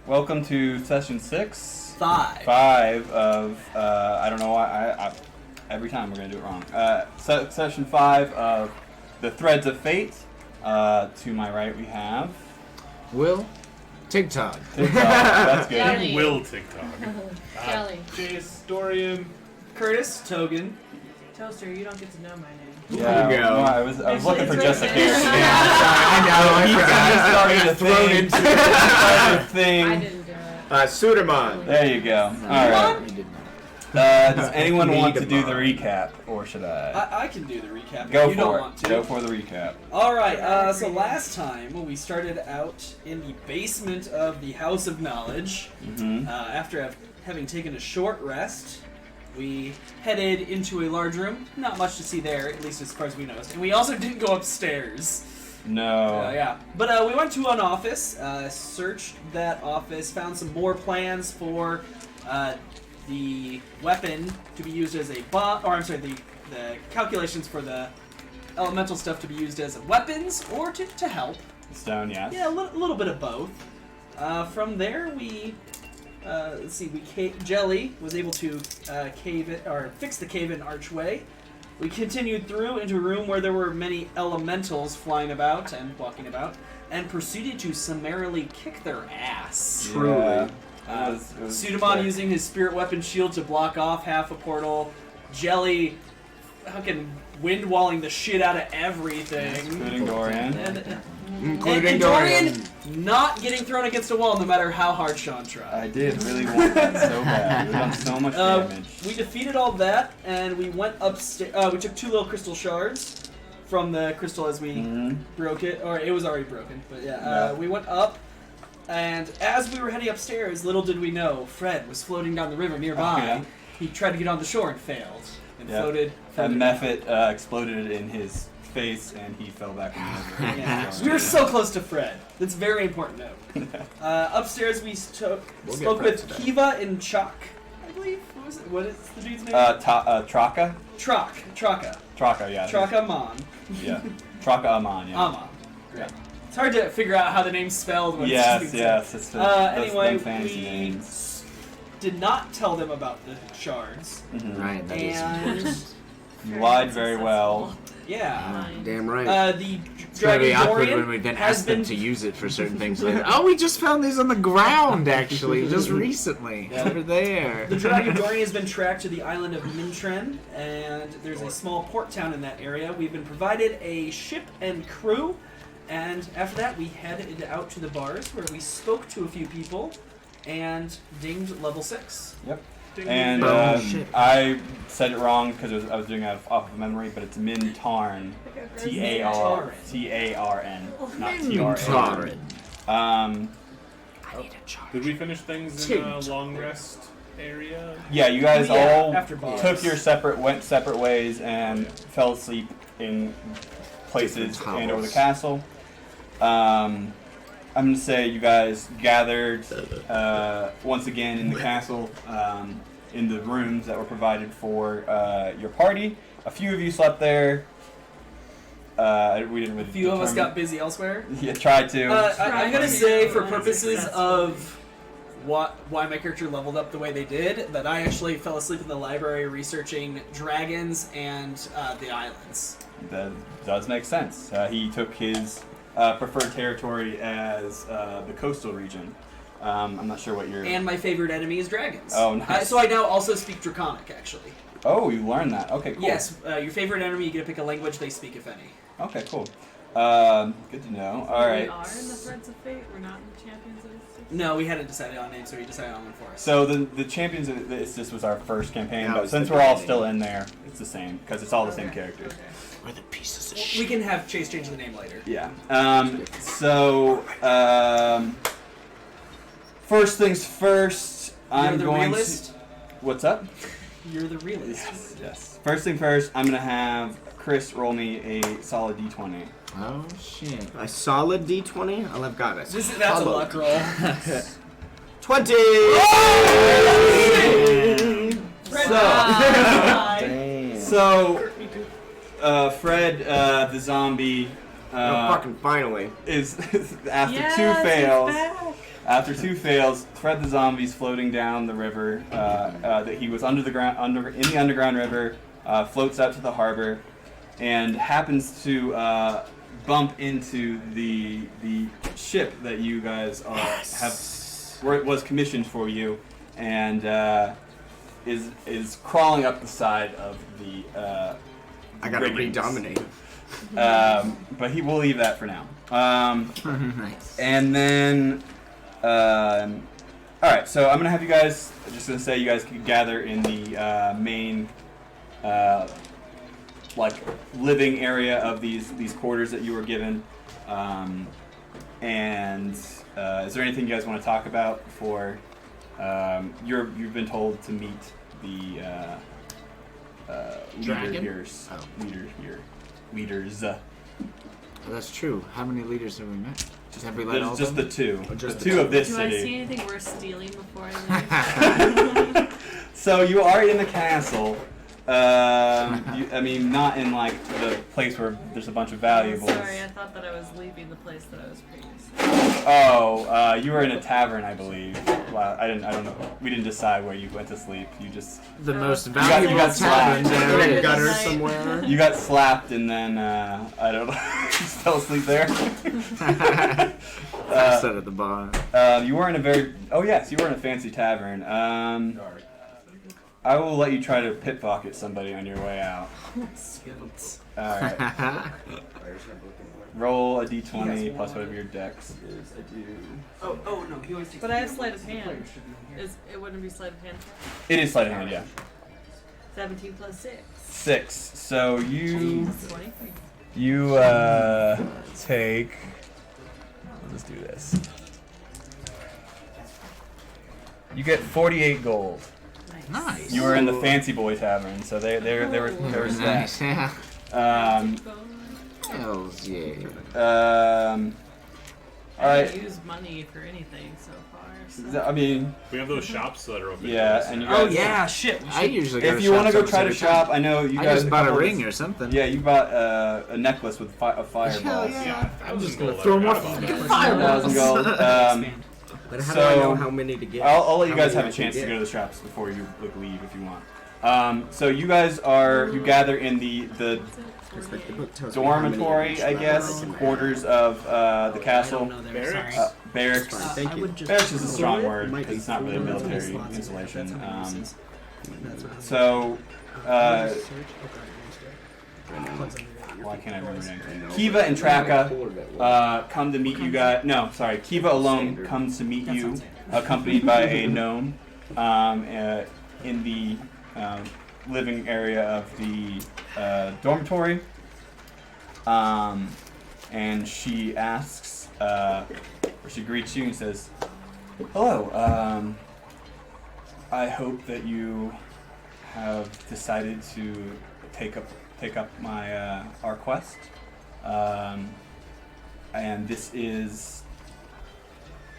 Welcome to session 6. 5. 5 of, I don't know why, every time we're going to do it wrong. Session 5 of the Threads of Fate. To my right we have... Will TikTok. That's good. Jelly. Will TikTok. Jelly. Jace, Dorian. Curtis, Togan. Toaster, you don't get to know my name. Yeah, There you go. no, I was looking for just a Actually, character. I He started thrown into I thing. didn't do it. Suderman. There you go. Alright. Does anyone want to do the Mintarn. recap, or should I? I can do the recap if Go you don't for want it. to. Go for the recap. Alright, so last time we started out in the basement of the House of Knowledge. Mm-hmm. After having taken a short rest, we headed into a large room. Not much to see there, at least as far as we noticed. And we also didn't go upstairs. No. Yeah. But we went to an office, searched that office, found some more plans for the weapon to be used as a bomb, or I'm sorry, the calculations for the elemental stuff to be used as weapons or to help. Stone, yes. Yeah, a little bit of both. From there, we let's see. Jelly was able to fix the cave-in archway. We continued through into a room where there were many elementals flying about and walking about, and proceeded to summarily kick their ass. Truly. Yeah. It was Sudamon quick. using his spirit weapon shield to block off half a portal. Jelly fucking wind walling the shit out of everything. Including Dorian. Including And Dorian. Dorian not getting thrown against a wall no matter how hard Sean tried. I did really want that so bad. We've done so much damage. We defeated all that, and we went upstairs. We took 2 little crystal shards from the crystal as we broke it, or it was already broken. But Yeah. we went up, and as we were heading upstairs, little did we know, Fred was floating down the river nearby. Oh, yeah. He tried to get on the shore and failed, and Yeah. floated. A down. method exploded in his face, and he fell back in the river. Yeah. We were so close to Fred. That's a very important note. Upstairs, we spoke get Fred with today. Kiva and Chuck, I believe. What was it? What is the dude's name? Traka? Traka. Traka, yeah. Traka Mon. Yeah. Traka Amon, yeah. Amon. Great. It's hard to figure out how the name's spelled when Yes, it's yes. It's anyway, them fancy we names. did not tell them about the shards. Mhm. Right, that is. And You lied very well. yeah. Damn right. The It's gonna be Dragon awkward Dorian when we then has ask them been to use it for certain things later. Oh, we just found these on the ground, actually, just recently. Yeah. Over there. The Dragon Dorian has been tracked to the island of Mintarn, and there's a small port town in that area. We've been provided a ship and crew, and after that we headed out to the bars where we spoke to a few people and dinged level 6. Yep. Ding, And ding, ding. Oh, shit. I said it wrong because I was doing it off of memory, but it's Mintarn. T-A-R-N. Not T-R-A. I need a charge. Did we finish things in a long rest area? Yeah, you guys Yeah, all after bars. went separate ways and fell asleep in places Different and over the hovels. castle. I'm gonna say you guys gathered once again in the castle, in the rooms that were provided for your party. A few of you slept there. We didn't really. A few of us determine- got busy elsewhere. Yeah, tried to. I'm gonna say, for Right. purposes of why my character leveled up the way they did, that I actually fell asleep in the library researching dragons and the islands. That does make sense. He took his preferred territory as the coastal region. I'm not sure what your... And my favorite enemy is dragons. Oh, nice. So I now also speak Draconic, actually. Oh, you learned that. Okay, cool. Yes, your favorite enemy, you get to pick a language they speak, if any. Okay, cool. Good to know. All right. We are in the Threads of Fate. We're not in the Champions of the Six. No, we hadn't decided on names, so we decided on one for us. So the champions. This was our first campaign, That but was since the we're all beginning. still in there, it's the same because it's all the same Okay, characters. okay. We're the pieces of We shit. can have Chase change the name later. Yeah. First things first. I'm You're the going realist. to. What's up? You're the realist. Yes. Yes. First thing first. I'm gonna have Chris roll me a solid d20. Oh, shit. A solid D20? I'll have got it. That's a Follow. luck roll. 20! So, Fred, the zombie, fucking finally. is after Yes, two he's fails. back. After two fails, Fred the zombie's floating down the river. That he was under the ground, in the underground river, floats out to the harbor, and happens to bump into the ship that you guys was commissioned for you, and is crawling up the side of the. I gotta riggings. redominate. But he will leave that for now. Nice. And then, all right. So I'm gonna have you guys. Just gonna say you guys can gather in the main, like living area of these quarters that you were given. And is there anything you guys want to talk about before you've been told to meet the Dragon? leaders? Leaders. That's true. How many leaders have we met? Have we let all There's just of them? the two. Just the the two of this Do I city. see anything worth stealing before I leave? So you are in the castle. I mean, not in like the place where there's a bunch of valuables. Sorry, I thought that I was leaving the place that I was previously. Oh, you were in a tavern, I believe. Well, I don't know. We didn't decide where you went to sleep. You just The most you valuable got tavern slapped. there In a is. gutter Night. somewhere. you got slapped and then I don't know. You fell asleep there. I sat at the bar. You were in a very. Oh yes, you were in a fancy tavern. I will let you try to pickpocket somebody on your way out. All right. Roll a d20 plus whatever your dex is. I do. Oh no, he always takes. But I have sleight of hand. It wouldn't be sleight of hand. It is sleight of hand, yeah. 17 plus 6. 6. So you 23. take. Let's do this. You get 48 gold. Nice. You were in the Fancy Boy Tavern, so they were Nice. stacked. Yeah. Um, Hells yeah. I Alright. haven't used money for anything so far. So. I mean, We have those shops that are open. yeah, and you Oh guys. yeah, shit. I usually go If to you want to shops go try to almost every shop, time. I know you I guys. just bought a couple of ring this- or something. Yeah, you bought a necklace with fireballs. Yeah, I'm just gonna throw more fucking $1,000 gold. But how So, do I know how many to get? I'll let you How guys many have a I can chance to get? go to the shops before you leave if you want. So you guys you gather in the It's like the book tells me how many dormitory, I each guess, level. quarters of the castle. Barracks? Barracks. Thank you. Barracks is a strong word Might because be it's not really full. military Lots of installation. That's So, why can't I remember their names? Kiva and Traka come to meet you guys. No, sorry, Kiva alone comes to meet you, accompanied by a gnome in the living area of the dormitory. And she asks, or she greets you and says, "Hello. I hope that you have decided to take up my our quest. And this is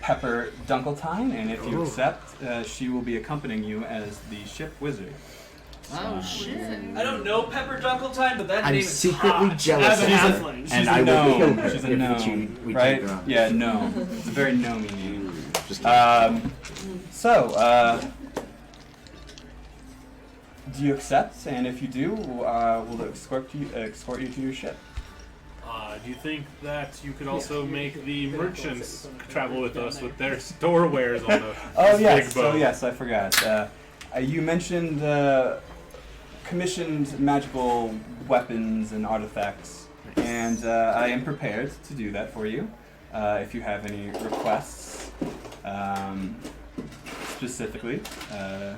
Pepper Dunkletine, and if you Ooh. accept, she will be accompanying you as the ship wizard." Oh shit. I don't know Pepper Dunkletine, but that I'm name is secretly hot. jealous As of an her. halfling. She's And a I will gnome. kill her She's a if gnome, we right? take her on. Yeah, gnome. It's a very gnomey name. Just kidding. So, do you accept? And if you do, we'll escort you to your ship. Do you think that you could also make the merchants travel with us with their store wares on the Oh big yes, boat? oh yes, I forgot. You mentioned commissioned magical weapons and artifacts, and I am prepared to do that for you. If you have any requests, specifically, Any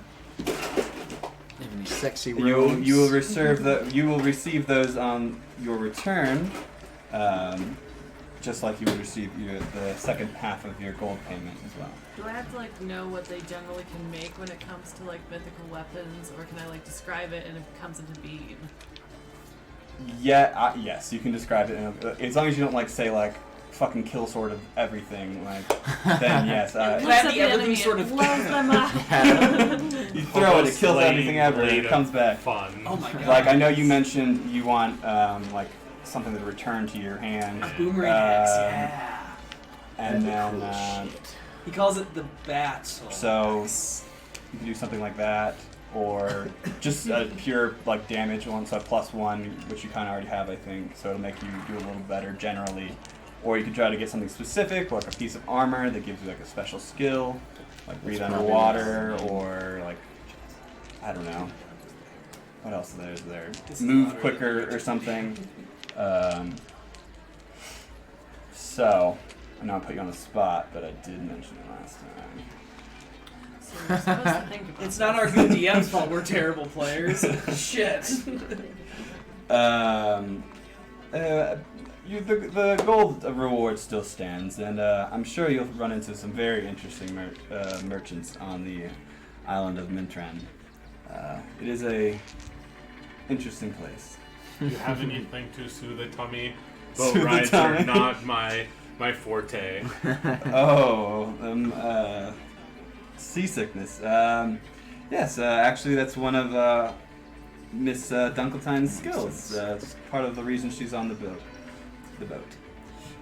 sexy you robes? will receive those on your return, just like you would receive the second half of your gold payment as well. Do I have to like know what they generally can make when it comes to like mythical weapons, or can I like describe it and it comes into being? Yeah, yes, you can describe it as long as you don't like say like fucking kill sword of everything, like then yes. It looks Glad at the the enemy everything and sort of- blows them up. You throw it, it kills everything ever, and it comes back. Fun. Oh my god. Like I know you mentioned you want like something to return to your hand. A boomerang axe, yeah. And then He calls it the bat. so you can do something like that, or just a pure like damage one, so +1, which you kind of already have, I think. So it'll make you do a little better generally. Or you can try to get something specific, like a piece of armor that gives you like a special skill, like breathe underwater, or like I don't know. What else is there? Move quicker or something. So, I know I put you on the spot, but I did mention it last time. So we're supposed to think about It's not our good DM's fault. We're terrible players. Shit. The gold reward still stands, and I'm sure you'll run into some very interesting merchants on the island of Mintarn. It is a interesting place. Do you have anything to soothe the tummy? Boat Soothe the rides tummy. are not my forte. Seasickness. Yes, actually, that's one of Miss Dunkeltine's skills. It's part of the reason she's on the boat.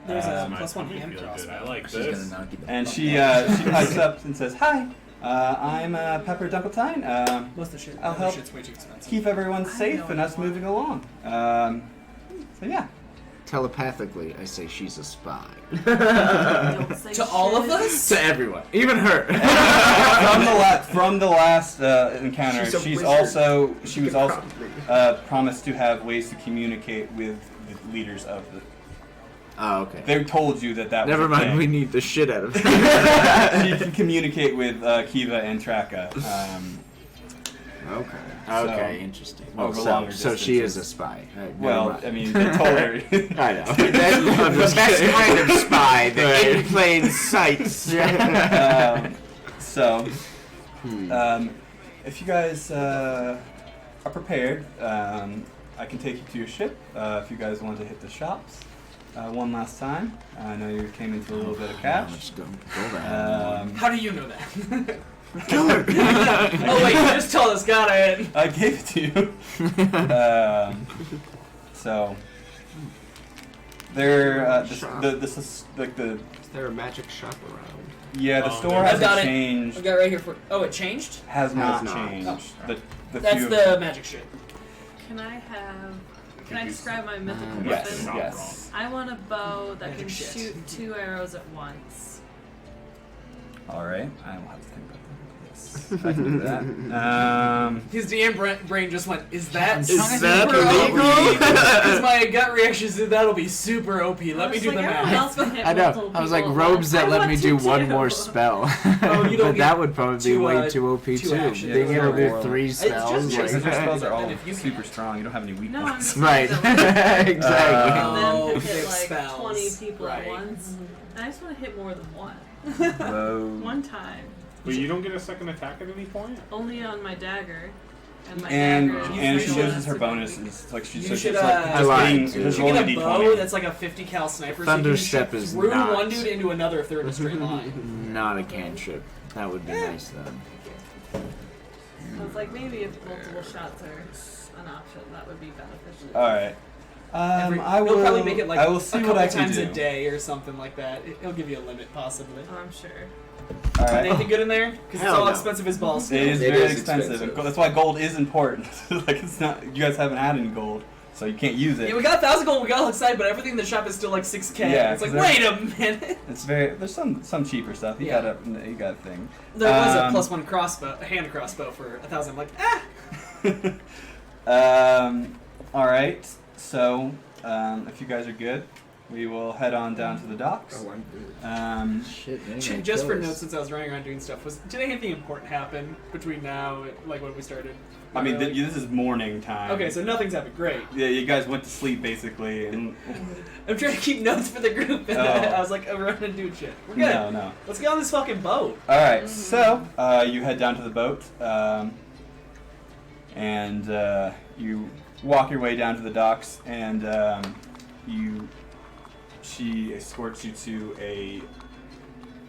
There's a My +1 tummy hand feels crossbow. good. I like She's gonna this. knock you the And fuck she out. she pipes up and says, "Hi, I'm Pepper Dunkeltine. Most of the shit. I'll other help shit's way too expensive. Keep everyone I safe know and us what you moving along." So yeah. Telepathically, I say she's a spy. Don't say To all of shit. us? To everyone, even her. from the last encounter, She's a she was wizard. also promised to have ways to communicate with the leaders of the. Oh, okay. They told you that Never was a mind, thing. we need the shit out of her. She can communicate with Kiva and Traka. Okay. So, Okay, interesting. over so, longer so she is a distances. spy. Never Well, mind. I mean, they told her. I know. The best kind of spy, the in plain sight. So, if you guys are prepared, I can take you to your ship. If you guys want to hit the shops one last time. I know you came into a little bit of cash. Let's go there. How do you know that? Kill her. Oh wait, you just told us. Got it. I gave it to you. So there, this is like the Is there a magic shop around? the Oh, store I've got hasn't it. changed. I've got it right here for. Oh, it changed. Has not not. changed. Oh. The That's few the magic shit. Can I describe my mythical Yes, weapon? yes. I want a bow that Magic can shit. shoot 2 arrows at once. All right, I will have to think about this. I can do that. His DM brain just went, is that Is super that OP? illegal? Because my gut reaction is that'll be super OP. Let me do the math. I know. I was like, robes that let me do one more spell. Oh, you don't but get that would probably be two, way too OP two too. actions. Being able to Yeah. do 3 just spells. checks Because like- your spells are all And if you super can- strong. You don't have any weak No, I'm points. just Right. saying Exactly. And Oh, then to big hit like spells. 20 people Right. at once. And I just want to hit more than one. Whoa. One time. But you don't get a second attack at any point? Only on my dagger. And my And dagger is and she pretty loses her much bonuses. Like You so should, it's like I just lied, getting too. You just should rolling get a a bow d20. that's like a 50 cal sniper. Thunder so you step can shoot is through not- one dude into another third in a straight line. Not a cantrip. That would be nice though. I was like, maybe if multiple shots are an option, that would be beneficial. All right. I He'll will. probably make it like I will see a what couple I can times do. a day or something like that. It'll give you a limit possibly. Oh, I'm sure. All right. Anything good in there? Because it's Hell all no. expensive as balls. It is It very is expensive. expensive. And that's why gold is important. Like it's not. You guys haven't had any gold, so you can't use it. Yeah, we got 1,000 gold. We got all excited, but everything in the shop is still like 6K. Yeah, it's like, 'cause wait a minute. It's very. There's some cheaper stuff. You Yeah. got a thing. There was a Um, +1 crossbow, a hand crossbow for 1,000. I'm like, All right. So, if you guys are good, we will head on down to the docks. Oh, I'm good. Shit, man. Just for notes, since I was running around doing stuff, did anything important happen between now and like when we started? I mean, Really? this is morning time. Okay, so nothing's happened. Great. Yeah, you guys went to sleep basically, and I'm trying to keep notes for the group, and Oh. I was like, I'm running and doing shit. We're good. no. Let's get on this fucking boat. All right, so you head down to the boat, and you walk your way down to the docks, and she escorts you to a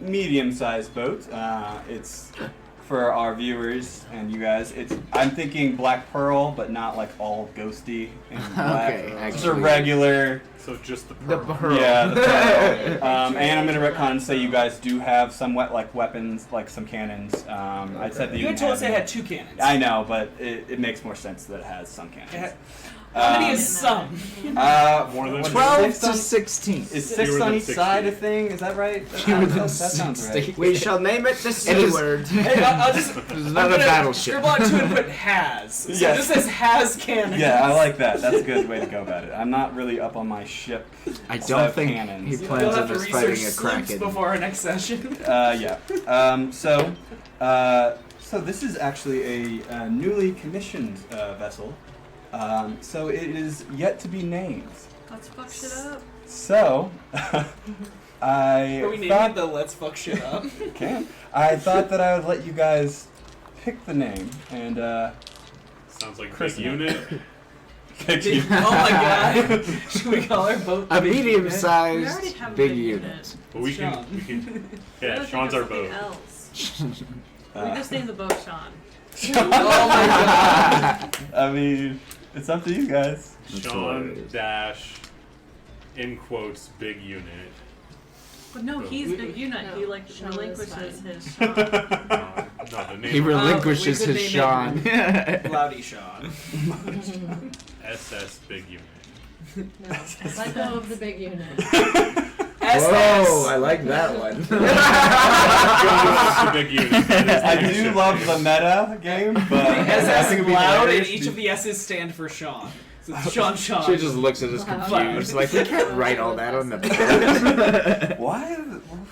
medium-sized boat. It's for our viewers and you guys, I'm thinking Black Pearl, but not like all ghosty and black. Okay, Just a actually. regular. So just the The pearl. pearl. Yeah, the pearl. And I'm gonna retcon and say you guys do have some weapons, like some cannons. I said that You had didn't told have us it any. had 2 cannons. I know, but it makes more sense that it has some cannons. How many is some? More than 12 to 16. Is Fewer 6 than on each 60. side a thing? Is that right? Fewer than That sounds right. 60. We shall name it the Seaward. Hey, I'll just. There's I'm not a gonna battleship. Scribble out 2 and put has. So Yes. this says has cannons. Yeah, I like that. That's a good way to go about it. I'm not really up on my ship. I set don't of think cannons. he You'll plans on have to just research fighting a sleuths kraken. before our next session. Yeah. So this is actually a newly commissioned vessel. So it is yet to be named. Let's fuck shit up. So I Are we naming thought it the Let's Fuck Shit Up? I thought that I would let you guys pick the name and Sounds like Chris big unit. pick you. Oh my god. Should we call our boat A Big Unit? We already medium-sized have a big big unit. unit. But we Sean. can I yeah, gotta Sean's think our of boat. something else. We Uh, just named the boat Sean. Oh my god. I mean, it's up to you guys. Sean dash in quotes big unit. But no, he's big unit. No, He like Sean is relinquishes fine. his Sean. No, the name He relinquishes we could his name Sean. Loudy Sean. SS big unit. No. Let go of the big unit. Whoa, I like that one. Go with the big unit. That is I the do ship love name. the meta game, but I SS think it'd be loud and hilarious each to- of the S's stand for Sean. So it's Sean. She just looks at us Wow. confused, like we can't write all that on the pad. Why?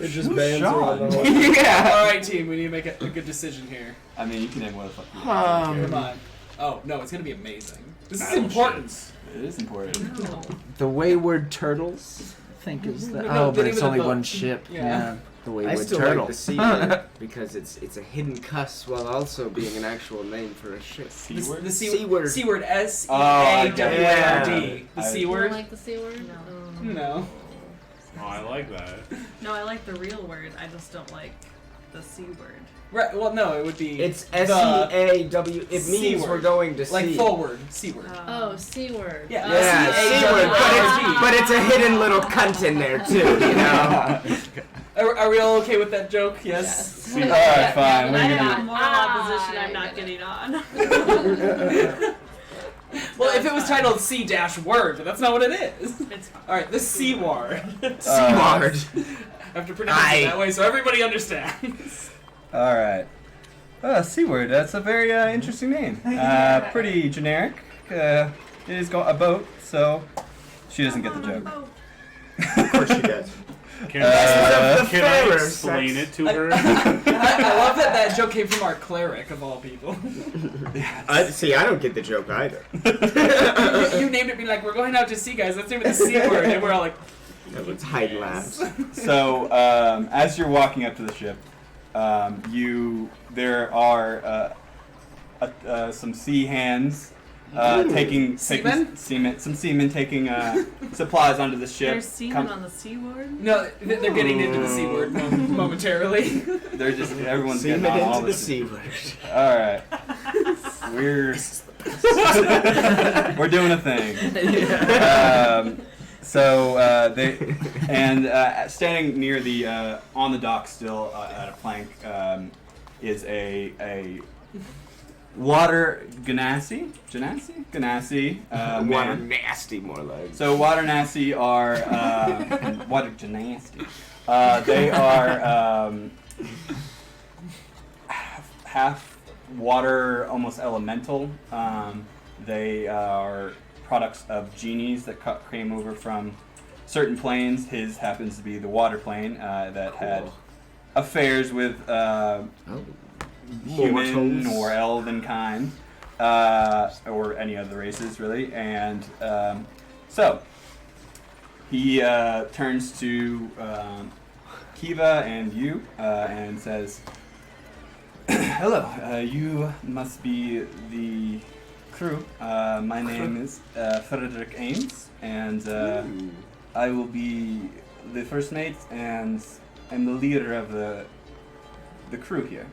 It just Who's bans Sean? all the ones. Yeah. Alright team, we need to make a good decision here. I mean, you can name what the fuck you want. Come on. Oh, no, it's gonna be amazing. This is Battleships. important. It is important. No. The Wayward Turtles, I think is the. No, Oh, the but name it's of the only boat. one ship. Yeah. Yeah. The I Wayward still Turtle. like the Seaward because it's a hidden cuss while also being an actual name for a ship. Seaward? The Seaward. Seaward. S E Oh, I A get W it. A R D. Yeah. The I- C You don't word. like the C word? No. No. Oh, I like that. No, I like the real word. I just don't like the C word. Right. Well, no, it would be. It's the- SEAW. It C means word. we're going to like sea. forward. C word. Oh, C word. Yeah. Yeah, Seaward, S-E-A-W-A-R-D. but it's a hidden little cunt in there too, you know. Are we all okay with that joke? Yes. All right, fine. Yeah, We're I gonna have do- moral opposition I'm not getting on. Well, if it was titled C dash word, but that's not what it is. It's fine. All right, the Seaward. Seaward. I have to pronounce it that way so everybody understands. All right. Seaward. That's a very interesting name. Pretty generic. It is a boat, so she doesn't get the joke. Oh, Of course she does. Can, the can I Pharaohs. explain it to her? I love that joke came from our cleric of all people. See, I don't get the joke either. You named it being like, we're going out to sea, guys. Let's name it the C word, and we're all like, Let's hide laughs. So, as you're walking up to the ship, there are some sea hands taking Seamen? some seamen taking supplies onto the ship. there's semen on the C word? no, they're getting into the C word momentarily. They're just everyone's Seam getting it on all into the this. Seaward. All right, we're doing a thing. They standing near the on the dock still at a plank is a water ganassi Water man. nasty, more like. So water nasty are water ganassi. They are half water, almost elemental. They are products of genies that came over from certain planes. His happens to be the water plane that had affairs with human Mortals. or elven kind, or any other races really. And so he turns to Kiva and you and says, "Hello, you must be the crew. My name is Frederick Ames, and I will be the first mate and am the leader of the crew here.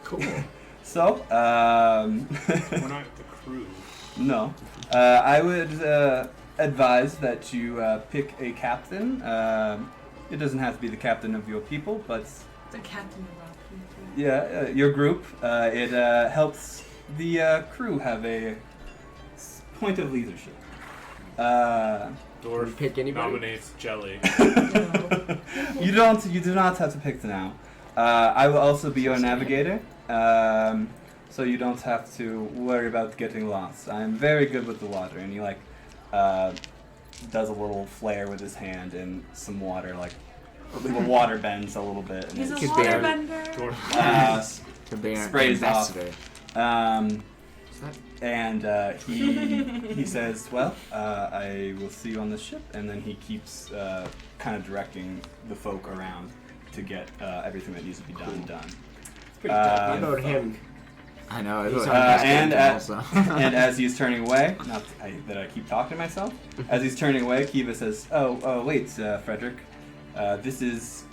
Cool. So, We're not the crew. no. I would advise that you pick a captain. It doesn't have to be the captain of your people, but The captain of our people. yeah, your group. It helps the crew have a point of leadership. Dwarf Pick anybody? nominates Jelly. You do not have to pick now. I will also be your navigator, so you don't have to worry about getting lost. I'm very good with the water, and he does a little flare with his hand and some water, like the water bends a little bit. And He's a it Could be a- waterbender. Dwarf. Could be an sprays off. ambassador. And he says, "Well, I will see you on the ship," and then he keeps kind of directing the folk around to get everything that needs to be done. It's pretty How dope. about him? I know. He's It's on and also. and as he's turning away, not that I keep talking to myself. As he's turning away, Kiva says, "Oh, wait, Frederick. This is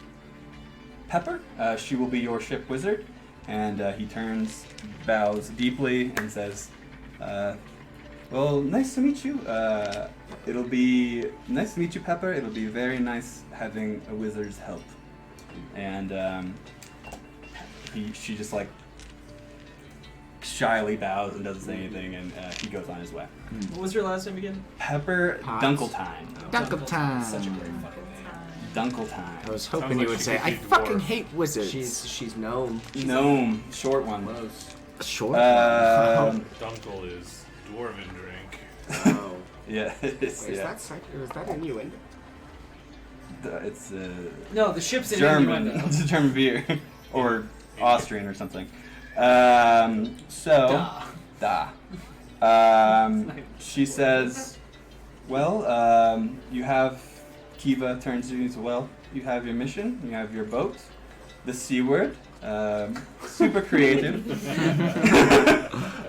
Pepper. She will be your ship wizard." And he turns, bows deeply, and says, "Well, nice to meet you. It'll be nice to meet you, Pepper. It'll be very nice having a wizard's help." And she just like shyly bows and doesn't say anything, and he goes on his way. What was your last name again? Pepper Potts. Dunkeltine. Dunkle time. Such a great fucking name. Dunkeltime. I was hoping Sounds you like would she say, could "I be fucking dwarf." hate wizards." She's gnome. Gnome, short one. Close. short. Dunkel is dwarven drink. Oh. Yeah, it's, Wait, yeah. was that innuendo? It's No, the ship's in German. innuendo. It's a German beer, or Austrian or something. Da. She says, "Well, you have." Kiva turns to you and says, "Well, you have your mission. You have your boat, the Seaward. Super creative."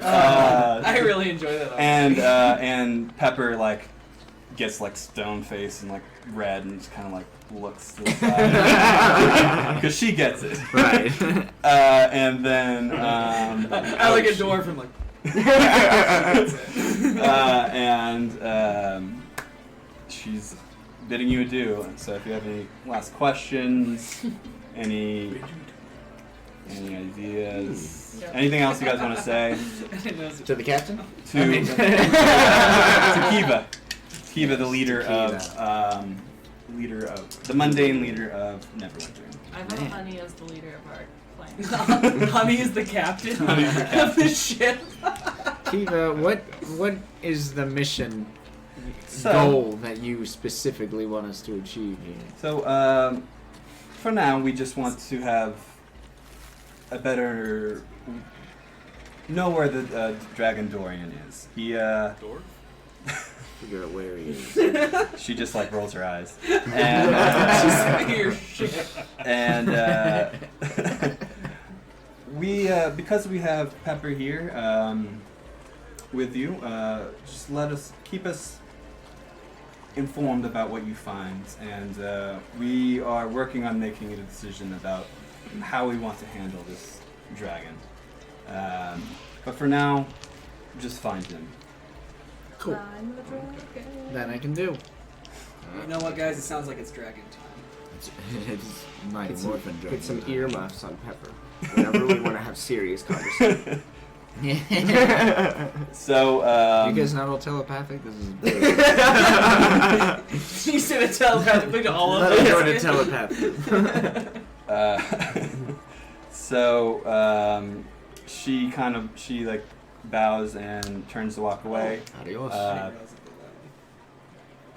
I really enjoy that. And Pepper like gets like stone face and like red and just kind of like looks to the side because she gets it. Right. And then I like a dwarf and like. she's bidding you adieu. So if you have any last questions, any ideas, Yep. anything else you guys want to say To the captain? to Kiva, the leader of the mundane leader of Neverwinter. I vote Honey as the leader of our clan. Honey is the captain Honey's the of the ship. Kiva, what is the mission So- goal that you specifically want us to achieve here? So, for now, we just want to have a better know where the dragon Dorian is. He Dwarf? Figure out where he is. she just like rolls her eyes, and Your ship. and we because we have Pepper here with you, just keep us informed about what you find, and we are working on making a decision about how we want to handle this dragon. But for now, just find him. Cool. I'm the dragon. That I can do. You know what, guys? It sounds like it's dragon time. It's Mighty Get Morphin some, Dragon. get some earmuffs on Pepper. Whenever we want to have serious conversation. So, You guys not all telepathic? This is You said it telepathically to all of Let me go to us. telepathic. so she like bows and turns to walk away, Adios.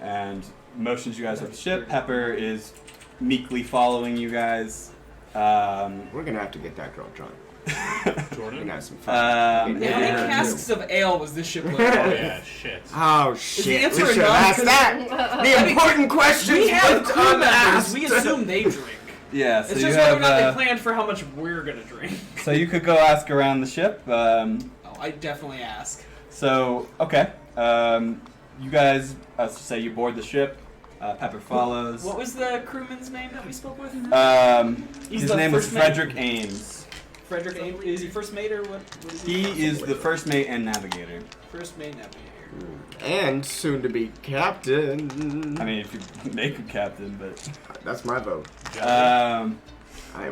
and motions you guys up the ship. Pepper is meekly following you guys. We're gonna have to get that girl drunk. We're Jordan? gonna have some fun. How Um, many Yeah. casks of ale was this ship Oh loaded with? yeah, shit. Oh the shit! answer We should enough? have asked that. The important question We have went crew members. unasked. We assume they drink. yeah, so It's you just whether or not have. they planned for how much we're gonna drink. So you could go ask around the ship. Oh, I definitely ask. So okay, you guys, let's just say you board the ship. Pepper follows. What was the crewman's name that we spoke with? He's His the name was first mate? Frederick Ames. Frederick Ames. Is he first mate or what is He is the first mate and navigator. First mate navigator. And soon to be captain. I mean, if you make him captain, but That's my vote.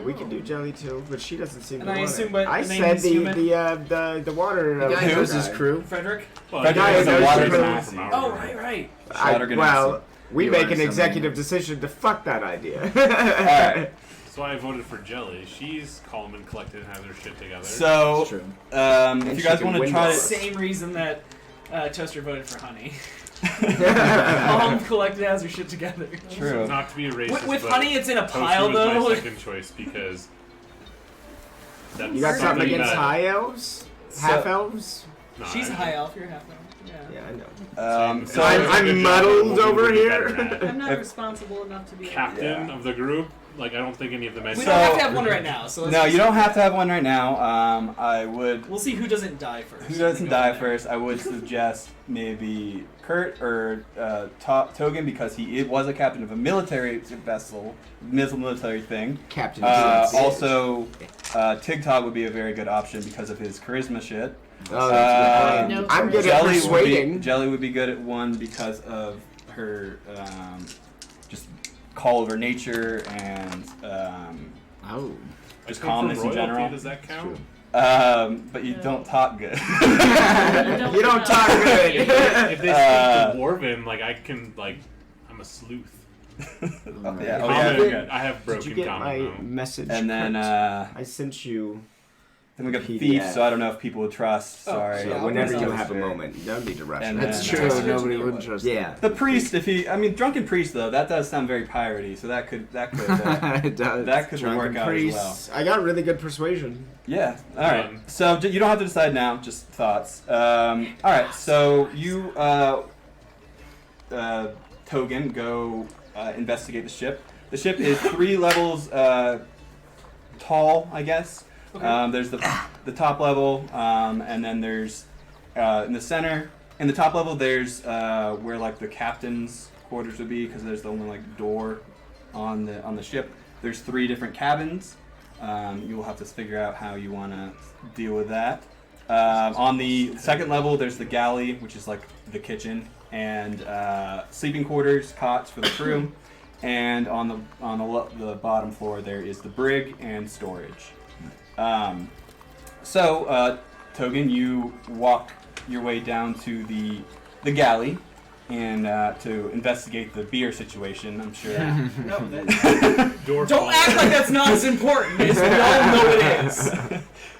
We can do Jelly too, but she doesn't seem And to I want assume it. by I the name said he's human? the water. The guy knows his guy. crew. Frederick? Well, Frederick guy is a knows water the crew. genasi. Oh, right. Shatter Ganassi. Well, we You make are an executive someone- decision to fuck that idea. Alright. So I voted for Jelly. She's calm and collected and has her shit together. So, It's true. if you she guys can want to win try this. to... Same reason that Toaster voted for Honey. Calm, collected, has her shit together. True. Not to be a racist, With but Honey, it's in a Toaster pile was though. my second choice because that's You got something against that, high elves? So- Half elves? No, She's a I- high elf. You're half elf. Yeah. Yeah, I know. So, I'm muddled over here. I'm not If- responsible enough to be captain Yeah. of the group. Like I don't think any of the men. We So- don't have to have one right now. So let's no, just- you don't have to have one right now. I would... We'll see who doesn't die first. Who doesn't and go die from there. first? I would suggest maybe Kurt or Togen because he was a captain of a military vessel, military thing. Captain. Also, Tigtog would be a very good option because of his charisma shit. Oh, that's a good No, point. I'm good at persuading. Jelly would be good at one because of her just call over nature and Oh. just I come calmness from in royalty, general. Does that count? But you don't talk good. You don't talk good. If they speak the Dwarven, like I can, like I'm a sleuth. Oh, yeah, Common- very good. I have Did broken you get common my though. message? And then Kurt? I sent you. then we got PDF. thief, so I don't know if people would trust. Oh, Sorry. yeah, So I'll whenever put you it have a Toaster. moment, you don't need to rush. And it. That's then, true. Toaster Nobody to would me, trust. Yeah. The priest, drunken priest though, that does sound very piratey, so that could It does. that could Drunken work out priests. I got really good persuasion. yeah. All right. So you don't have to decide now, just thoughts. All right. So you, Togen, go investigate the ship. The ship is 3 levels tall, I guess. Okay. There's the top level, and then there's in the center. In the top level, there's where like the captain's quarters would be, because there's the only like door on the ship. There's 3 different cabins. You will have to figure out how you want to deal with that. On the second level, there's the galley, which is like the kitchen, and sleeping quarters, cots for the crew. And on the bottom floor, there is the brig and storage. Togen, you walk your way down to the galley and to investigate the beer situation. I'm sure. No, that, Door don't fall. act like that's not as important as we all know it is.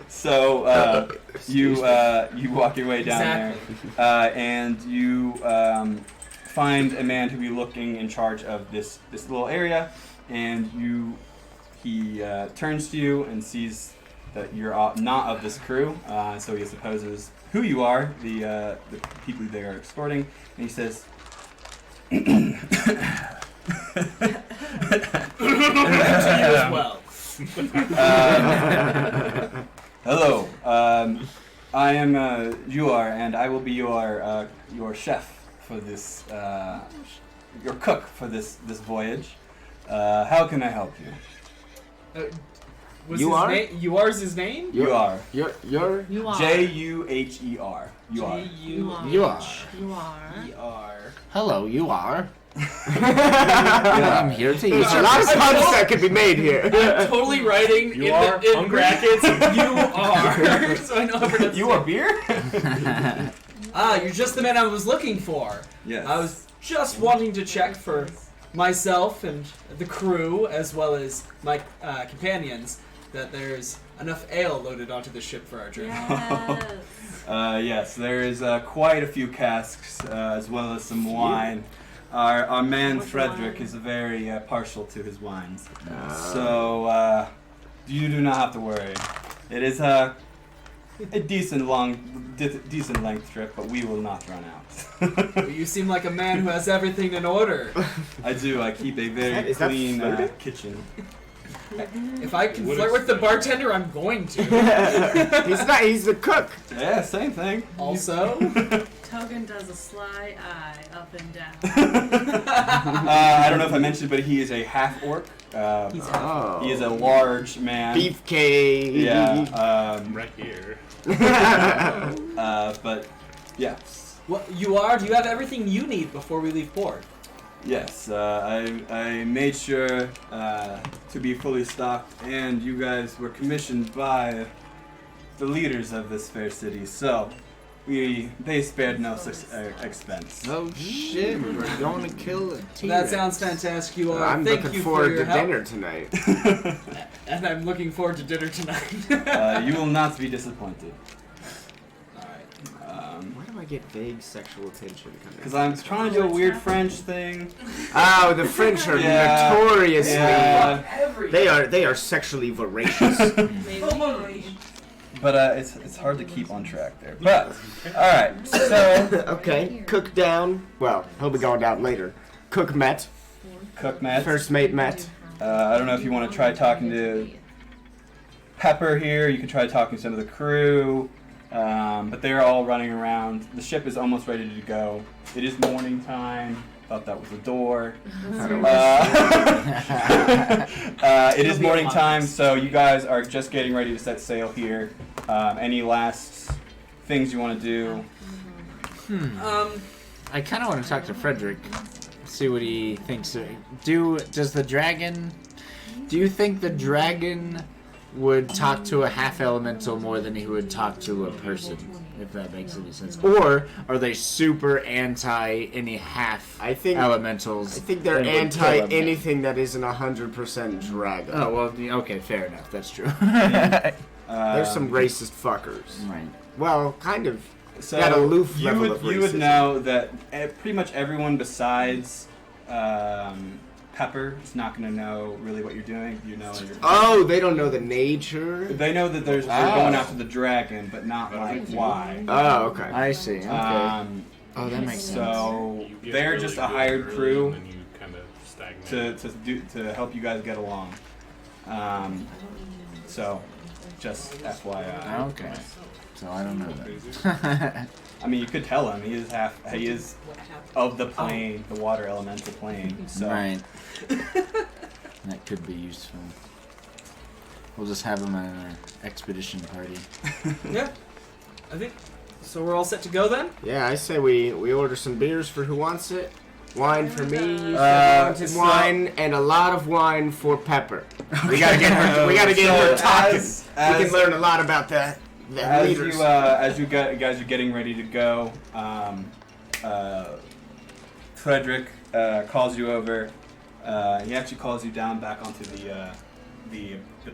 So you walk your way down Exactly. there, and you find a man to be looking in charge of this little area, and he turns to you and sees that you're not of this crew, so he supposes who you are, the people they are escorting, and he says. To you as well. Hello, I am Yuar, and I will be your chef for this, your cook for this voyage. How can I help you? Was You his are? Yuar's his name? You are You're You are. Juher. You are. You are. You are. You are. E-R. Hello, you are. I'm here to There's use a your lot of I'm puns told- that could be made here. I'm totally writing You are in hungry? brackets, you are, so I know how to You are beer? Ah, you're just the man I was looking for. Yes. I was just wanting to check for myself and the crew, as well as my companions, that there's enough ale loaded onto the ship for our journey. Yes. Yes, there is quite a few casks, as well as some wine. Our man What Frederick wine? is very partial to his wines, so you do not have to worry. It is a decent length trip, but we will not run out. You seem like a man who has everything in order. I do. I keep a very Is that clean flirting? kitchen. If I can What flirt is with the that? bartender, I'm going to. He's not. He's the cook. Yeah, same thing. Also, Togan does a sly eye up and down. I don't know if I mentioned, but he is a half orc. he's Oh. He is a large man. beefcake. Yeah. Right here. But yeah. What you are? Do you have everything you need before we leave port? Yes. I made sure to be fully stocked, and you guys were commissioned by the leaders of this fair city, so they spared no expense. Oh shit! We're going to kill a T-Rex. That sounds fantastic. You are. I'm Thank looking you forward for your to help. dinner tonight. And I'm looking forward to dinner tonight. You will not be disappointed. Why do I get vague sexual attention? Because I'm trying to do a weird French thing. Oh, the French are Yeah. notoriously. Yeah. They are sexually voracious. Maybe. But it's hard to keep on track there. But all right, so Okay, cook down. Well, he'll be going down later. Cook met. Cook Matt. First mate met. I don't know if you want to try talking to Pepper here. You can try talking to some of the crew. But they're all running around. The ship is almost ready to go. It is morning time. Thought that was the door. It is morning time, so you guys are just getting ready to set sail here. Any last things you want to do? I kind of want to talk to Frederick, see what he thinks. Do you think the dragon would talk to a half elemental more than he would talk to a person, if that makes any sense? Or are they super anti any half elementals? I think they're and would anti kill them? anything that isn't 100% dragon. Oh well, okay, fair enough. That's true. There's some racist fuckers. Right. Well, kind of. So That aloof you level would of you would racism. know that pretty much everyone besides Pepper is not going to know really what you're doing. You know. Oh, they don't know the nature. They know that we're going after the dragon, but not like why. Oh, okay. I see. Okay. Oh, that makes sense. So You get they're really just a good hired early, crew and then you kind of stagnate. to help you guys get along. So just FYI. Okay. So I don't know that. I mean, you could tell him he is of the plane, the water elemental plane. So Right. That could be useful. We'll just have him at an expedition party. Yeah, I think. So we're all set to go then. Yeah, I say we order some beers for who wants it. Wine for me. You wanted so- wine and a lot of wine for Pepper. We gotta get her. We gotta get her talking. We can learn a lot about the leaders. As you guys are getting ready to go, Frederick calls you over. He actually calls you down back onto the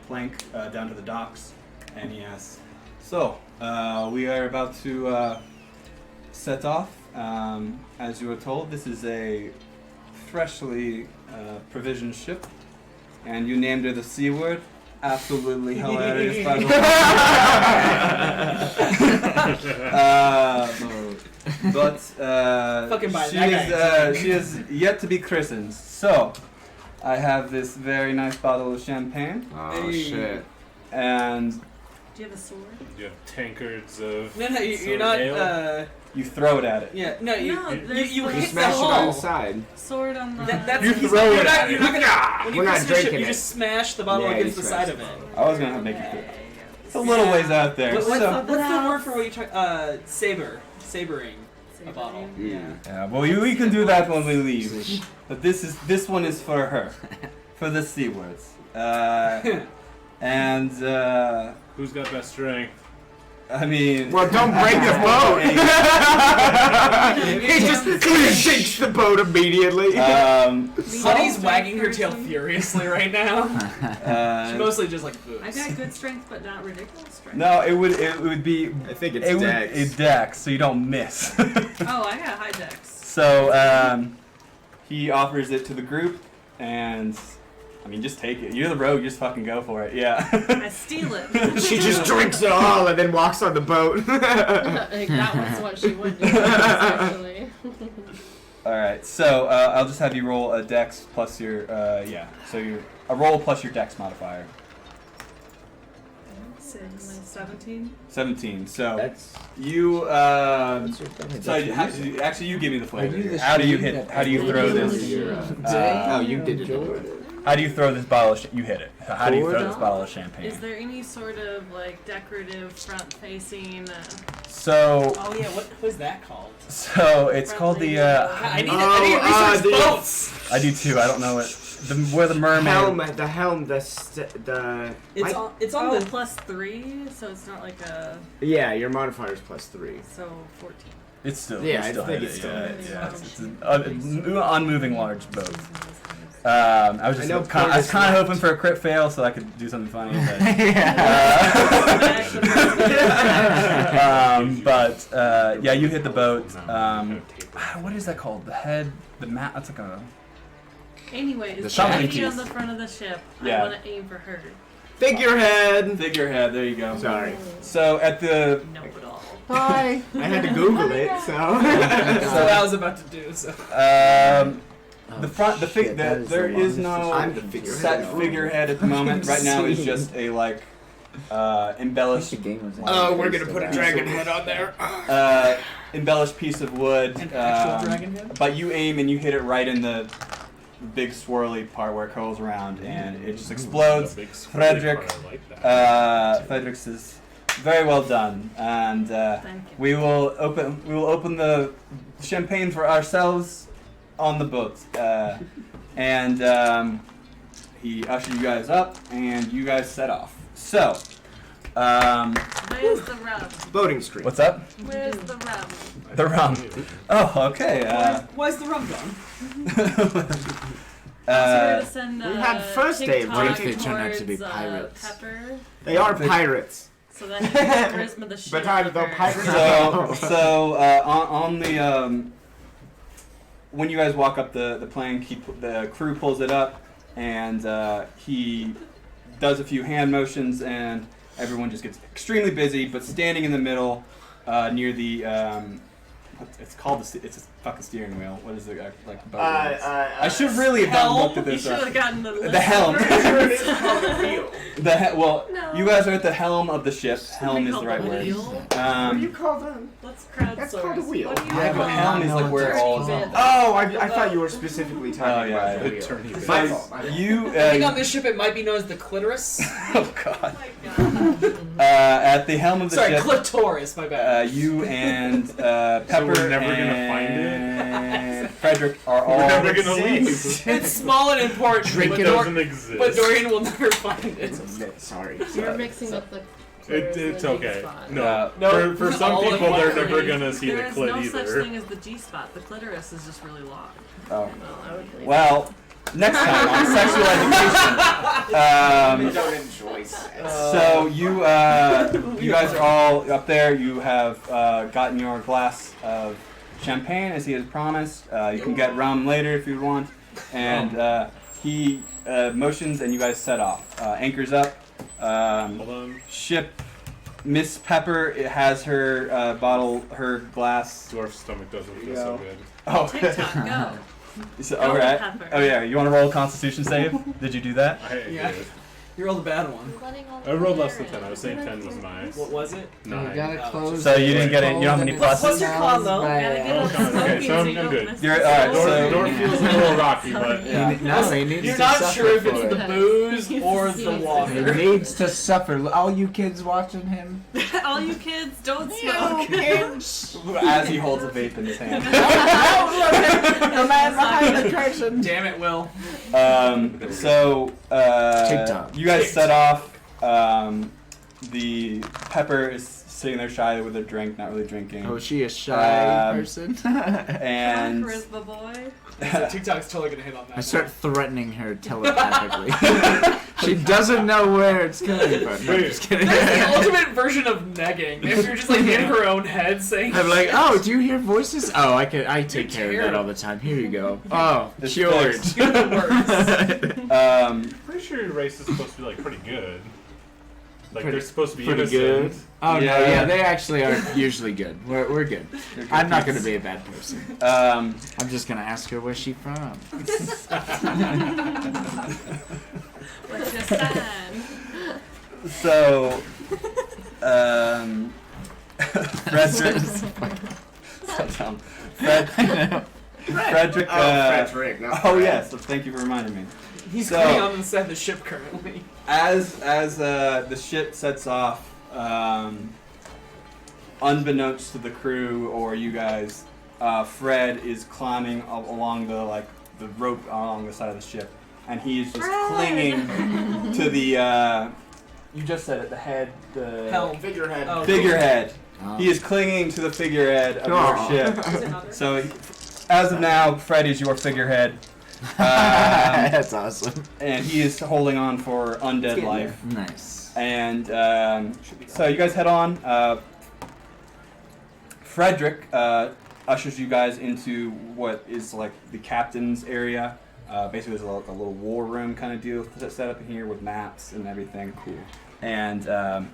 plank down to the docks, and he asks, "So we are about to set off. As you were told, this is a freshly provisioned ship, and you named her the Seaward. Absolutely hilarious, by the way. But Fucking buy that she is yet to be christened. So I have this very nice bottle of champagne, Oh shit. and Do you have a sword? You have tankards of. No, you're sword not. ale. you throw it at it. Yeah, no, you No, there's you the- You hit smash the it on hull. the side. Sword on the. That's You he's- throw you're it not, at you're it. not gonna. When you We're not christen the ship, drinking you it. just smash the bottle Yeah, against you the smash side of the it. I was gonna make it clear. It's a little ways out there. What's So, the word for what you try? Sabering a bottle. Yeah. yeah, well, we can do that when we leave. But this one is for her, for the Seawards. And Who's got best strength? I mean, Well, don't break the boat. He just sinks the boat immediately. Honey's wagging her tail furiously right now. She mostly just like food. I got good strength, but not ridiculous strength. no, it would be I think it would it's dex, so you don't miss. Oh, I got high dex. So he offers it to the group, and I mean, just take it. You're the rogue. Just fucking go for it. Yeah. I steal it. She just drinks it all and then walks on the boat. Like, that was what she would do, actually. All right. So I'll just have you roll a Dex plus your So a roll plus your Dex modifier. 17. 17. So That's you. what's your Actually, you give me the flavor. Are you the How do you stream hit? that How do you throw everybody this? oh, you did it. How do you throw this bottle? You hit it. How do you throw Forward? this bottle of champagne? Is there any sort of like decorative front-facing? So Oh yeah, what was that called? So it's called the. I need to research boats. I do too. I don't know it. Where the mermaid. The helm, the It's on Oh, the +3, so it's not like a yeah, your modifier is +3. so 14. It's still. Yeah, it's still I think hit it's it, still yeah, hit it. yeah. It's an unmoving large boat. I was just I know kind of Portis hoping for a crit fail so I could do something funny. But, yeah, you hit the boat. What is that called? The head, the mat. That's like a. Anyway, The is shopping lady on teeth. the front of the ship? Yeah. I want to aim for her. Figurehead. Figurehead. There you go. Sorry, So at the. Know it all. hi. I had to Google it, so. That's what I was about to do. So. The front, there is no I'm the figurehead. set figurehead at the moment. Right now it's just a embellished, Oh, we're gonna put a dragon head on there. embellished piece of wood. An actual dragon head? But you aim and you hit it right in the big swirly part where it curls around, and it just explodes. The big Frederick, part, I like that. Frederick says, "Very well done," and Thank you. we will open the champagne for ourselves on the boat, and he ushered you guys up, and you guys set off. So, Where's the rum? Boating street. what's up? Where's the rum? The rum. Oh, okay. Why's the rum gone? So we're gonna send, we had first day of TikTok What if they turn out to be towards, pirates? Pepper, They are pirates. so that he can charisma the shit But out I'm of the her. pirate. On the when you guys walk up the plank, the crew pulls it up, and he does a few hand motions, and everyone just gets extremely busy. But standing in the middle, near the it's called it's a fucking steering wheel. What is it like? Boat words? I should really have done looked at You this. should have gotten the list. The helm. first. Well, No. you guys are at the helm of the ship. Helm is Called the right the word. wheel? What do you call them? Let's crowdsource. That's called a wheel. What do you Yeah, but call helm is like where it all is. Bit. Oh, I thought you were specifically talking Oh, yeah, about the The wheel. tourney bit. My So fault. my fault. you I think on this ship it might be known as the clitoris. oh god. Oh my god. At the helm of the Sorry, ship, clitoris. My bad. you and Pepper we're never gonna and Frederick are all. We're never gonna leave. It's small and important, Drink but, it doesn't exist. but Dorian will never find it. Sorry. You're mixing up the. It's okay. No, No, for some all people, they're the never gonna see the There is clit no either. such thing as the G spot. The clitoris is just really long. Oh. Well, I would believe Well, next time on sexual education. don't enjoy sex. So you guys are all up there. You have gotten your glass of champagne as he has promised. You can get rum later if you want. And he motions and you guys set off. Anchors up. Hold on. Ship. Miss Pepper has her her glass. Dwarf's stomach doesn't feel so good. Oh, TikTok, go. so, Go all right. Pepper. Oh yeah. You want to roll a Constitution save? Did you do that? I Yeah. did. You rolled a bad one. I rolled less than 10. I was saying 10 was nice. What was it? You 9. gotta close. So you didn't get it. You don't have any What's pluses. your con though? Gotta get Oh, a God, okay, smoking so so I'm you don't good. miss You're- the alright, soul. so- Door feels a little rocky, but Yeah. No, he needs You're to not suffer sure if for it's it. the booze or the He water. needs to suffer. All you kids watching him. All you kids, don't smoke. As he holds a vape in his hand. The man behind the curtain. Damn it, Will. So TikTok. you guys set off. The Pepper is sitting there shyly with a drink, not really drinking. Oh, is she a shy Um, person? And Charisma boy. So TikTok's totally gonna hit on that. I start threatening her telepathically. She doesn't know where it's coming from. I'm just kidding. That's the ultimate version of negging. If you're just like in her own head saying. I'm like, oh, do you hear voices? Oh, I take care of that terrible. all the time. Here you go. Oh, It's cured. fixed. You're the worst. pretty sure your race is supposed to be like pretty good. Like Pretty- they're supposed to be pretty innocent. good. Oh Yeah. no, yeah, they actually are usually good. We're good. They're good I'm not kids. gonna be a bad person. Um, I'm just gonna ask her where she from. What's your sign? so, Frederick. Frederick. Frederick. Not Oh Fred. yes, so thank you for reminding me. He's So- coming on inside the ship currently. As the ship sets off, unbeknownst to the crew or you guys, Fred is climbing along the rope along the side of the ship, and he is just clinging to the. You just said it. The head. The Helm. Figurehead. Oh, figurehead. Oh. He is clinging to the figurehead of Aw. your ship. Is it not there? So, as of now, Fred is your figurehead. That's awesome. And he is holding on for undead getting life. Nice. And so you guys head on. Frederick ushers you guys into what is like the captain's area. Basically, there's a little war room kind of deal set up in here with maps and everything. Cool. And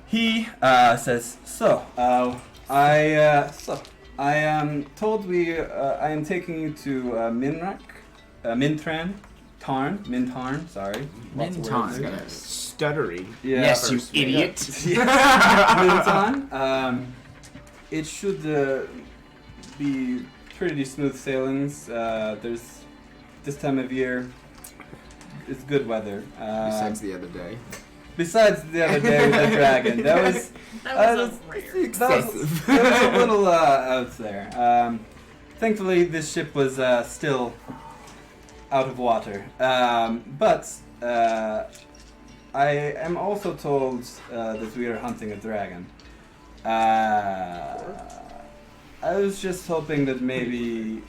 he says, I am told I am taking you to Mintarn. Sorry. Lots of words there. Mintarn. Stuttery. Yeah, Yes, you first, idiot. Mintarn. It should be pretty smooth sailings. There's this time of year. It's good weather. Besides the other day. Besides the other day with the dragon, that was That was a rare. that was a little out there. Thankfully, this ship was still out of water. But I am also told that we are hunting a dragon. I was just hoping that maybe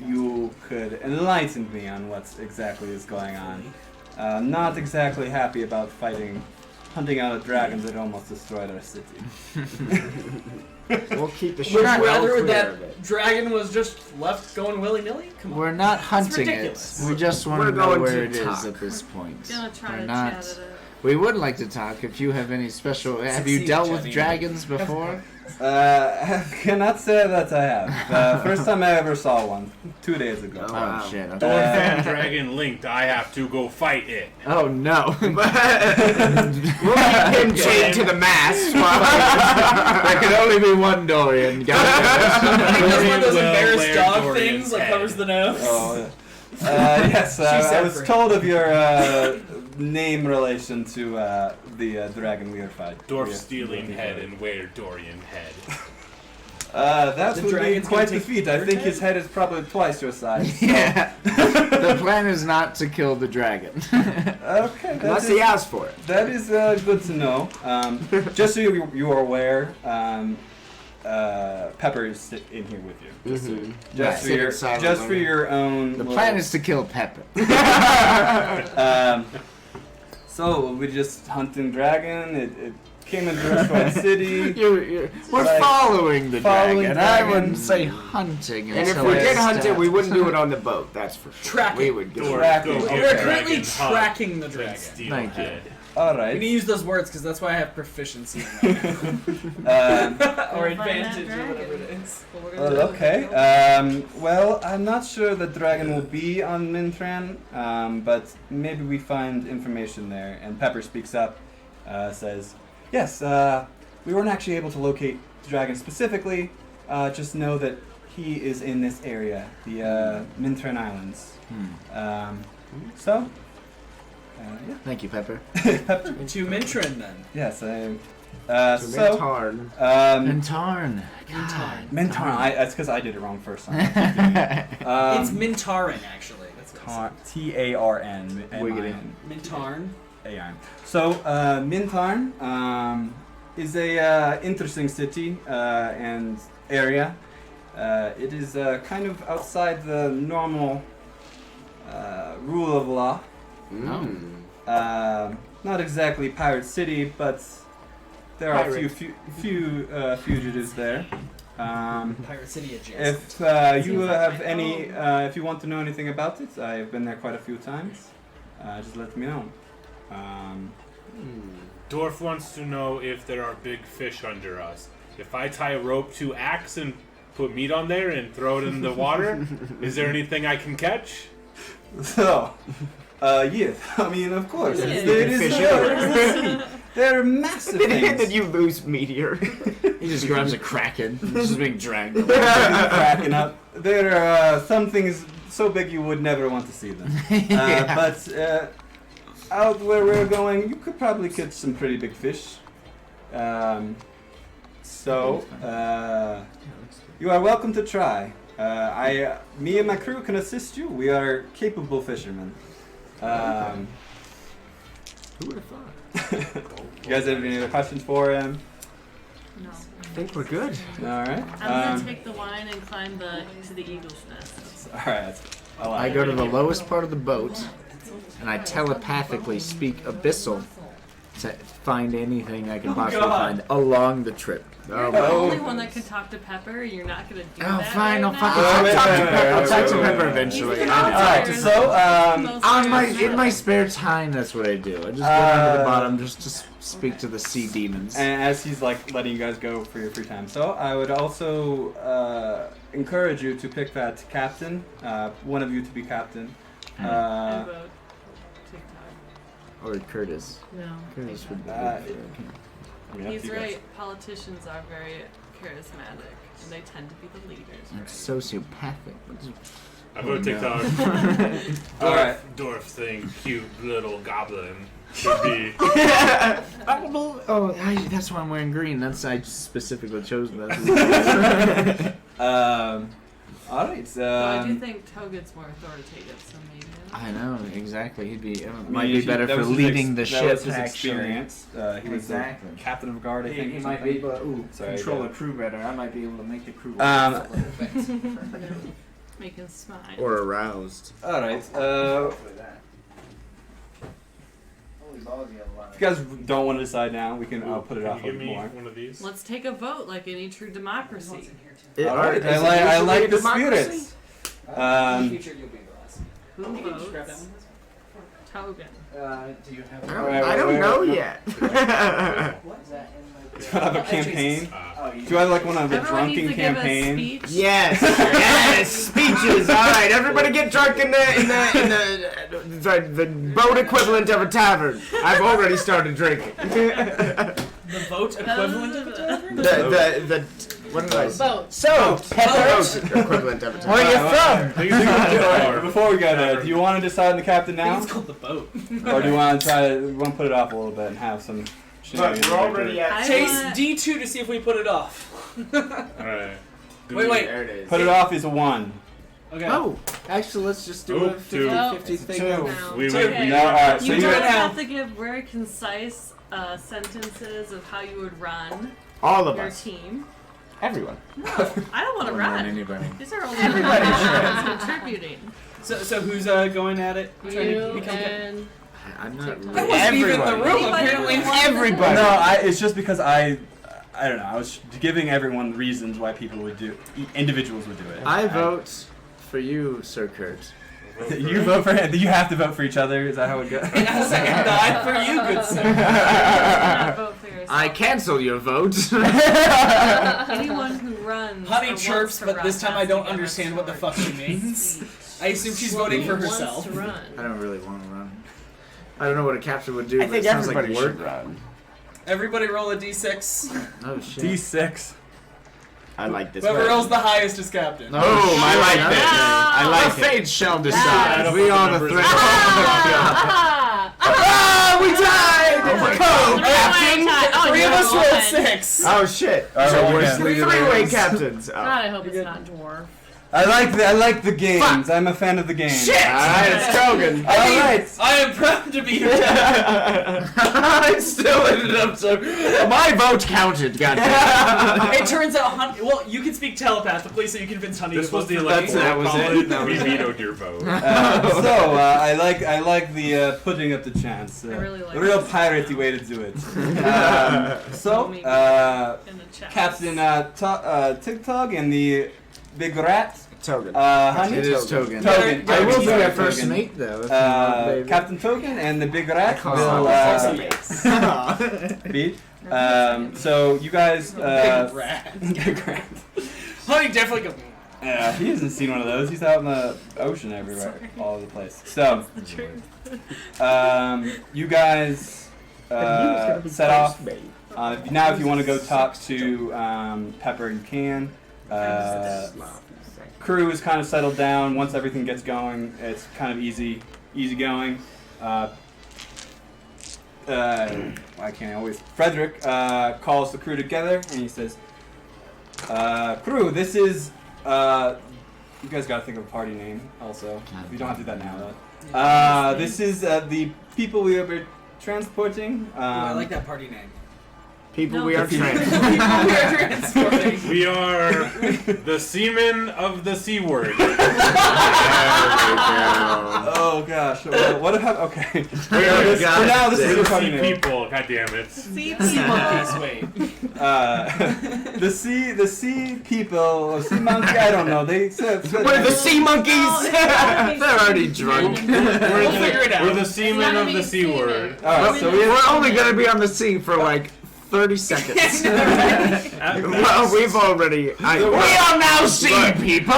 you could enlighten me on what exactly is going on. Not exactly happy about hunting out a dragon that almost destroyed our city. We'll keep the Would ship you well rather clear that of it. dragon was just left going willy-nilly? Come on. We're not hunting it. ridiculous. We just want We're to know going where to it is talk. at this point. Gonna try We're to not. chat it up. We would like to talk. If you have any special, have you Succeed, dealt with Jenny. dragons before? I cannot say that I have. First time I ever saw one, 2 days ago. Oh, Oh wow. shit. Dwarf Okay. and dragon linked. I have to go fight it. Oh no. We'll keep him chained to the mast. There can only be one Dorian. Got I think that's one of those Well, embarrassed Blair dog Dorian's things, like head. covers the nose. Oh, yeah. Yes, I said was for told of your name relation to the dragon we are fighting. Dwarf stealing head and wear Dorian head. That The would be dragon's quite gonna the take feat. I your think head? his head is probably twice your size. so- Yeah. The plan is not to kill the dragon. Okay, Unless he asks for it. that is good to know. Just so you are aware, Pepper is in here with you. Just, Mhm. just, for, Right. your, Silent just for moment. your own. The plan is to kill Pepper. So we're just hunting dragon. It came into Destroyed City. We're Like, following the following dragon. I dragon. wouldn't say hunting. And if until we it's did hunt it, stabbed. we wouldn't do it on the boat. That's for sure. Track We it. would go. Dwarf, Tracking. go Okay. give We're currently dragon hug, tracking the then dragon. steal Thank you. head. All I'm right. gonna use those words because that's why I have proficiency in that. Um, or We'll find that advantage, or dragon. whatever it is. But we're gonna do it. okay. Well, I'm not sure the dragon will be on Mintarn, but maybe we find information there. And Pepper speaks up, says, "Yes, we weren't actually able to locate the dragon specifically. Just know that he is in this area, the Mintarn Islands. So, yeah, Thank you, Pepper. Pepper. To Mintarn then. Yes, I. So So, Mintarn. And Tarn. Mintarn. That's because I did it wrong first time. It's Mintarn, actually. That's what it's Tarn. Wiggity. Mintarn. A-I-N. So, Mintarn is a interesting city and area. It is kind of outside the normal rule of law. Not exactly pirate city, but there are a few fugitives there. Pirate City adjacent. If Seems you like have my any, if you want to know anything about it, I've been there quite a few times. Just let me know. Dwarf wants to know if there are big fish under us. If I tie a rope to axe and put meat on there and throw it in the water, is there anything I can catch? So, yes. I mean, of course. Yeah. It is there. There are massive Then things. you lose meteor. He just grabs a kraken. This is being dragged. Cracking up. There are some things so big you would never want to see them. Yeah. But out where we're going, you could probably catch some pretty big fish. You are welcome to try. Me and my crew can assist you. We are capable fishermen. Who would have thought? You guys have any other questions for him? No. I think we're good. All right. I'm gonna take the wine and climb to the eagle's nest. All right. I go to the lowest part of the boat, and I telepathically speak Abyssal to find anything I can possibly find along the trip. You're the only one that can talk to Pepper. You're not gonna do Oh, that. fine, right I'll now? fucking talk to Pepper. I'll talk to Pepper wait. eventually. He's the Alright, monster. so, In my spare time, that's what I do. I just go down to the bottom just to speak to the sea demons. And as he's like letting you guys go for your free time, so I would also encourage you to pick that captain. One of you to be captain. And vote TikTok. Or Curtis. No. Curtis would be Uh, good for I mean, up to He's you guys. right. Politicians are very charismatic, and they tend to be the leaders. I'm sociopathic. I vote TikTok. All right. Dwarf thing, cute little goblin. Should be. That's why I'm wearing green. I specifically chose that. All right. Though I do think Toget's more authoritative, so maybe. I know, exactly. He'd be I might mean, be better that for was his leading the that ship. was his actually. experience. He was Exactly. the captain of guard, I think. He or might be something. able to Sorry, control yeah. a crew better. I might be able to make the crew Make him smile. or aroused. All right. If you guys don't want to decide now, we can. I'll put it Can off a you give little me more. one of these? Let's take a vote like any true democracy. All right. I like the spirit. Who votes? Togen. I don't know yet. Do I have a campaign? Do I like one of the Everyone needs drunken to give a campaign? speech. Yes, yes, speeches. All right, everybody get drunk in the boat equivalent of a tavern. I've already started drinking. The vote equivalent of a tavern? the what did I say? Vote. So, boat equivalent of a tavern. Where you from? Alright, before we go there, do you want to decide on the captain I think now? it's called the boat. Or do you want to put it off a little bit and have some shenanigans? We're already at. I Chase want- D2 to see if we put it off. Alright. Wait. There it is. Put it off is a 1. Okay. Oh, actually, let's just do a Oop, two. 50-50 thing. Two. of- We Okay. No, alright, so You you don't now. have to give very concise sentences of how you would run All of your us. team. Everyone. No, I don't want to More than run. anybody. These are only everybody contributing. So who's going at it? Trying to You become and I'm not TikTok. I really. wasn't even in the Everybody. room. Apparently, Everybody. No, it's just because I don't know. I was giving everyone reasons why people would do, individuals would do it. I vote for you, Sir Kurt. You vote for him. You have to vote for each other. Is that how it goes? Not for you, good sir. not vote for yourself. I cancel your vote. Anyone who runs. Honey or wants chirps, to but run this time has I to don't give a understand what the short fuck she means. speech. I assume she's voting for Who wants herself. to run? I don't really want to run. I don't know what a captain would do. I but think it sounds everybody like should work. run. Everybody roll a d6. Oh shit. D6. I like this. Whoever one. rolls the highest is captain. No. Boom! I like this. I The like it. fate shall I decide. don't We put are the numbers threat. in. Ah, we died. Oh my Go, God. Captain. Three of us rolled rolled 6. Oh shit! All right, So roll we're again. three-way captains. God, Oh. I hope it's not dwarf. I like the games. I'm a fan of the games. Shit! Alright, it's Kogan. Alright. I am proud to be your captain. I still ended up so. My vote counted. Goddamn. It turns out, well, you can speak telepathically, so you convince Honey This to was vote the for electoral me. that was it. college. That We was it. vetoed your vote. I like the putting up the chance. I really like a real this. piratey way to do it. In the chat. Captain TikTok and the big rat Token. Honey? It is Token. Token. I will be Sorry, our first Token. mate, though. If you want, baby. Captain Token and the Big Rat call will myself be. So you guys. Big rat. Big Rat. Honey definitely goes. He hasn't seen one of those. He's out in the ocean everywhere, all over the place. So, The truth. you guys set off. Now, if you want to go talk to Pepper, you can. Crew is kind of settled down. Once everything gets going, it's kind of easy going. Why can't I always? Frederick calls the crew together and he says, "Crew, this is." You guys gotta think of a party name also. You don't have to do that now though. This is the people we are transporting. I like that party name. People No. we are People trans. we are transporting. We are the seamen of the Seaward. Oh gosh, what have? Okay. We are For now, this is your the party sea name. people. God damn it. See Sea monkeys, wait. The sea people, or sea monkey. I don't know. They said. We're the sea monkeys! No, They're already drunk. We'll figure it out. We're the seamen of the Seaward. Alright, so we We're only gonna be on the sea for like 30 seconds. Well, we've already. We are now sea people!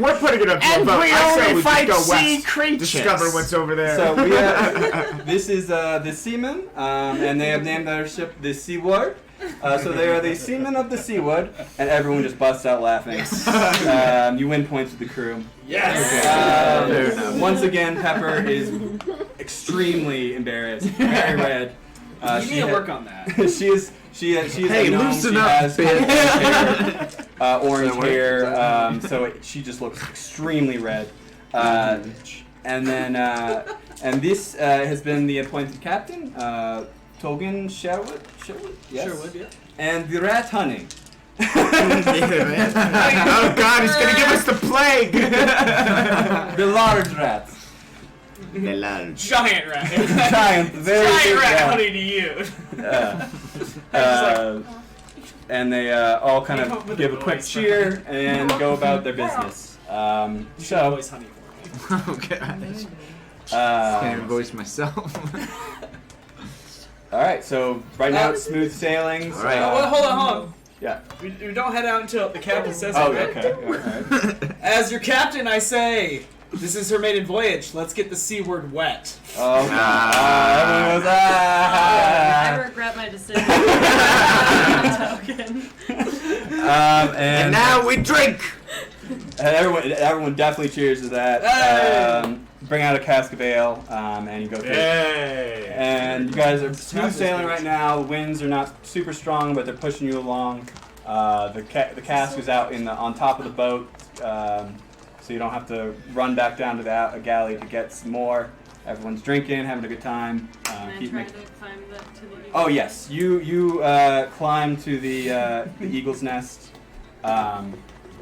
We're putting it up to a vote. I say we just go west. Discover what's over there. So we have, this is the seamen, and they have named their ship the Seaward. So they are the seamen of the Seaward, and everyone just busts out laughing. You win points with the crew. Yes. Once again, Pepper is extremely embarrassed, very red. You need to work on that. She is Hey, a gnome. loosen She up, has bitch. orange Does that hair, so she just looks extremely red. And then and this has been the appointed captain, Togen Sherwood. Yes. Sherwood, yeah. And the rat honey. Oh god, he's gonna give us the plague! The large rat. The large. Giant rat. Giant, very Giant big rat, honey to you. And they all kind Come up of with give a a quick voice. cheer and go about their business. So, So, voice honey for me. Oh gosh. Can't voice myself. all right. So right now it's smooth sailing. All right. Well, hold on. Yeah. We don't head out until the captain says Oh, it. okay. All right. As your captain, I say, this is her maiden voyage. Let's get the Seaward wet. Oh, everyone goes, I regret my decision. Token. And now we drink! And everyone definitely cheers to that. Hey! Bring out a cask of ale, and you go through. Yay! And you guys are smooth sailing right now. The winds are not super strong, but they're pushing you along. The cask is out on top of the boat, so you don't have to run back down to the galley to get some more. Everyone's drinking, having a good time. Can I try to climb to the eagle? Oh yes, you climb to the eagle's nest.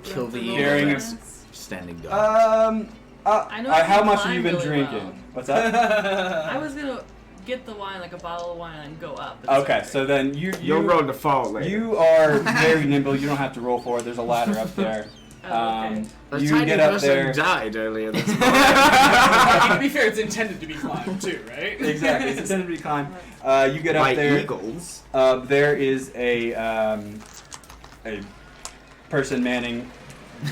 Kill the Carrying eagle. a- Standing dog. I know I how can much have climb you been really drinking? well. What's that? I was gonna get the wine, like a bottle of wine, and go up. but Okay, it's so then You'll roll to fall later. you are very nimble. You don't have to roll for it. There's a ladder up there. Oh, okay. A You tiny get up person there. died earlier this morning. To be fair, it's intended to be climbed too, right? Exactly. It's intended to be climbed. You get up By there. eagles. There is a person manning.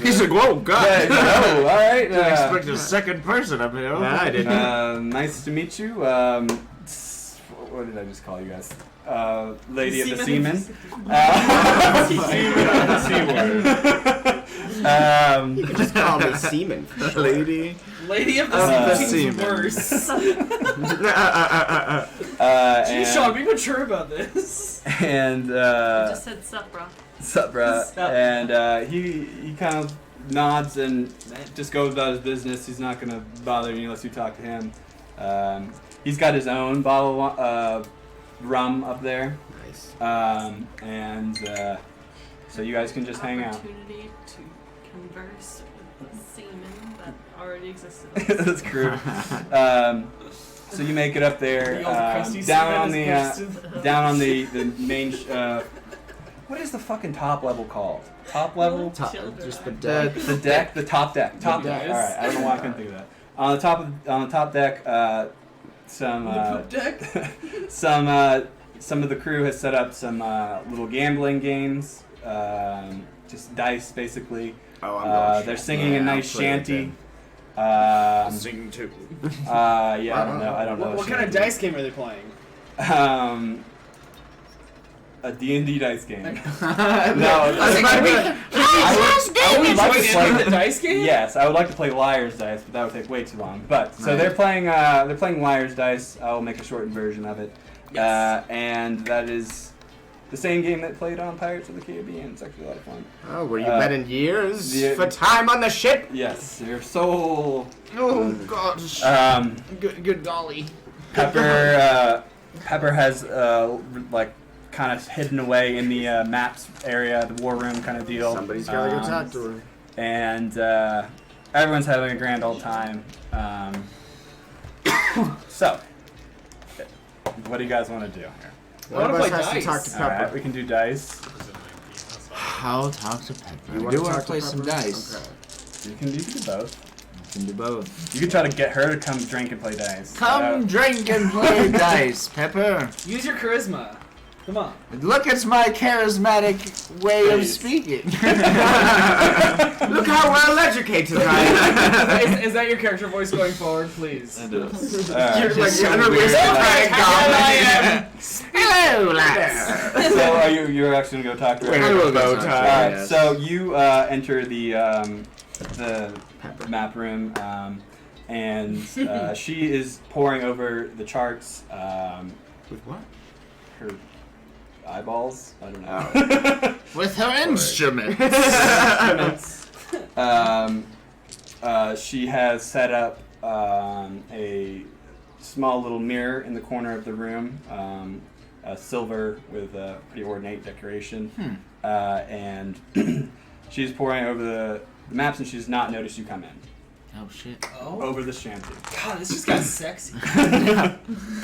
He's like, whoa, God. Oh, all right. I expect a second person up here. Nah, I didn't. Nice to meet you. What did I just call you guys? Lady of the Seamen. Seamen of the Seaward. You can just call me Seaman. Lady. Lady of the The Sea seems Seaman. worse. And, Sean, be mature about this. and I just said sup, bro. sup, bruh? Sup. And he kind of nods and just goes about his business. He's not gonna bother you unless you talk to him. He's got his own bottle of rum up there, Nice. and so you guys can just hang out. Opportunity to converse with the seamen that already existed. That's true. So you make it up there, The old crusty down on seaman the is posted. down on the main. What is the fucking top level called? top level. Just the The deck. the deck, the top deck. Top deck. deck. All right. I don't know why I couldn't think of that. On the top deck, some some of the crew has set up some little gambling games. Just dice, basically. Oh, I'm They're singing a nice I'll play it shanty. sing too. Yeah, I don't know. What kind of shanty. dice game are they playing? A D&D dice game. No, I would like to play the dice game? Yes, I would like to play Liar's Dice, but that would take way too long. But so Right. they're playing Liar's Dice. I'll make a shortened version of it, and that is the same game that played on Pirates of the Caribbean. It's actually a lot of fun. Oh, where you been in years? the- For time on the ship? Yes, your soul. Oh, gosh. Good golly. Pepper has like kind of hidden away in the maps area, the war room kind of deal. Somebody's gotta go talk to her. And everyone's having a grand old time. So, what do you guys want to do here? One of wanna us play has to dice. talk to All right, Pepper. we can do dice. I'll talk to Pepper. You I wanna do want talk to play to some Pepper? dice. Okay. You can do both. I can do both. You can try to get her to come drink and play dice. Come drink and play dice, Pepper. Use your charisma. Come on. Look at my charismatic way of Please. speaking. Look how well educated I am. Is that your character voice going forward, please? It is. You're Alright. like so an weird. aristocratic goblin. Hello, lads. So you're actually gonna go talk to her? Wearing a bow tie. Alright, Yes. so you enter the map room, and she is poring over the charts. With what? Her eyeballs? I don't know. With her instrument. She has set up a small little mirror in the corner of the room, silver with a pretty ornate decoration, and she's poring over the maps, and she does not notice you come in. Oh shit. Oh. Over the shanty. God, this just got sexy. I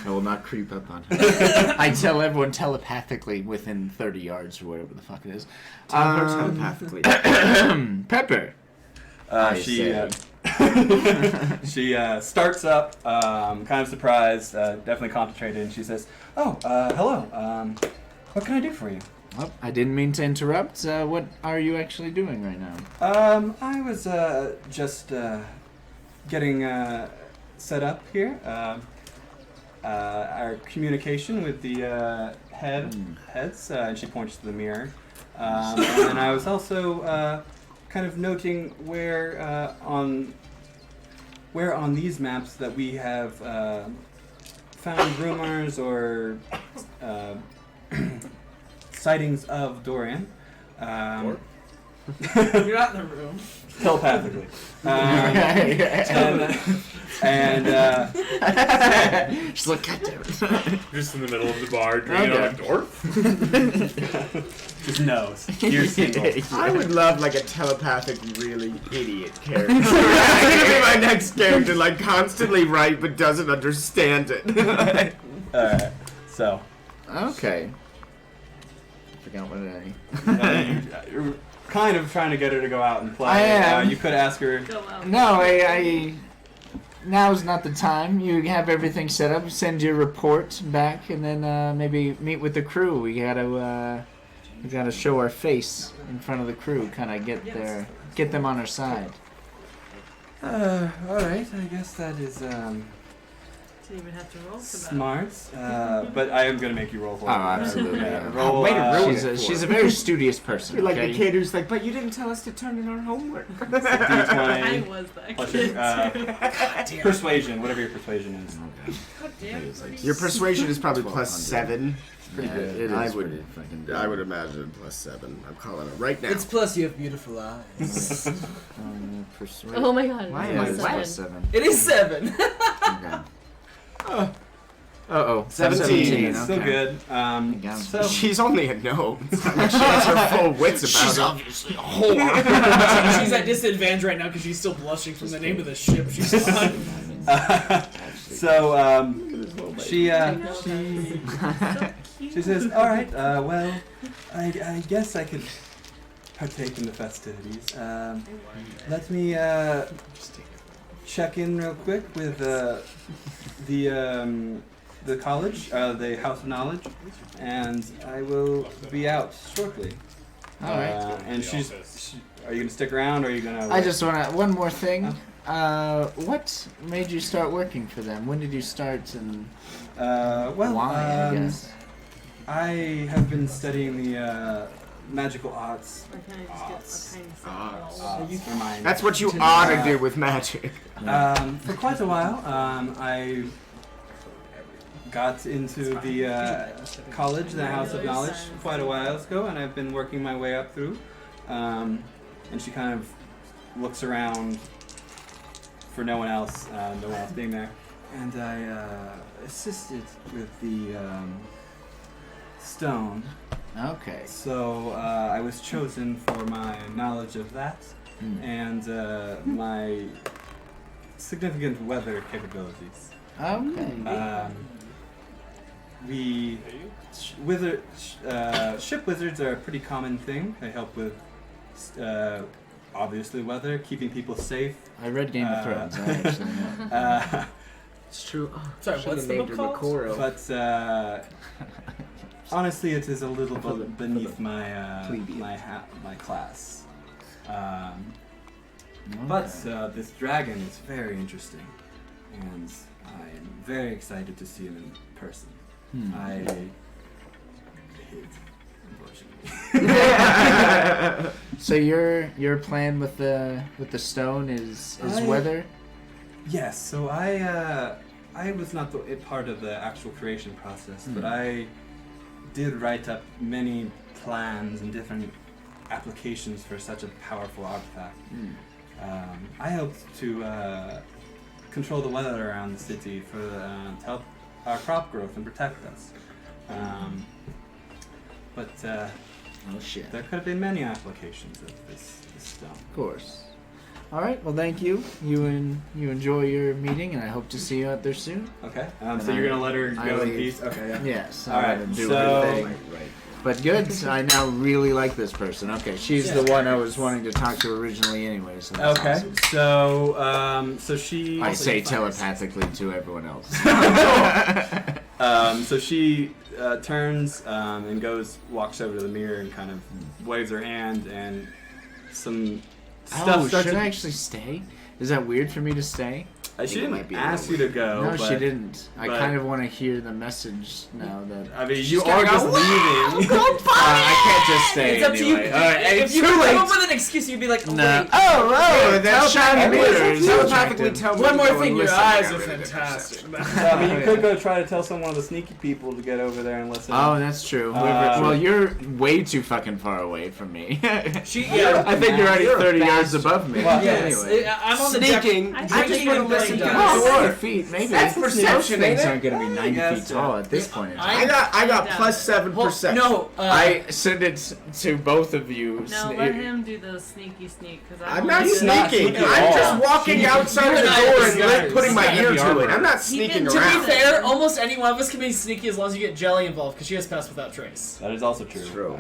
will not creep up on her. I tell everyone telepathically within 30 yards or whatever the fuck it is. Telepathically. Pepper. She she starts up, kind of surprised, definitely concentrated, and she says, "Oh, hello. What can I do for you?" Well, I didn't mean to interrupt. What are you actually doing right now? I was just getting set up here. Our communication with the heads, and she points to the mirror. And then I was also kind of noting where on these maps that we have found rumors or sightings of Dorian. You're not in the room. Telepathically. She's like, God damn it. Just in the middle of the bar, drinking on a dwarf. Just knows. You're single. I would love like a telepathic, really idiot character. That's gonna be my next character, like constantly right but doesn't understand it. Alright, so. Okay. I forgot what I... You're kind of trying to get her to go out and play. I am. You could ask her. Go out. No, I now's not the time. You have everything set up. Send your report back, and then maybe meet with the crew. We gotta show our face in front of the crew. Kind of get them on our side. Alright, I guess that is Didn't even have to roll for that. smart. But I am going to make you roll for it. Oh, absolutely. Yeah, roll, way to ruin it. She's a very studious person. You're like okay? the kid who's like, but you didn't tell us to turn in our homework. I D20 was that plus kid your persuasion, whatever your persuasion is. Okay. God damn it. Your persuasion is probably plus 7. Pretty Yeah, good. It I is would- pretty fucking good. I would imagine plus 7. I'm calling it right now. It's plus you have beautiful eyes. Persuade. Oh my god. Why Yeah, am I it's wet? plus 7. It is 7. Okay. Uh-oh. 17. Still good. Yeah. So, She's only a gnome. She has her full wits about her. obviously a whore. She's at disadvantage right now because she's still blushing from the name of the ship she's on. she says, "All right, well, I guess I could partake in the festivities. Let me check in real quick with the college, the House of Knowledge, and I will be out shortly. All right. And are you gonna stick around, or are you gonna? I just wanna one more thing. What made you start working for them? When did you start, and why? I guess. I have been studying the magical arts. Or can I just get a tiny sample? That's what you ought to do with magic. For quite a while, I got into the college, the House of Knowledge, quite a while ago, and I've been working my way up through. And she kind of looks around for no one else being there. And I assisted with the stone. Okay. So I was chosen for my knowledge of that and my significant weather capabilities. Okay. Ship wizards are a pretty common thing. They help with obviously weather, keeping people safe. I read Game of Thrones. I actually know. It's true. Oh, Sorry, what's the book called? But honestly, it is a little bit beneath my my class. But this dragon is very interesting, and I am very excited to see him in person. I hid, unfortunately. So your plan with the stone is weather? Yes. So I was not a part of the actual creation process, but I did write up many plans and different applications for such a powerful artifact. I helped to control the weather around the city to help our crop growth and protect us. But Oh shit. there could have been many applications of this stone. Of course. All right. Well, thank you. You enjoy your meeting, and I hope to see you out there soon. Okay. So you're gonna let her go in peace? Okay. Yeah. Yes. All right, I'm gonna do so- her thing. But good. I now really like this person. Okay, she's the one I was wanting to talk to originally, anyway. So that's Okay. awesome. So she. I say telepathically to everyone else. So she turns and walks over to the mirror and kind of waves her hand, and some stuff starts should to. I actually stay? Is that weird for me to stay? She it might didn't be a ask you little to go. No, but, she didn't. I but- kind of want to hear the message now that. I mean, she's you gotta are go, just leaving. I can't just stay It's up to you. anyway. All right, If it's you too come late. up with an excuse, you'd be like, oh, No. wait. Oh, that's shiny mirrors. Telepathically tell me One to more go and thing, your listen. eyes I are really did fantastic. I mean, you could go try to tell some one of the sneaky people to get over there and listen. Oh, that's true. Well, you're way too fucking far away from me. Yeah. I think you're already You're a 30 yards bastard. above me. Well, Yes. Anyway. I'm on the Sneaking. deck. I just want to listen to Dice. 4 feet, maybe. That's perception, Most things ain't it? aren't going to be 90 Yes, feet tall at this point in I time. I got plus 7%. No, I send it to both of you. No, let him do the sneaky sneak because I'm not He's not sneaking. sneaking at I'm all. just walking outside the you and I door are and guys. putting my He's ear got to the it. I'm not He sneaking can- to around. be fair, almost any one of us can be sneaky as long as you get Jelly involved, because she has passed without trace. That is also true. True.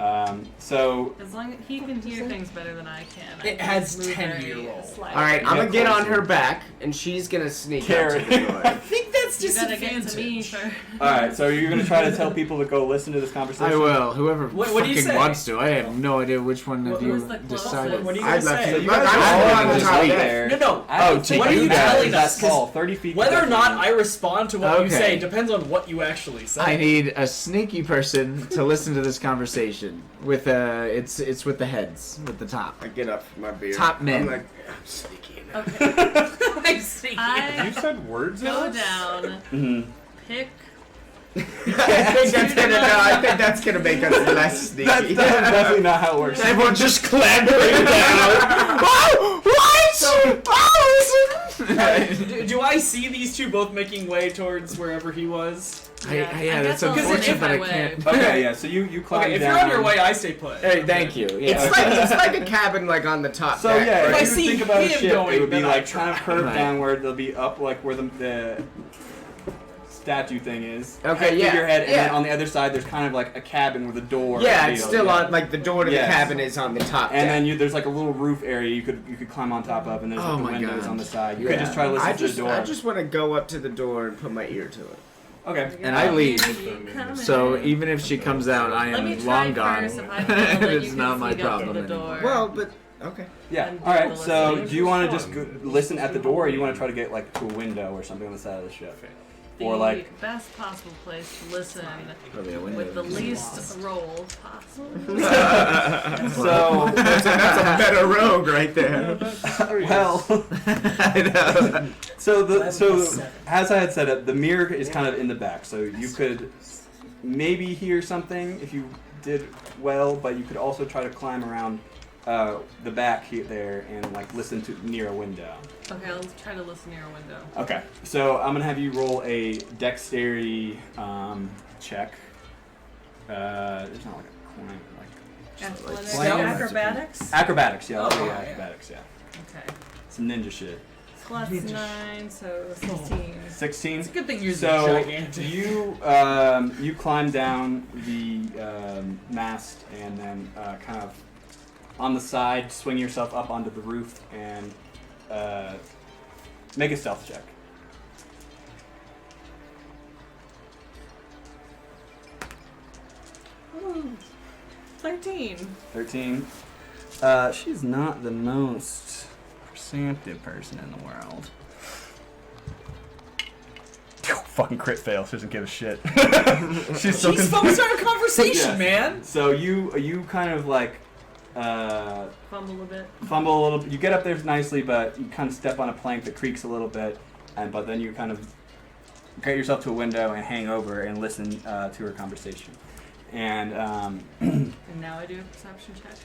So As long as he can hear things better than I can. I It can has move 10 very year roll. slightly. All right, I'm Yeah, gonna get on closer. her back, and she's gonna sneak Carrot. out to the door. I think that's You just gotta get to advantage. me first. all right. So you're gonna try to tell people to go listen to this conversation. I will. Whoever What do you fucking say? wants to. I have no idea which one of What you was the closest? decided. What do you I'd guys love say? to. You Look, guys I'm all all want on to the just top wait there. there. No. I Oh, don't to think what are you guys telling that us? 'Cause tall, 30 feet. Whether or not definitely- I respond to what you Okay. say depends on what you actually say. I need a sneaky person to listen to this conversation. With it's with the heads, with the top. I get up from my beer. Top men. I'm like, I'm sneaking. Okay. I'm sneaky. You I said words. go Alex? down, Mhm. pick. I think that's gonna make us less sneaky. That's definitely not how it works. Everyone just clambering down. Oh, what? Do I see these two both making way towards wherever he was? Yeah, I that's guess I'll unfortunate make that I my way. can't. Okay, yeah. So you climb Okay, if down. you're on your way, I stay put. Hey, thank you. Yeah. It's like a cabin like on the top So deck. yeah, right? If I if you see think about a him ship, going, it would be then I like kind of curved Right. downward. They'll be up like where the statue thing is. Okay, yeah, Figurehead, and yeah. then on the other side, there's kind of like a cabin with a door. Yeah, revealed, it's still on. Like the door to Yes. the cabin is on the top. And deck. then there's like a little roof area you could climb on top of, and there's Oh like the my windows God. on the side. You Yeah. could just try to listen I to just, the door. I just want to go up to the door and put my ear to it. Okay. And I leave. Coming. So even if she comes out, I Let me am try long gone. first. If I fail, then you It's can not my sneak up to problem the anymore. door. Well, but okay. Yeah. And All right. do the So listening. do you want to just listen at the door, or you want to try to get like to a window or something on the side of the ship? The Or like best possible place to listen Probably a window. with the least roll possible. so. That's a better rogue right there. Well. I know. So Seven. as I had said, the mirror is kind of in the back, so you could maybe hear something if you did well, but you could also try to climb around the back there and like listen to near a window. Okay, I'll try to listen near a window. Okay, so I'm gonna have you roll a dexterity check. There's not like a coin, Athletics. Slam. Acrobatics? acrobatics. Yeah, Oh, okay, yeah. acrobatics. Yeah, Okay. some ninja shit. Plus 9, so 16. 16. It's a good thing you're So gigantic. you climb down the mast and then kind of on the side swing yourself up onto the roof and make a stealth check. Ooh, 13. 13. She's not the most perceptive person in the world. Fucking crit fail. She doesn't give a shit. She's so She's confused. focused on our conversation, Yes. man. So you kind of like Fumble a bit. fumble a little. You get up there nicely, but you kind of step on a plank that creaks a little bit, but then you kind of get yourself to a window and hang over and listen to her conversation. And And now I do a perception check.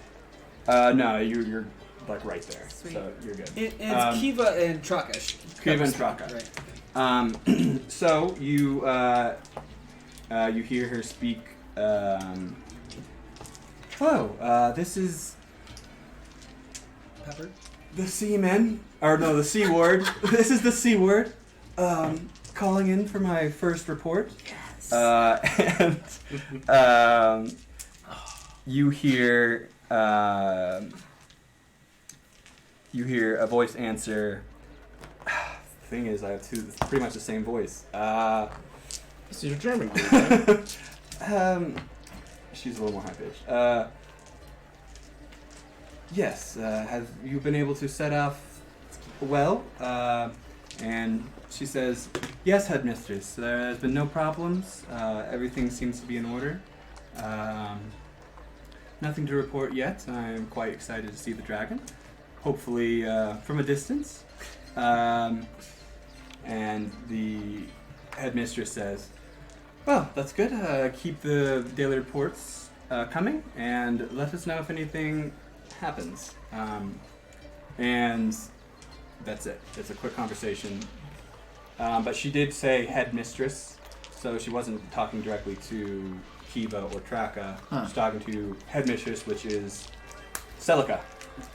no, you're like right there, Sweet. so you're good. It's Kiva and Traka. Kiva and Traka. Right. So you hear her speak. Hello, this is Pepper. the Seamen, or no, the Seaward. This is the Seaward. Calling in for my first report. Yes. And you hear a voice answer. The thing is, I have two. It's pretty much the same voice. This is your German dude, right? She's a little more high pitched. Yes. Have you been able to set off well? And she says, "Yes, headmistress. There has been no problems. Everything seems to be in order. Nothing to report yet. I am quite excited to see the dragon. Hopefully, from a distance." And the headmistress says, "Well, that's good. Keep the daily reports coming, and let us know if anything happens." And that's it. It's a quick conversation. But she did say headmistress, so she wasn't talking directly to Kiva or Traka. Huh. She's talking to headmistress, which is Celica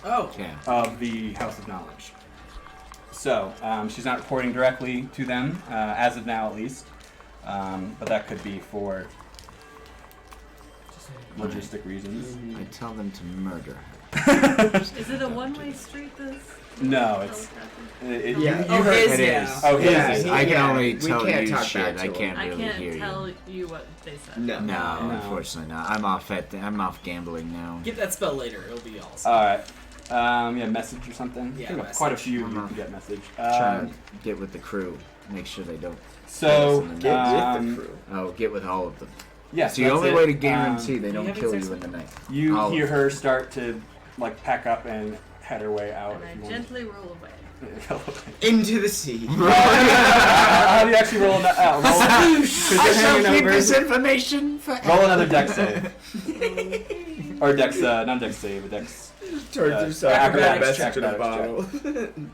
Oh. Yeah. of the House of Knowledge. So, she's not reporting directly to them, as of now at least. But that could be for logistic reasons. I tell them to murder her. Is it a one-way street, this? No, it's... Yeah. Oh, heard his, It yeah. is. Oh, It yeah, is. he- I can yeah. only We tell can't you talk shit. back to I him. can't I really can't hear tell you. you what they said. No. No, No. unfortunately not. I'm off gambling now. Get that spell later. It'll be awesome. Alright. Yeah, message or something? Yeah, I think message. quite a few of you can get message. Trying to get with the crew. Make sure they don't. So, Get with the crew. Oh, get with all of them. yes, It's the that's only it. way to guarantee they you don't having kill sex you in with the night. You All of hear them. her start to, like, pack up and head her way out. And if I you want. gently roll away. Into the sea. How do you actually roll that out? Roll it. 'Cause you're hanging over. information for Roll another dex save. Or dex, not dex save, but dex. Turns yourself acrobatics into check, a acrobatics bottle.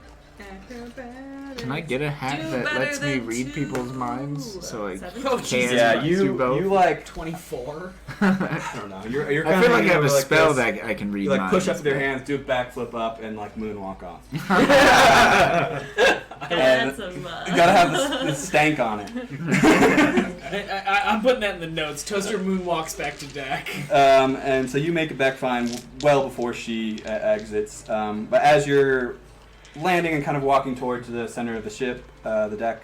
Can I get a hat Do that better lets me than read two. people's minds so I 17. Oh, can jeez. Yeah, do you both? like, 24. I don't know, you're I kind feel of like I have a like spell this. that I can read You like push minds, up with your but- hands, do a backflip up, and like moonwalk off. That's a You gotta have the stank on it. I'm putting that in the notes. Toaster moonwalks back to deck. And so you make it back fine well before she exits. But as you're landing and kind of walking towards the center of the ship, the deck,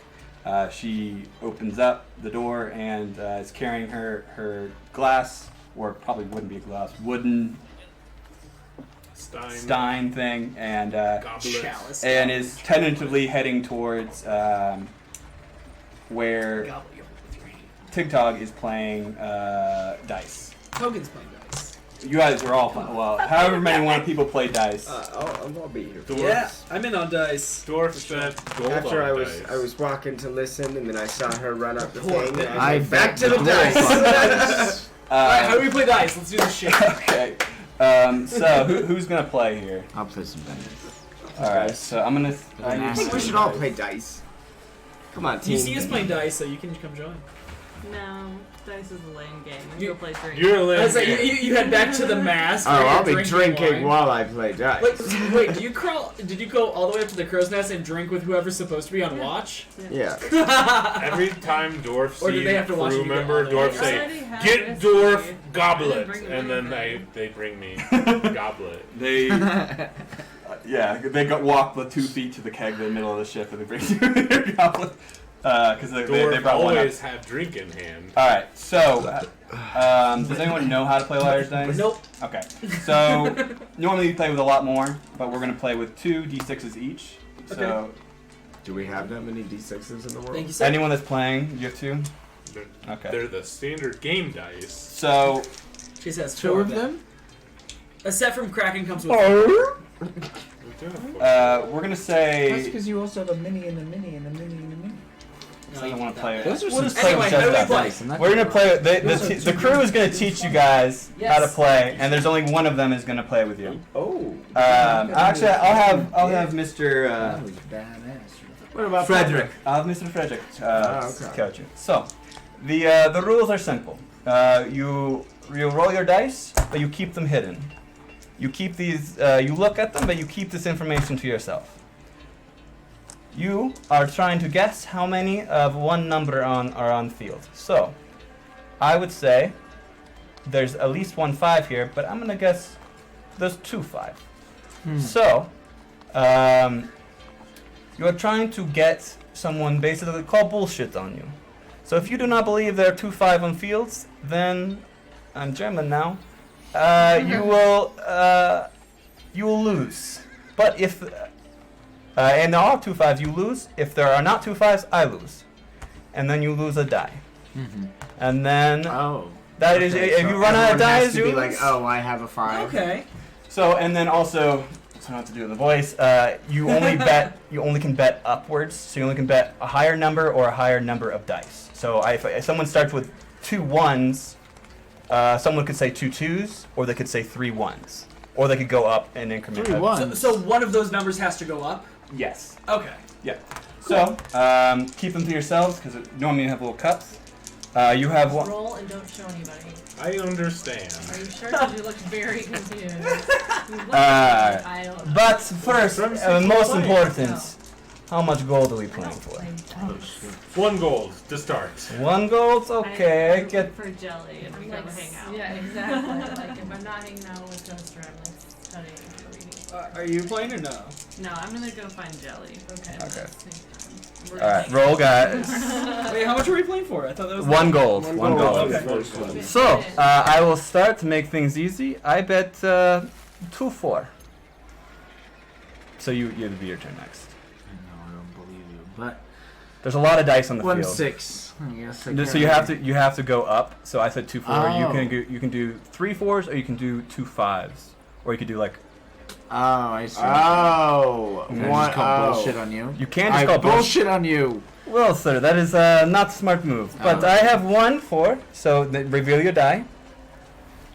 she opens up the door and is carrying her glass, or probably wouldn't be a glass, wooden stein thing, and Chalice. and is tentatively heading towards where Tigtog is playing dice. Hogan's playing dice. You guys are all playing. Well, however many people play dice. I'll be here. Yeah, I'm in on dice. Dwarf spent gold After on I was walking to listen, and then I saw her run up the Poor thing. thing. And I was like, back to bet the the dice. dwarf Alright, how do we play dice? Let's do this shit. Okay. So who's gonna play here? I'll play some bandits. All right. So I'm gonna. I think we should all play dice. Come on, team. You see us playing dice, so you can come join. No, dice is a lame game. You- Go play drink. You're a I lame was like, man. you head back to the mask. Oh, where I'll you're be drinking wine. while I play dice. Wait, do you crawl? Did you go all the way up to the crow's nest and drink with whoever's supposed to be on watch? Yeah. Every time Dwarf Or see do they have to watch crew you go member, all the way Dwarf up? say, Already have "Get whiskey. Dwarf I didn't goblet," bring and then anything. they bring me goblet. They. Yeah, they walk the 2 feet to the keg in the middle of the ship, and they bring you their goblet because they Dwarf brought one up. always have drink in hand. All right. So, does anyone know how to play liar's dice? Nope. Okay. So normally you play with a lot more, but we're gonna play with 2 d6s each. So Do we have that many d6s in the world? Thank you, sir. anyone that's playing, you have 2. They're, Okay. they're the standard game dice. So She says 2 4 of them? A set from Kraken comes with. we're gonna say. because you also have a mini and a mini and a mini and a mini. So you want to play it? Those are We'll some just play with Anyway, how do we just play? that dice. We're gonna play. The crew is gonna teach you guys how to Yes. play, and there's only one of them is gonna play with you. Oh. Actually, I'll have Mr. That was badass. What about Frederick. I'll have Mr. Frederick okay. coach you. So, the rules are simple. You roll your dice, but you keep them hidden. You keep these. You look at them, but you keep this information to yourself. You are trying to guess how many of one number are on field. So, I would say there's at least 1 5 here, but I'm gonna guess there's 2 5. So, you're trying to get someone basically call bullshit on you. So if you do not believe there are 2 5 on fields, then I'm German now. You will lose. But if and there are 2 5s, you lose. If there are not 2 5s, I lose, and then you lose a die. And then Oh. that is if you run out of dice, you be lose. like, oh, I have a 5. Okay. So and then also, so not to do in the voice. You only you only can bet upwards. So you only can bet a higher number or a higher number of dice. So if someone starts with 2 1s, someone could say 2 2s, or they could say 3 1s, or they could go up in increment. 3 1s. So one of those numbers has to go up. Yes. Okay. Yeah. So keep them to yourselves because normally you have little cups. You have one. Roll and don't show anybody. I understand. Are you sure? Because you look very confused. You look I don't know. But first, most important, how much gold are we I playing don't for? play dice. 1 gold to start. 1 gold. Okay. I Get. for jelly and we Like, go hang out. yeah, exactly. Like, if I'm not hanging out with Toaster, I'm like studying or reading. Are you playing or no? No, I'm gonna go find jelly. Okay. Okay. We're All right. gonna Roll, guys. Wait, how much are we playing for? I thought that was 1 gold. 1 gold. Okay. So, I will start to make things easy. I bet 2 4. So it'll be your turn next. No, I don't believe you. But There's a lot of dice on the 1 field. 6. I guess So you have to go up. So I said 2 4. Oh. You can do 3 4s or you can do 2 5s, or you could do like Oh, I see. Oh. Can I just call bullshit on you? you can't I just call bullshit on you. Well, sir, that is not a smart move. But Oh. I have 1 4. So reveal your die.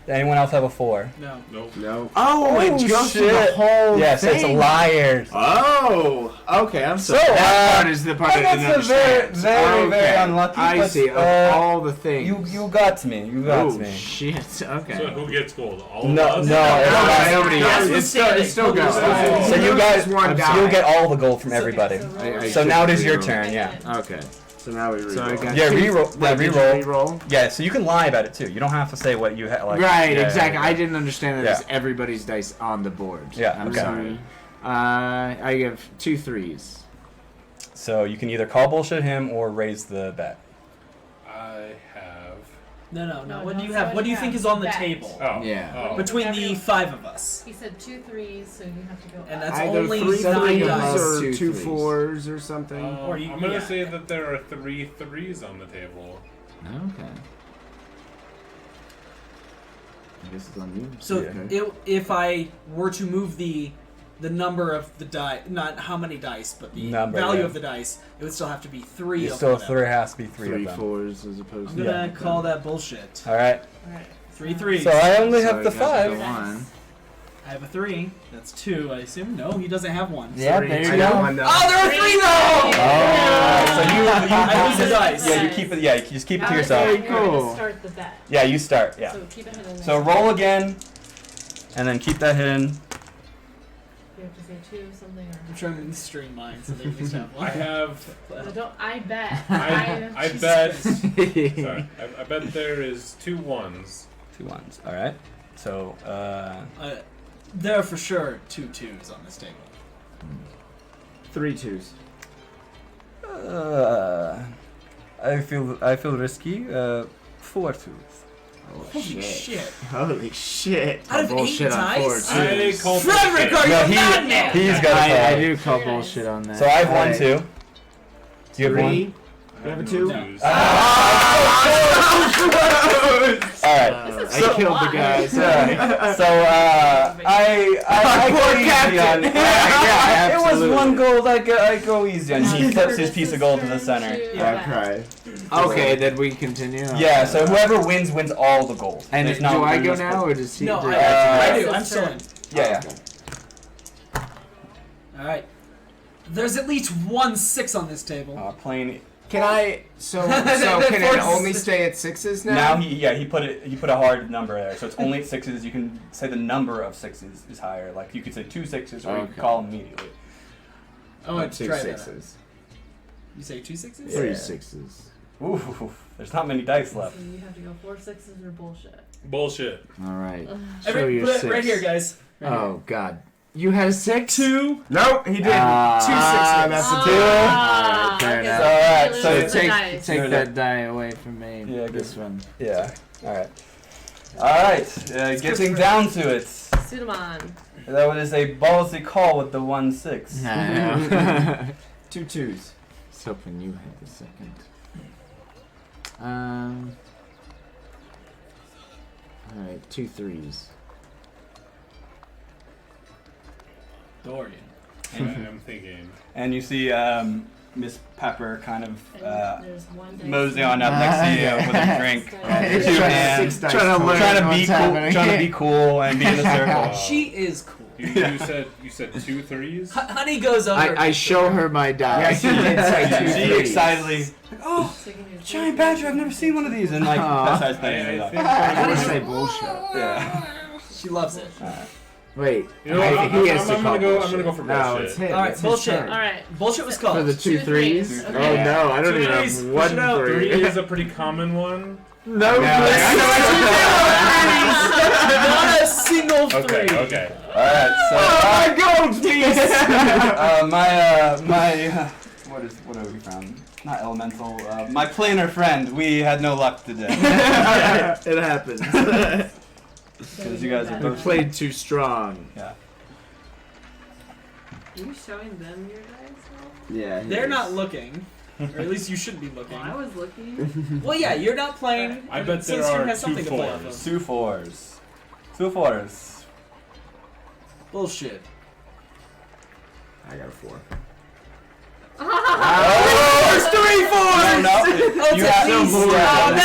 Anyone else have a 4? No. Nope. No. Oh, it goes shit. through the whole Yes, thing. it's liars. Oh, okay. I'm sorry. So, That part is the part I didn't that's a very, understand. very unlucky. I but, see. Of all the things. You got me. You got Oh me. shit. Okay. So who gets gold? All No, of us? Nobody That's else. the It still goes. standing. So you guys, one guy. you'll get all the gold from everybody. I So should now it is your reroll. turn. Yeah. Okay. So now we reroll. So I got Yeah, two- reroll. Yeah, Wait, did you reroll. reroll? Yeah. So you can lie about it too. You don't have to say what you like. Right, yeah, exactly. yeah, I didn't understand that Yeah. it's everybody's dice on the board. Yeah, I'm okay. sorry. I give 2 3s. So you can either call bullshit him or raise the bet. I have. No. No, What do you no, have? so What do you you think have is on the bet. table? Oh. Yeah. Oh. Between the 5 of us. He said 2 3s, so you have to go And up. that's Either only 3 three threes dice. or Two 2 threes. 4s or something. Or you- I'm gonna yeah. say that there are 3 3s on the table. Okay. I guess it's on you. So Okay. if I were to move the number of the die, not how many dice, but the Number, value yeah. of the dice, it would still have to be 3 You of still whatever. there has to be 3 3 of them. 4s as opposed I'm to. gonna call that bullshit. All right. Alright. 3 3s. So I only So have the I got 5. the 1. I have a 3. That's 2, I assume. No, he doesn't have 1. Yeah, Three. there you I got go. one down. Oh, there are 3 though! Oh, so you I lose the dice. yeah, you keep it. Yeah, you just keep it to Now yourself. you're gonna Cool. start the bet. Yeah, you start. Yeah. So keep it hidden. So roll again, and then keep that hidden. You have to say 2 something or. I'm trying to stream mine so they at least have I 1. have. No, don't. I bet. I bet. Sorry. I bet there is 2 1s. 2 1s. All right. So There are for sure 2 2s on this table. 3 2s. I feel risky. 4 2s. Holy shit. Holy shit. Out of 8 bullshit on dice? 4 I too. call Frederick, bullshit. are you No, a madman? he's got a I 5. do call Very nice. bullshit on that. So I have 1 Alright. 2. Do you have 1? 3. You have a 2? Twos. All right. I killed the guy. Sorry. So I go easy on. Yeah, it was absolutely. 1 gold. I go easy on. He flips his piece of gold to the center. I cry. Okay, then we continue. Yeah. So whoever wins all the gold. And There's do not I go winners, now, or does he? No, do I do. It's I'm his still turn. in. Yeah. Alright. There's at least 1 6 on this table. Plain. Can I? So can it only stay at 6s now? Now he put a hard number there, so it's only 6s. You can say the number of 6s is higher. Like you could say 2 6s, or you could Okay. call them immediately. Oh, Or 2 try that. 6s. You say 2 6s? 3 Yeah. 6s. Ooh, there's not many dice left. So you have to go 4 6s or bullshit. Bullshit. All right. Show Every, your put it 6. right here, guys. Right here. Oh God. You had a 6? 2. Nope, he didn't. 2 6s. That's a 2. Alright, fair okay, enough. so Alright, you so lose So the take dice. take that die away from me. Yeah, this good. one. Yeah. All right. All right. Getting down to it. Sudamon. That was a ballsy call with the 1 6. I know. 2 2s. I was hoping you had the second. Alright, 2 3s. Dorian. I'm thinking. And you see Miss Pepper kind of And there's 1 dice. mosey on up next to you with a drink. Okay. Two hands. Dice Trying to total. learn Trying to what's be cool. happening. Trying to be cool and be in a circle. She is cool. You said 2 3s. Honey goes over. I show her my die. Yes, he did say 2 She 3s. excitedly, like, oh, So you can do giant 2 badger! I've never seen one of these. And like, Aw. that starts playing it up. I would say bullshit. Yeah. She loves it. Wait, You know what? he has to I'm call gonna go. I'm bullshit. gonna go for No, bullshit. it's him. All right, It's his bullshit. turn. Alright. Bullshit was For called. the 2 2 3s? threes. Oh Okay. no, I don't 2 even threes. have Push one it out. 3 3. is a pretty common one. No, Not a single 3. Okay. All right. So what are we from? Not elemental. My planar friend. We had no luck today. It happens. Because you guys are We both. played too strong. Yeah. Are you showing them your dice now? Yeah. he They're is. not looking. Or at least you should be looking. Well, I was looking. Well, yeah, you're not playing. I bet there Since you are have 2 something to play off 4s. 2 4s. 2 4s. Bullshit. I got a 4. There's 3 4s! No, Oh, you it's have at least. yeah. Oh, no!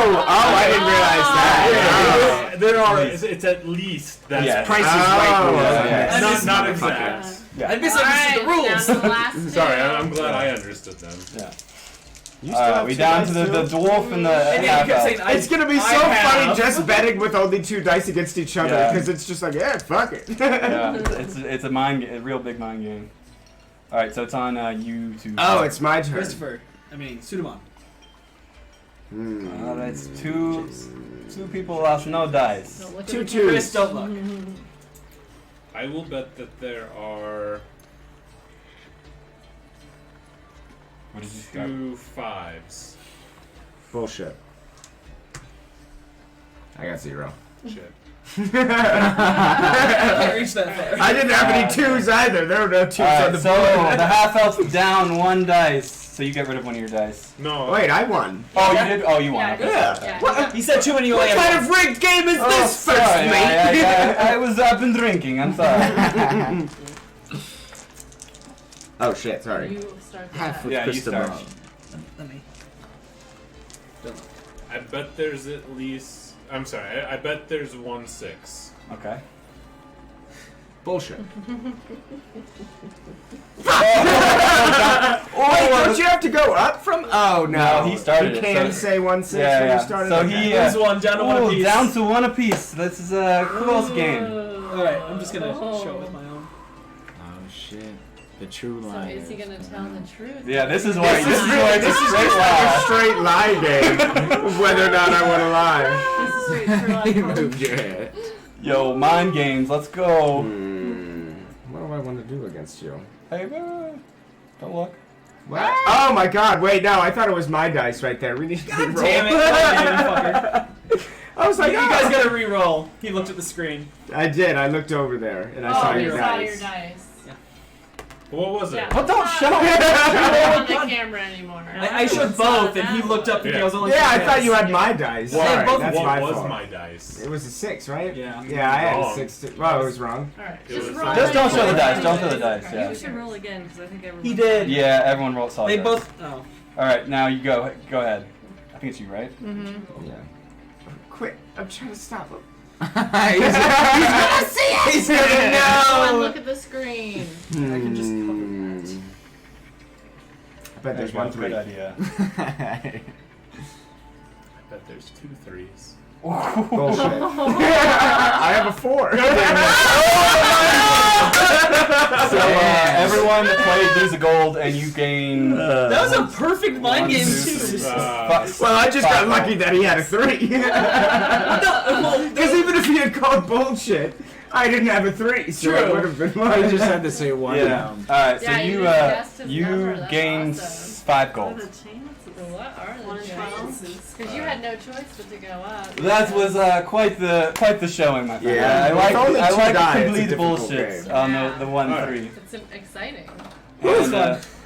I didn't realize that. There are. It's at least that. Yeah. Price is right. yeah. Not exact. Yeah. I misunderstood the rules. Down to the last Sorry, two. I'm glad I understood them. Yeah. We down to the dwarf and the And yeah, you half kept elf. saying, It's gonna be so funny just betting with only 2 dice against each other Yeah. because it's just like, yeah, fuck it. Yeah, it's a real big mind game. All right, so it's on you to. Oh, it's my turn. Christopher. Sudamon. That's two people lost no dice. Don't look at 2 the Chris, 2s. don't look. I will bet that there are What did you got? 2 5s. Bullshit. I got 0. Shit. I can't reach that far. I didn't have any 2s either. There were no 2s on Alright, the so board. the half elf's down 1 dice, so you get rid of one of your dice. No. Wait, I won. Oh, you did? Oh, you won. Yeah, Okay. yeah. What? He said 2 and you only What had kind of rigged game is Oh, this, sorry, first mate? I've been drinking. I'm sorry. Oh shit, sorry. You start Half that. with Yeah, you Krista start. Ball. Let me. I bet there's at least. I'm sorry. I bet there's 1 6. Okay. Bullshit. Wait, don't you have to go up from? Oh no, No, he started You it, can so- say 1 6 Yeah, when yeah. you started. So Okay. he Lose one, down to one apiece. down to 1 apiece. This is a close game. Alright, I'm just gonna show it with my own. Oh shit. The true So lie. is he gonna tell the truth? Yeah, this is why This is it's a straight a lie. straight lie game. Whether or not I want to lie. This is straight for You like. moved your head. Yo, mind games. Let's go. What do I want to do against you? Hey, don't look. What? Oh my god, wait, no, I thought it was my dice right there. We need to re-roll. Damn it, fucker. I was like, You guys gotta re-roll. He looked at the screen. I did, I looked over there, and I Oh, saw you your saw dice. your dice. What was it? Yeah. What? Don't show Not it. on the camera anymore. I showed both, and he looked up and he was only. Yeah, I thought you had my dice. Well, Sorry, both- that's What my was fault. my dice? It was a 6, right? Yeah. Yeah, I had a Wrong. 6 too. Well, it was wrong. Alright, It just was- roll. Just don't show the it. dice. Don't show the dice. Yeah. You should roll again because I think everyone. He did. Yeah, everyone rolled solid. They dice. both. Oh. All right, now you go. Go ahead. I think it's you, right? Mm-hmm. Yeah. Quit. I'm trying to stop him. He's gonna see it! He's gonna Everyone know! look at the screen. I can just cover that. I bet there's 1 3. Good idea. I bet there's 2 3s. Bullshit. I have a 4. So everyone played lose a gold, and you gain. That was a perfect mind 1, game 2, too. 3, Well, I just got lucky that he had a 3. No, Because even if he had called bullshit, I didn't have a 3, so it True. would have been I mine. just had to say 1 Yeah. down. All right. So Yeah, you you guessed his you number, that's gained awesome. 5 What are gold. the chances? What are the 1 in 12? chances? Because you had no choice but to go up. That was quite the showing, my friend. Yeah, I like with only I 2 like die, it's a complete difficult bullshit game. on Yeah. the 1 Alright. 3. It's exciting. And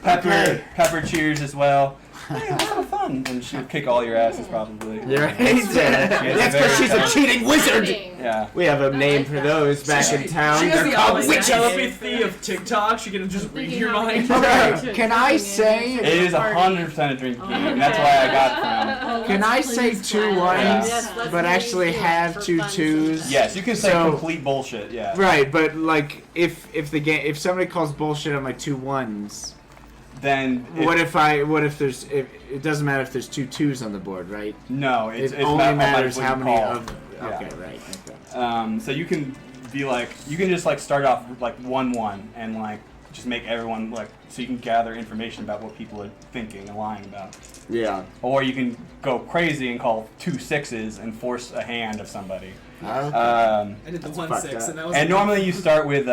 Pepper Okay. Pepper cheers as well. Hey, let's have fun, and she'll kick all your asses probably. You're right. That's because she's a cheating wizard. Exciting. Yeah. We have a name for those back in town. She has They're the called opposite witches. telepathy of TikTok. She can just read Thinking your how mind. many Okay, to can I drinking say- and It is party. 100% a drinking game. Okay. That's why I got it from. Can I say 2 ones, Yes, let's but actually do it have for 2 fun 2s? sometimes. Yes, you can say So- complete bullshit. Yeah. Right, but like if somebody calls bullshit on my 2 1s, Then what if there's it doesn't matter if there's 2 2s on the board, right? no, it's It it's only not matters what how you many call. of. Yeah. Okay, right. Okay. So you can be like, you can just like start off like 1-1 and like just make everyone like, so you can gather information about what people are thinking and lying about. Yeah. Or you can go crazy and call 2 6s and force a hand of somebody. Okay. I did the That's 1 fucked 6, up. and that was. And normally you start with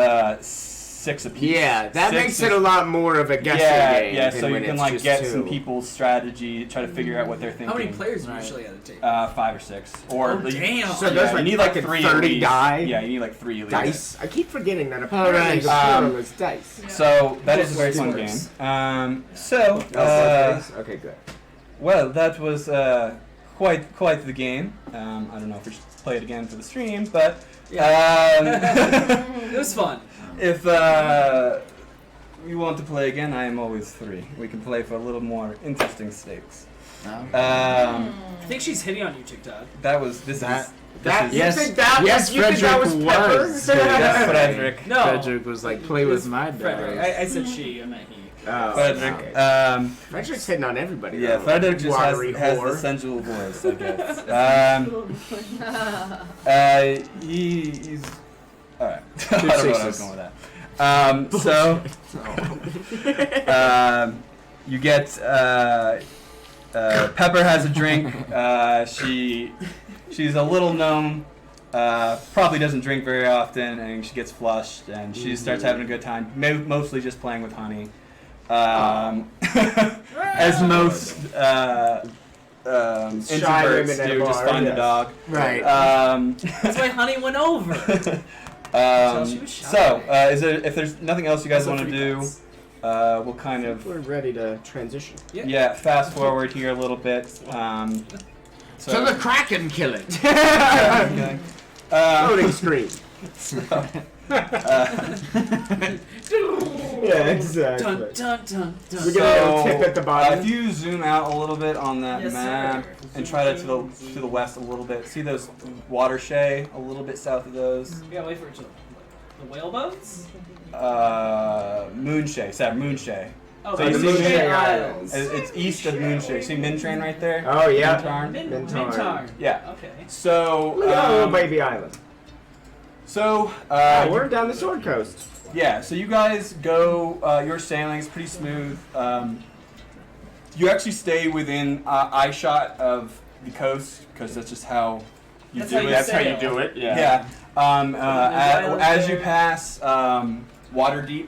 6 apiece. Yeah, that 6 makes is- it a lot more of a guessing yeah, game. yeah. than So you when can it's like just get 2. some people's strategy, try to figure out what they're thinking. How many players are Right. usually at a table? 5 or 6. Or Oh, damn. So yeah, there's you like need like fucking 3 at 30 least. die? Yeah, you need like 3 at least. Dice. I keep forgetting that apparently Alright. the plural is dice. So that is a very Both fun works. game. Okay, good. Well, that was quite the game. I don't know if we should play it again for the stream, but It was fun. if you want to play again, I am always free. We can play for a little more interesting stakes. I think she's hitting on you, TikTok. That was this That- is. That, This you is think that yes, was, you think that was Frederick Pepper? was. yes, Frederick. No. Frederick was like, play with my Frederick. dad. I said she. I meant he. Oh, Frederick. okay. Frederick's hitting on everybody. Yeah, though. Frederick just Watery has the whore. sensual voice, I guess. He's alright. I don't know what I was going with that. You get Pepper has a drink. She's a little gnome. Probably doesn't drink very often, and she gets flushed, and she starts having a good time. Mostly just playing with honey, as most introverts women at a do. Just bar, find a yes. dog. Right. That's why Honey went over. She was shy. If there's nothing else you guys want to do, we'll kind of We're ready to transition. fast forward here a little bit. So the Kraken kill it. Okay. Loading screen. Yeah, exactly. Dun, dun, dun, dun. We get a little tip at the bottom. If you zoom out a little bit on that Yes, map sir. and try to the west a little bit, see those watershed a little bit south of those? Yeah, wait for it to. The whale boats? Moonshay. Sorry, Moonshay. Oh, So you the see Moonshay Moonshay Islands. It's east of Moonshay. See Mintarn right there? Oh, yeah. Mintarn. Mintarn. Yeah. Okay. So. Look at that little baby island. So. We're down the Sword Coast. Yeah, so you guys go, your sailing's pretty smooth. You actually stay within eye shot of the coast, because that's just how you That's do how it. you That's how sail. you do it. Yeah. Yeah. islands As you there. pass Waterdeep,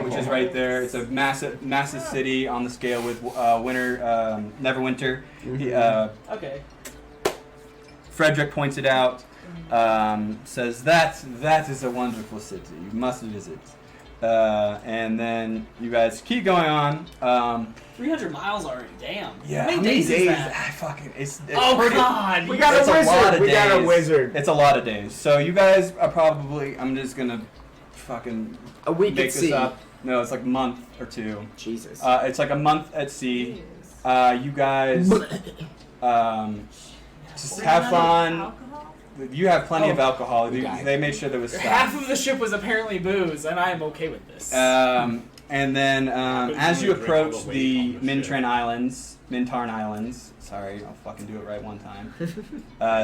which is right there, it's a massive city on the scale with Neverwinter. Okay. Frederick points it out. Says that is a wonderful city. You must visit. And then you guys keep going on. 300 miles already. Damn. Yeah. How many days is that? It's Oh pretty- God. We got It's a a lot wizard. of We got a days. wizard. It's a lot of days. So you guys are probably. I'm just gonna fucking A week make at this sea. up. No, it's like a month or two. Jesus. It's like a month at sea. You guys just have fun. Alcohol? You have plenty of Oh. alcohol. got it. They made sure there was stuff. Half of the ship was apparently booze, and I am okay with this. And then as you Drink all approach the the weight on the Mintarn Islands, sorry, I'll fucking do it right one time.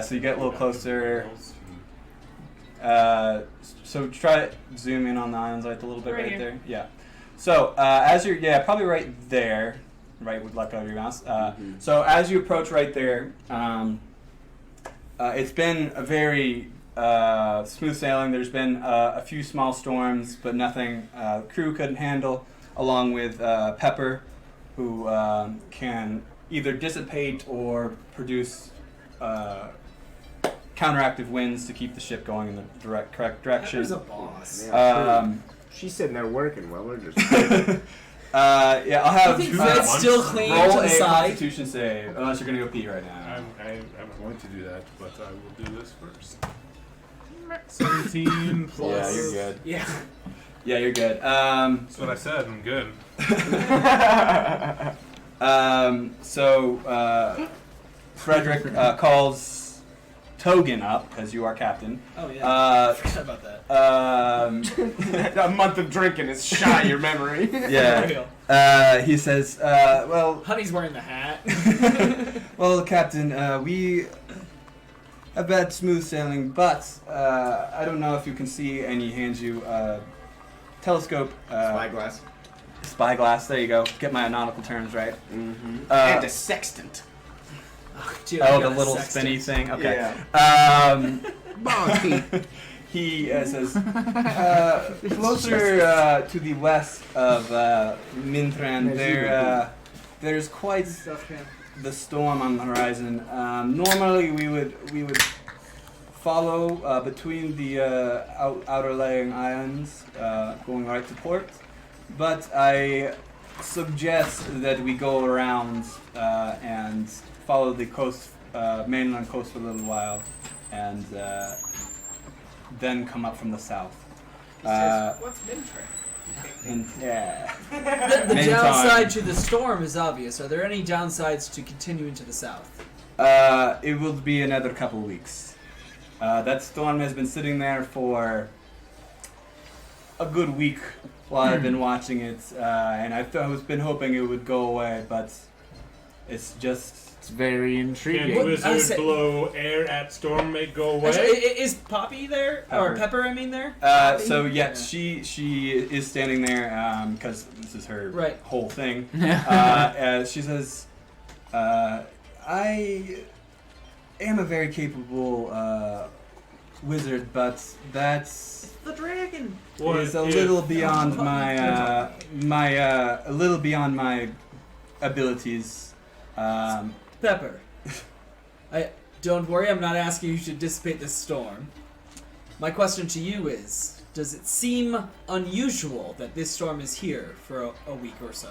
So you get a little closer. So try to zoom in on the islands like a little bit Right right here. there. Yeah. So as you're, probably right there, right with luck out of your mouse. So as you approach right there, it's been a very smooth sailing. There's been a few small storms, but nothing crew couldn't handle, along with Pepper, who can either dissipate or produce counteractive winds to keep the ship going in the correct direction. Pepper's a boss. She's sitting there working while we're just. I'll have You think Fred's Fred's still clinging roll to a the side? Constitution save, unless you're gonna go pee right now. I'm going to do that, but I will do this first. 17 plus. Yeah, you're good. Yeah. Yeah, you're good. That's what I said. I'm good. Frederick calls Togan up, because you are captain. Oh yeah. Forgot about that. A month of drinking has shot your memory. Yeah. He says, well, Honey's wearing the hat. well, Captain, we have had smooth sailing, but I don't know if you can see, and he hands you telescope. Spyglass. Spyglass, there you go. Get my nautical terms right. Mm-hmm. And a sextant. Dude, Oh, I the got a little sextant. spinny thing? Okay. Yeah. He says, closer to the west of Mintarn, there's quite the storm on the horizon. Normally we would follow between the outer laying islands, going right to port, but I suggest that we go around and follow the coast, mainland coast for a little while, and then come up from the south. He says, what's Mintarn? And yeah. The Mintarn. downside to the storm is obvious. Are there any downsides to continuing to the south? It will be another couple weeks. That storm has been sitting there for a good week while I've been watching it, and I've been hoping it would go away, but it's just... It's very Can intriguing. Wizard blow air at storm, make go away? Actually, is Poppy there? Or Pepper, I mean, there? So yes, she is standing there because this is her whole thing. She says, "I am a very capable wizard, but that's The dragon! is a little beyond my a little beyond my abilities." Pepper, don't worry, I'm not asking you to dissipate this storm. My question to you is, does it seem unusual that this storm is here for a week or so?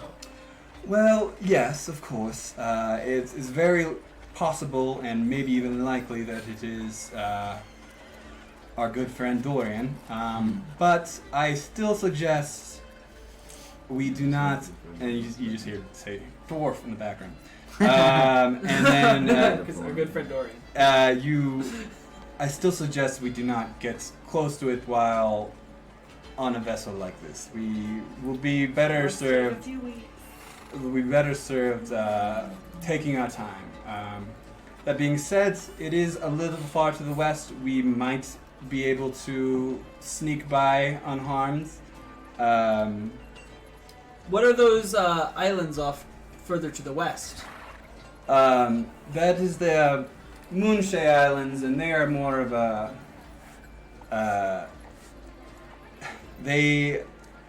Well, yes, of course. It's very possible and maybe even likely that it is our good friend Dorian. But I still suggest we do not... And you just hear say dwarf in the background. And then... Because our good friend Dorian. I still suggest we do not get close to it while on a vessel like this. We will be better served... We'll be better served taking our time. That being said, it is a little far to the west. We might be able to sneak by unharmed. What are those islands off further to the west? That is the Moonshay Islands, and they are more of a... they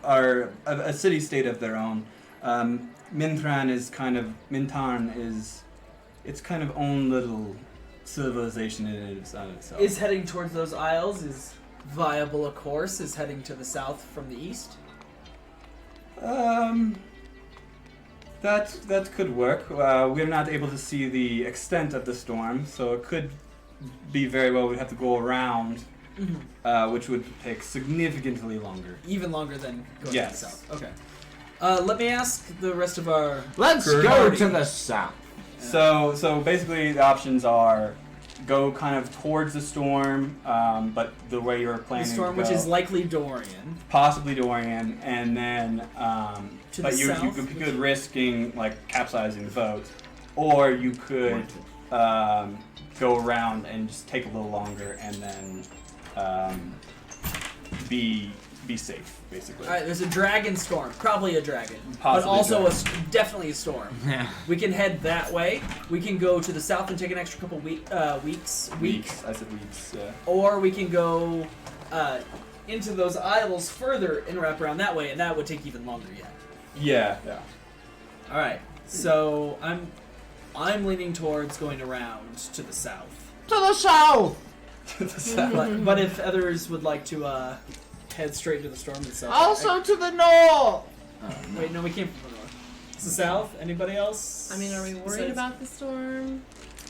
are a city-state of their own. Mintarn is its kind of own little civilization in itself. Is heading towards those isles is viable a course? Is heading to the south from the east? That could work. We're not able to see the extent of the storm, so it could be very well we'd have to go around, which would take significantly longer. Even longer than going Yes. to the south. Okay. Let me ask the rest of our... Let's go to the south. So basically the options are go kind of towards the storm, but the way you're planning The storm, to go, which is likely Dorian. possibly Dorian, and then To but the you south, could be good risking like capsizing the boat, or you could go around and just take a little longer and then be safe, basically. All right, there's a dragon storm, probably a dragon, but Possibly also dragon. definitely a storm. Yeah. We can head that way. We can go to the south and take an extra couple weeks. I said weeks. Yeah. Or we can go into those isles further and wrap around that way, and that would take even longer yet. Yeah. All right, so I'm leaning towards going around to the south. To the south. But if others would like to head straight to the storm itself. Also to the north. Wait, no, we came from the north. It's the south. Anybody else? I mean, are we worried about the storm?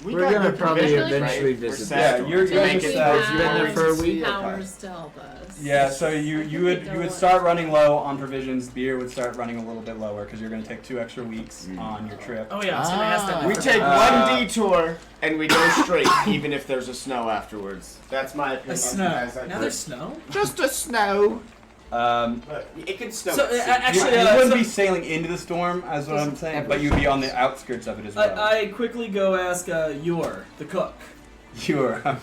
We're gonna probably eventually visit. Yeah, you're Like just we You've been there have for a week. powers to help us. Yeah, so you would start running low on provisions. Beer would start running a little bit lower because you're going to take 2 extra weeks on your trip. Oh yeah, I was gonna ask that. We take one detour and we go straight, even if there's a snow afterwards. That's my opinion. a snow. As I Now there's snow. Just a snow. But it can snow. So actually, you wouldn't so- be sailing into the storm, as what I'm saying, but you'd be on the outskirts of it as well. I quickly go ask Yor, the cook. You are.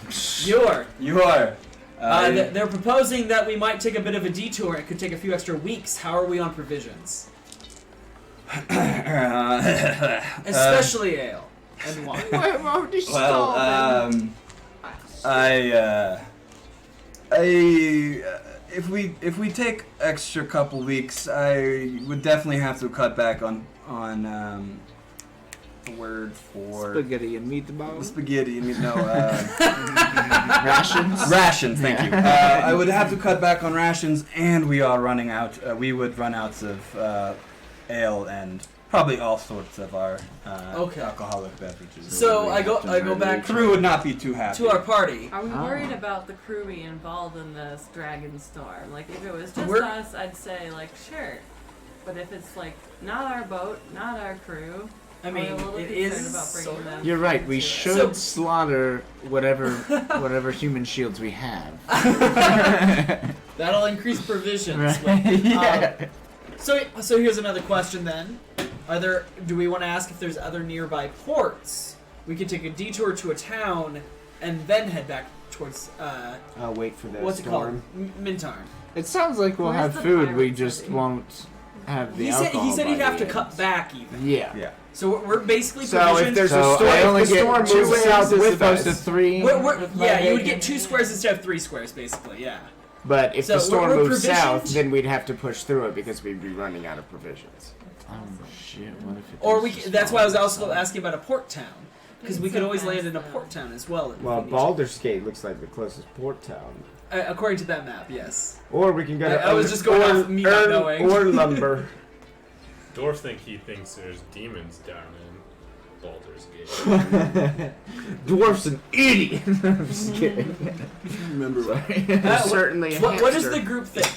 Yor. They're proposing that we might take a bit of a detour. It could take a few extra weeks. How are we on provisions? Especially ale and wine. I'm already Well, if we take extra couple weeks, I would definitely have to cut back on the word for spaghetti and meatballs. spaghetti. Rations. Rations. Thank you. I would have to cut back on rations, and we are running out. We would run out of ale and Probably all sorts of our Okay. alcoholic beverages. So I go back Crew would not be too happy. to our party. Are we worried about the crew being involved in this dragon storm? Like, if it was just We're- us, I'd say, like, sure. But if it's, like, not our boat, not our crew, I mean, I'm a little it concerned is about bringing sort of. them You're right. We into it. should So- slaughter whatever human shields we have. That'll increase provisions. Right. Yeah. So here's another question then. Do we want to ask if there's other nearby ports? We could take a detour to a town and then head back towards I'll wait for the what's storm. it called? Mintarn. It sounds like we'll Where's have the food. We pirate just city? won't have the He said alcohol. he'd by have the to cut end. back even. Yeah. Yeah. So we're basically So if provisioned. there's So a storm, I only if the get storm 2 moves squares south as with opposed us. to 3. Yeah, you would get 2 squares instead of 3 squares, basically. Yeah. But if So the storm we're moves provisioned- south, then we'd have to push through it because we'd be running out of provisions. Oh shit! What if it? Or does that's why I was storm also outside? asking about a port town, because we could always land in a port town as well. if Well, we need to. Baldur's Gate looks like the closest port town. According to that map, yes. Or we can go to I was just going off me not knowing. or lumber. Dwarf thinks there's demons down in Baldur's Gate. Dwarf's an idiot. I'm just kidding. Remember right? Certainly a What does hamster. the group think?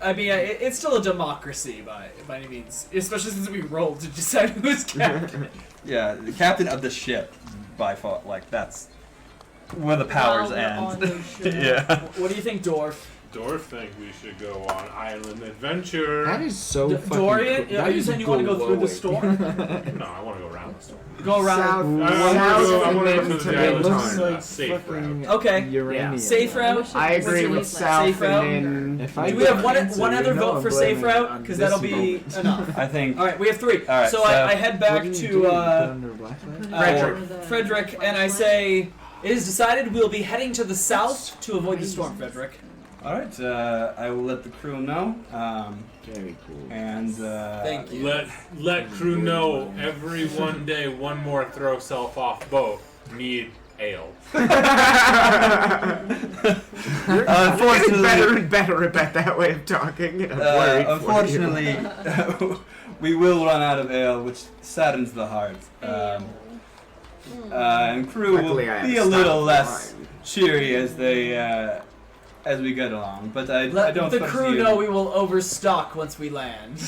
It's still a democracy by any means, especially since we rolled to decide who's captain. Yeah, the captain of the ship, by far. Like that's where the powers While we're on end. the ship. Yeah. What do you think, Dwarf? Dwarf think we should go on island adventure. That is so fucking Dorian, cool. are That you is saying you want to go through the storm? No, I want to go around the storm. Go around. I want to go to It the island. looks like Safe fucking route. Okay. uranium. Safe route. I agree with South Safe route? and then If I Do we have get one cancer, other you know vote I'm for safe blaming it route? on Because this that'll be moment. enough. I think. All right, we have 3. All right, so so- I head back What do you to do? Put under blacklight? Frederick. Frederick, and I say, it is decided we'll be heading to the south to avoid the storm, Frederick. All right. I will let the crew know. Very cool. And Thank you. Let crew know every one day one more throw self off boat need ale. You're getting better and better about that way of talking. I'm worried for unfortunately, we will run out of ale, which saddens the heart. And crew Luckily, I will have be a stock little of less wine. cheery as they as we get along. But I Let don't the suppose crew you- know we will overstock once we land.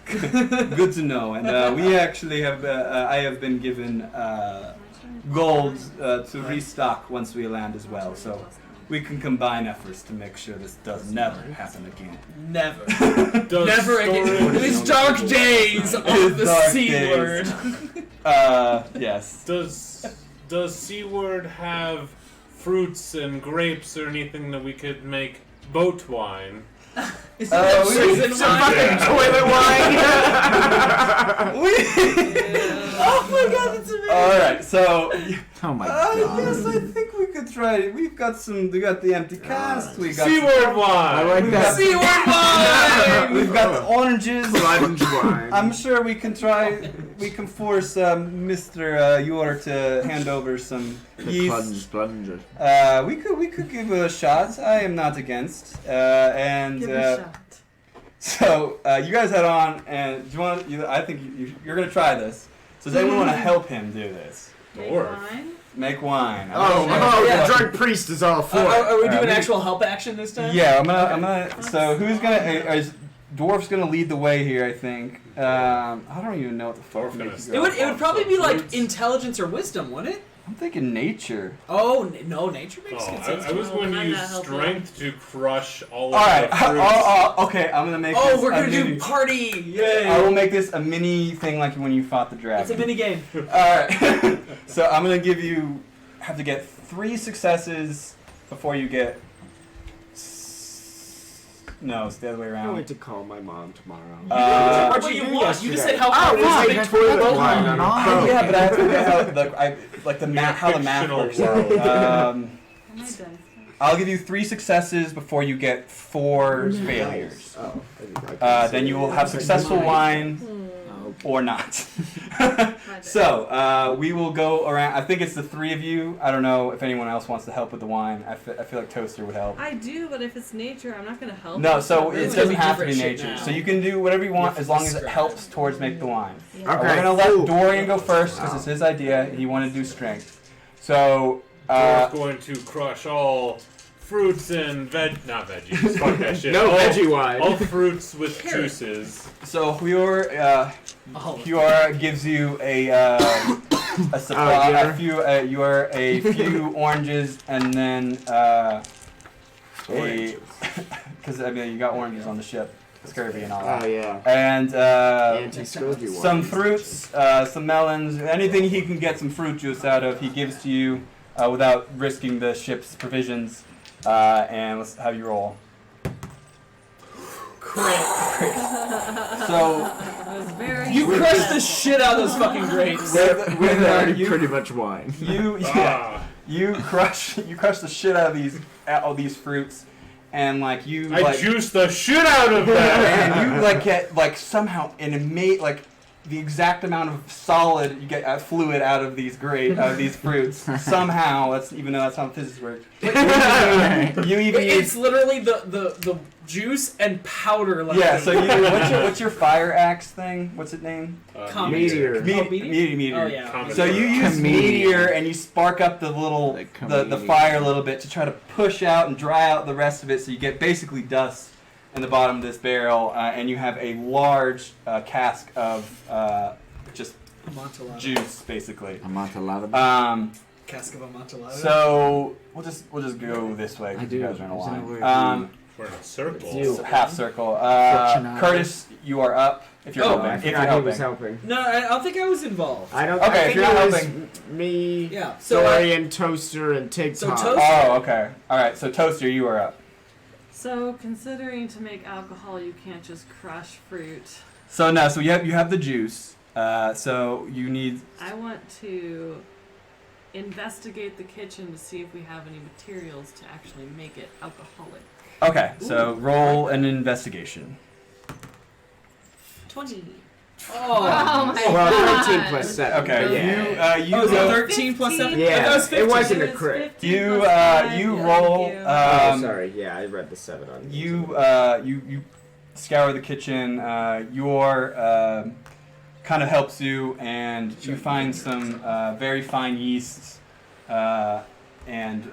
Good to know. And we actually have. I have been given gold to restock once we land as well. So we can combine efforts to make sure this does never happen again. Never. Does Never again. storage- These dark days of the Dark Seaward. Yes. Does Seaward have fruits and grapes or anything that we could make boat wine? Is we- it it's a fucking toilet wine. Oh my god, that's amazing. All right. So. Oh my god. Yes, I think we could try it. We got the empty cast. We got Seaward wine! I like We that. got Seaward wine. We've got the oranges. Plunge wine. I'm sure we can try. We can force Mr. Yor to hand over some The yeast. plunger. We could give it a shot. I am not against. And Give it a shot. so you guys head on. And do you want? I think you're gonna try this. So does anyone want to help him do this? Dwarf. Make wine. Oh, Yeah. the drunk priest is all for it. Are we doing Alright, actual help action this time? Yeah, I'm gonna. So who's gonna? Is Dwarf's gonna lead the way here? I think. I don't even know what the fuck. Dwarf gonna makes start. It would probably be like Fruits. intelligence or wisdom, wouldn't it? I'm thinking nature. Oh no, nature makes Oh, good sense. I was too. going to I'm use not helping. strength to crush all of All right. the fruits. Okay. I'm gonna make. Oh, this we're a gonna mini- do party! Yay! I will make this a mini thing like when you fought the dragon. It's a mini game. All right. So I'm gonna give you. Have to get 3 successes before you get. No, it's the other way I'm around. going to call my mom tomorrow. What do you want? You just said help. Oh, out. right, Big that's toilet what wine. wine. Oh, yeah, but I have to get how the math, how the math Fictional works. world. I'll give you 3 successes before you get 4 failures. Oh, I Then you will have successful wine. or not. So we will go around. I think it's the three of you. I don't know if anyone else wants to help with the wine. I feel like Toaster would help. I do, but if it's nature, I'm not gonna help. No, so it It's doesn't gonna be have to be different nature. shit now. So you can do whatever you want You have as to long as it describe helps it. towards make the wine. Yeah. Okay. We're gonna let Ooh. Dorian go first because it's his idea. He wanted to do strength. So We're going to crush all fruits and not veggies. Fuck that shit. No all, veggie wine. All fruits with Carrot. juices. so Huor gives you a supply, yeah. a few oranges, and then because I mean you got oranges on the ship, scurvy and all that. Oh yeah. And Anti-scurvy wine. some fruits, some melons, anything he can get some fruit juice out of, he gives to you without risking the ship's provisions. And let's have you roll. So It was very. You crushed the shit out of those fucking grapes. with Already you, pretty much wine. you crush the shit out of these fruits, and like you I like juiced the shit out of that. and you like get like somehow like the exact amount of solid you get fluid out of these these fruits somehow. Even though that's how physics works. You even It's literally the juice and powder. Like yeah. So what's your fire axe thing? What's it named? Meteor. Meteor. Oh yeah. Comet. So you use meteor and you spark up the little Like the comedian. fire a little bit to try to push out and dry out the rest of it, so you get basically dust in the bottom of this barrel, and you have a large cask of just Amontillado. juice, basically. Amontillado. Cask of Amontillado. So we'll just go this way because you guys are in a line. We're in a circle. You. So half circle. Fortunato. Curtis, you are up. If you're Oh, helping. I If you're forgot he was helping. helping. No, I don't think I was involved. I don't. Okay, I if think you're it not was helping. me, Yeah. So Dorian, Toaster, and TikTok. So Toaster- Oh, okay. All right. So Toaster, you are up. So, considering to make alcohol, you can't just crush fruit. So no, so you have the juice. So you need. I want to investigate the kitchen to see if we have any materials to actually make it alcoholic. Okay, so roll an investigation. 20. Oh. my Well, 13 plus 7. Okay, Yeah. you Oh, is it go. 13 plus 7? Yeah, I thought it was 15. it wasn't a It was crit. 15 You plus 5, you yeah, roll. thank you. Oh, sorry. Yeah, I read the 7 on You scour the kitchen. Your kind of helps you, and you find some very fine yeasts and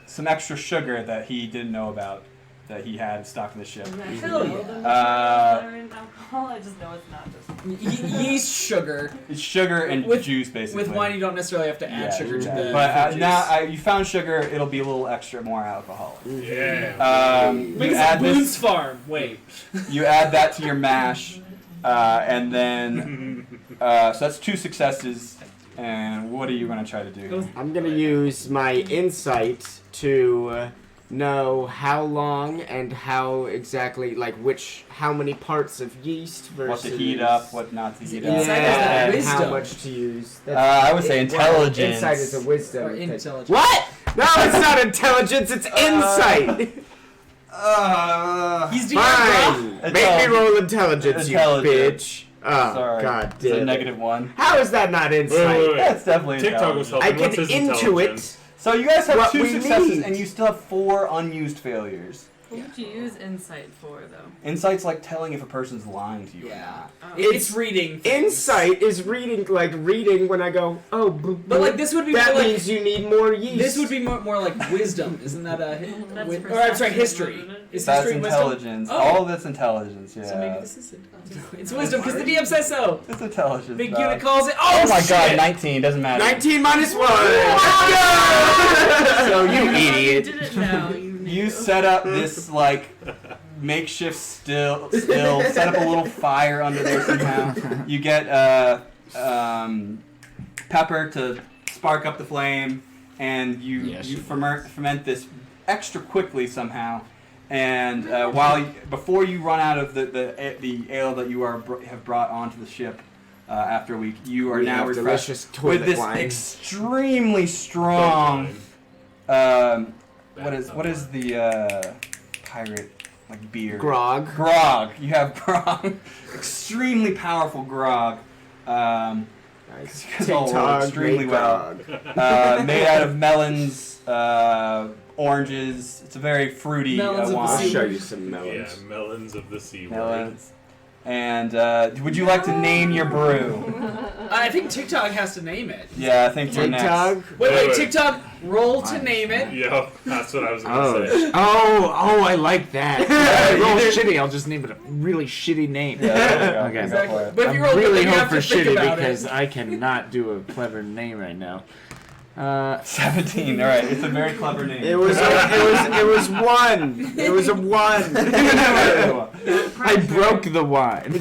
some extra sugar that he didn't know about that he had stocked in the ship. Is that Hell all yeah. the materials that are in alcohol? I just know it's not just. Yeast sugar. It's sugar and With- juice, basically. With wine, you don't necessarily have to add Yeah, sugar to the But juice. now you found sugar. It'll be a little extra more alcohol. Yeah. You Because add Boone's this. Farm. Wait. You add that to your mash, and then so that's 2 successes. And what are you going to try to do? I'm going to use my insight to know how long and how exactly, like how many parts of yeast versus... What to heat up, what not to heat Yeah, up. Insight is that and wisdom. how much to use. I would say intelligence. Insight is a wisdom. Or intelligence. What? No, it's not intelligence, it's insight! He's DM, Fine! Make me roll intelligence, you Intelligence. bitch. Oh, Sorry. god It's a damn it. -1. How is that not insight? Wait. That's definitely TikTok was intelligence. helping. I What's can his intuit. intelligence? So you guys have What 2 we successes, need. and you still have 4 unused failures. What would you use insight for, though? Insight's like telling if a person's lying to you or Yeah. not. Oh. It's reading. things. Insight is reading when I go, oh, But like this would be that more like means you need more yeast. this would be more like wisdom, isn't that a? That's Or I'm perception, sorry, history. isn't it? Is That's history wisdom? intelligence. Oh. All of that's intelligence, yeah. So maybe this is intelligence. It's wisdom because the DM says so. It's intelligence. Big dog. unit calls it. Oh my shit! god, 19, doesn't matter. 19 minus 1! So you You idiot. didn't know. You set up this like makeshift still set up a little fire under there somehow. You get pepper to spark up the flame, and you ferment this extra quickly somehow. And before you run out of the ale that you have brought onto the ship after a week, you are We now have refreshed delicious with toilet this wine. extremely strong. What is the pirate like beer. Grog. Grog. You have grog. Extremely powerful grog. Nice. You guys all roll TikTok, extremely make well. grog. Made out of melons, oranges. It's a very fruity Melons of the wine. I'll sea. show you some Yeah, melons. melons of the Seaward. Melons. And would you like to name your brew? I think TikTok has to name it. Yeah, I think you're TikTok. next. Wait, TikTok, roll to name it. Yeah, that's what I was gonna say. Oh, I like that. If I roll shitty, I'll just name it a really shitty name. Yeah, there you go. Okay. Go for it. But if you I roll good, really then you hope have for to think shitty about because it. I cannot do a clever name right now. 17. All right, it's a very clever name. It was one. It was a one. I broke the wine.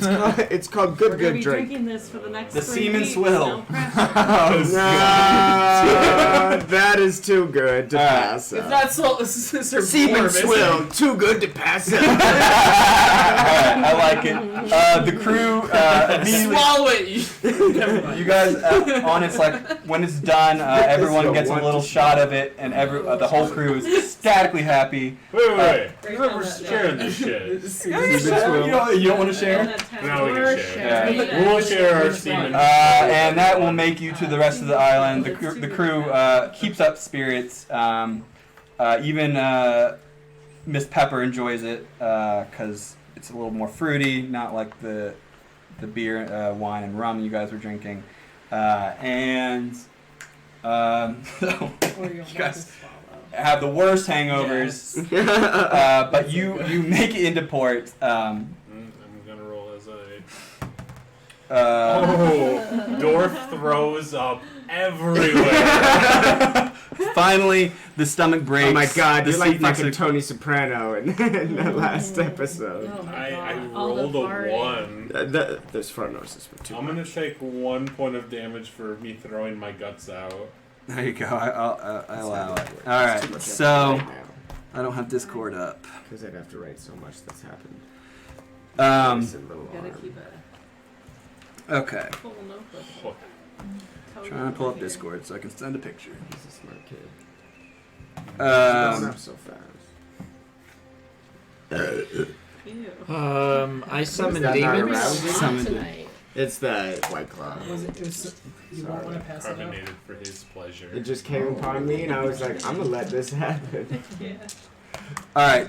It's called We're Good gonna be Good Drink. drinking this for the next The 3 semen weeks. swill. No pressure. That is too good to pass It's up. not so. Sir Semen Form, is it? swill, too good to pass up. Alright, I like it. The crew immediately. Swallow it. Never mind. You guys, on it's like when it's done, everyone gets a little shot of it, and the whole crew is ecstatically happy. Wait. Right We're on that sharing this shit. You don't want to share? Now we can share. Yeah. We'll share our semen. And that will make you to the rest of the island. The crew keeps up spirits. Even Miss Pepper enjoys it because it's a little more fruity, not like the beer, wine, and rum you guys were drinking. So you guys have the worst hangovers, but you make it into port. I'm gonna roll as a. Dorf throws up everywhere. Finally, the stomach breaks. Oh my god, The you're like seat next fucking to- Tony Soprano in the last episode. Oh my I God. All the rolled a farting. 1. There's front noses for two. I'm gonna take 1 point of damage for me throwing my guts out. There you go. I allow it. It's All too right. much So right now. I don't have Discord up. Because I'd have to write so much that's happened. It's a little Gotta arm. keep a Okay. full notebook. Oh, Trying to pull up Discord so I can send a picture. He's a smart kid. Going Um, up so fast. Ew. I summoned that not demons. arousing? Summoned it. Tonight. It's the White Claw. It was, you won't want to pass it up. carbonated for his pleasure. It just came upon me, and I was like, I'm gonna let this happen. Yeah. All right,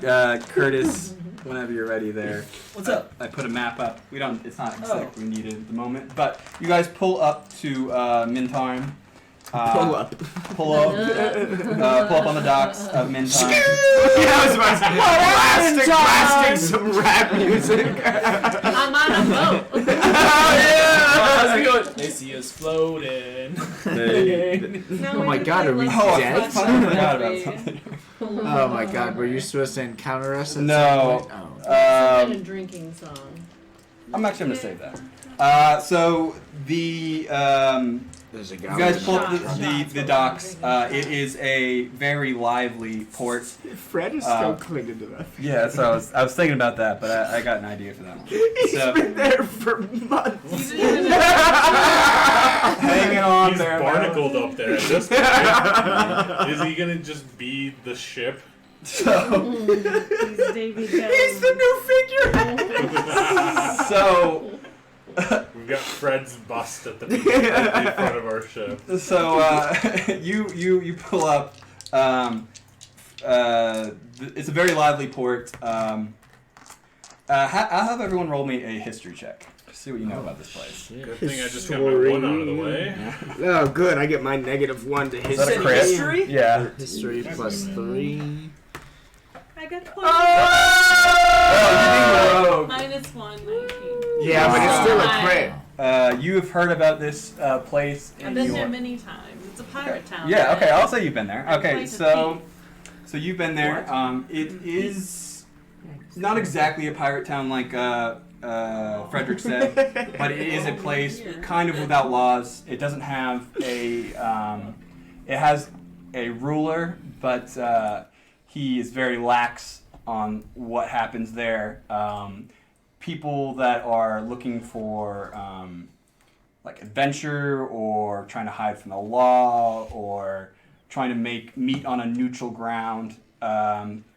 Curtis. Whenever you're ready, there. What's up? I put a map up. We don't. It's not Oh. exactly needed at the moment, but you guys pull up to Mintarn. Pull up. Pull up. Pull up on the docks of Mintarn. Yeah, I was about to say, blasting some rap music. I'm on a boat. How's it going? They see us floating. Oh my God, are we Oh, dead? I finally forgot about something. Oh my God, were you supposed to encounter us? At No. some point? Oh. Some kind of drinking song. I'm actually gonna save that. So the There's a you guy. guys pull up Shots. the docks. It is a very lively port. Fred is still clinging to that. Yeah, so I was thinking about that, but I got an idea for that one. He's So been there for months. You didn't even hanging on He's there. barnacled up there at this point. Is he gonna just be the ship? So He's Davy Jones. He's the new figurehead. so We've got Fred's bust at the in front of our ship. you pull up. It's a very lively port. I'll have everyone roll me a history check. Just see what you know about this place. Good thing I just got my 1 out of the way. Oh, good. I get my -1 to Is that a history. crit? History? Yeah. History plus 3. I got 20. Oh, -1, 19. Yeah, but it's still a crit. you have heard about this place. I've in been your- there many times. It's a pirate town. Yeah. Okay. right? I'll say you've been there. I Okay. played the So thief. so you've been there. It is not exactly a pirate town like Frederick said, but it is a place kind of without laws. It doesn't have a. It has a ruler, but he is very lax on what happens there. People that are looking for like adventure or trying to hide from the law or trying to make meet on a neutral ground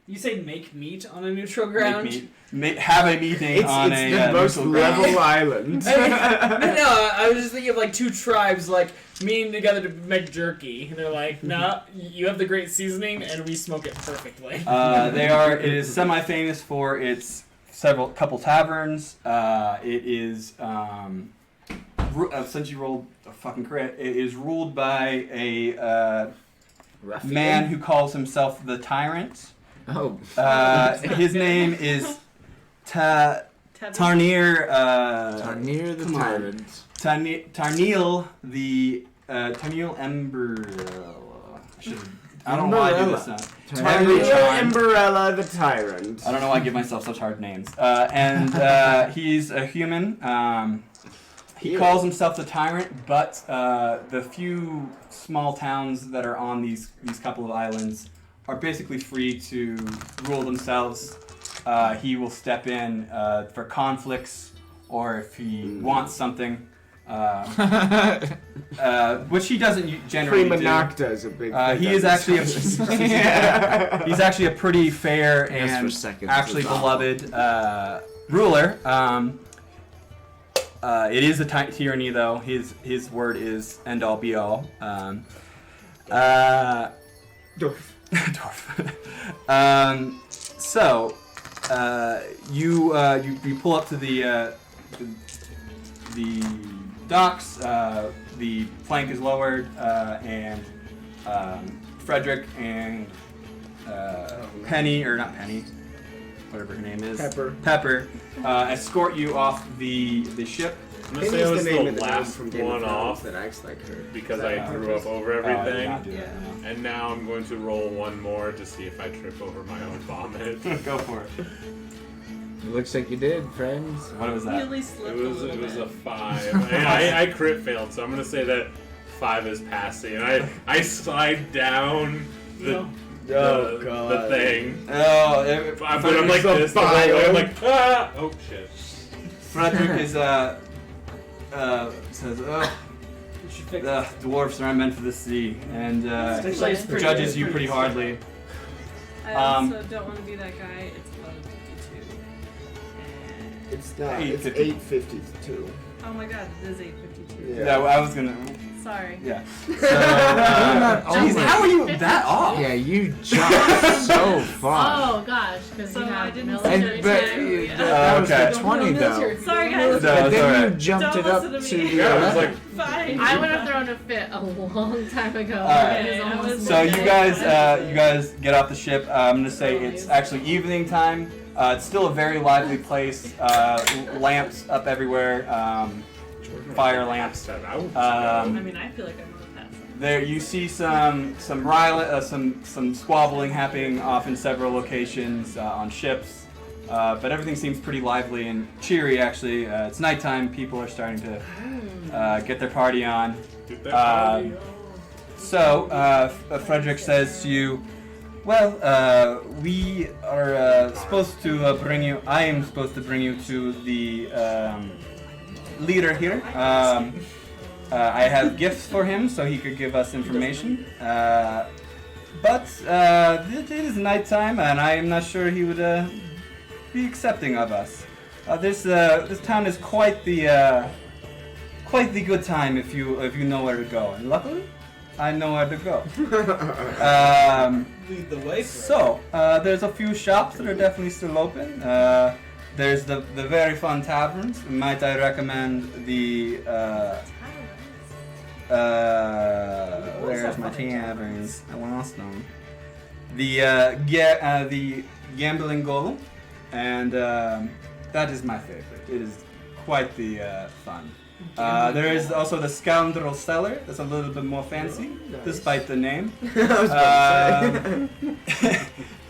You say make meet on a neutral ground? Have a meeting on a the most neutral ground. level island. No, I was just thinking of like two tribes like meeting together to make jerky. And they're like, nah, you have the great seasoning and we smoke it perfectly. It is semi-famous for its couple taverns. It is, since you rolled a fucking crit, it is ruled by a man who calls himself the Tyrant. Oh. His name is Tarnir. Tarnir the Tyrant. Tarnil the Tarnil Ember. I don't know why I do this now. Tarnir Emberella the Tyrant. I don't know why I give myself such hard names. He's a human. He calls himself the Tyrant, but the few small towns that are on these couple of islands are basically free to rule themselves. He will step in for conflicts, or if he wants something, which he doesn't generally Prima do. Nocta is a big. He is actually he's actually a pretty fair and actually beloved ruler. It is a tyranny, though. His word is end all be all. Dwarf. So you pull up to the docks. The plank is lowered, and Frederick and Penny, or not Penny, whatever her name is, Pepper, escort you off the ship. I'm gonna say I was the last from Game of one Thrones off that acts like her. because I threw up over everything. Yeah. And now I'm going to roll one more to see if I trip over my own vomit. Go for it. It looks like you did, friends. What was You that? at least slipped It was a 5. I crit failed, so I'm gonna say that 5 is passing. And I slide down the thing. Oh, But I'm like this the whole way. I'm like, ah! Oh shit. Frederick is says, "Oh, the dwarves are not meant for the sea," and judges you pretty hardly. I also don't want to be that guy. It's 11:52. It's not. It's 8:52. Oh my god, it is 8:52. Yeah, I was gonna. Sorry. Yeah. So, geez, how are you that off? Yeah, you jumped so far. Oh gosh, because So you I have didn't military But time. that was okay. the 20 though. Sorry guys. No, And it's then alright. you jumped Don't it up listen to to me. the Yeah, it was 11. like, Fine. I would have thrown a fit a long time ago. Alright. It is almost So you midnight. guys get off the ship. I'm gonna say it's actually evening time. It's still a very lively place. Lamps up everywhere. Fire lamps. I mean, I feel like I'm on the pass. There you see some squabbling happening off in several locations on ships, but everything seems pretty lively and cheery. Actually, it's nighttime. People are starting to get their party on. So Frederick says to you, "Well, we are supposed to bring you. I am supposed to bring you to the leader here. I have gifts for him so he could give us information. But it is nighttime, and I am not sure he would be accepting of us. This town is quite the good time if you know where to go. And luckily, I know where to go. Lead the way. So there's a few shops that are definitely still open. There's the very fun taverns. Might I recommend the where's my taverns? I lost them. The Gambling Golem, and that is my favorite. It is quite the fun. There is also the Scoundrel Cellar. That's a little bit more fancy, despite the name. I was about to say.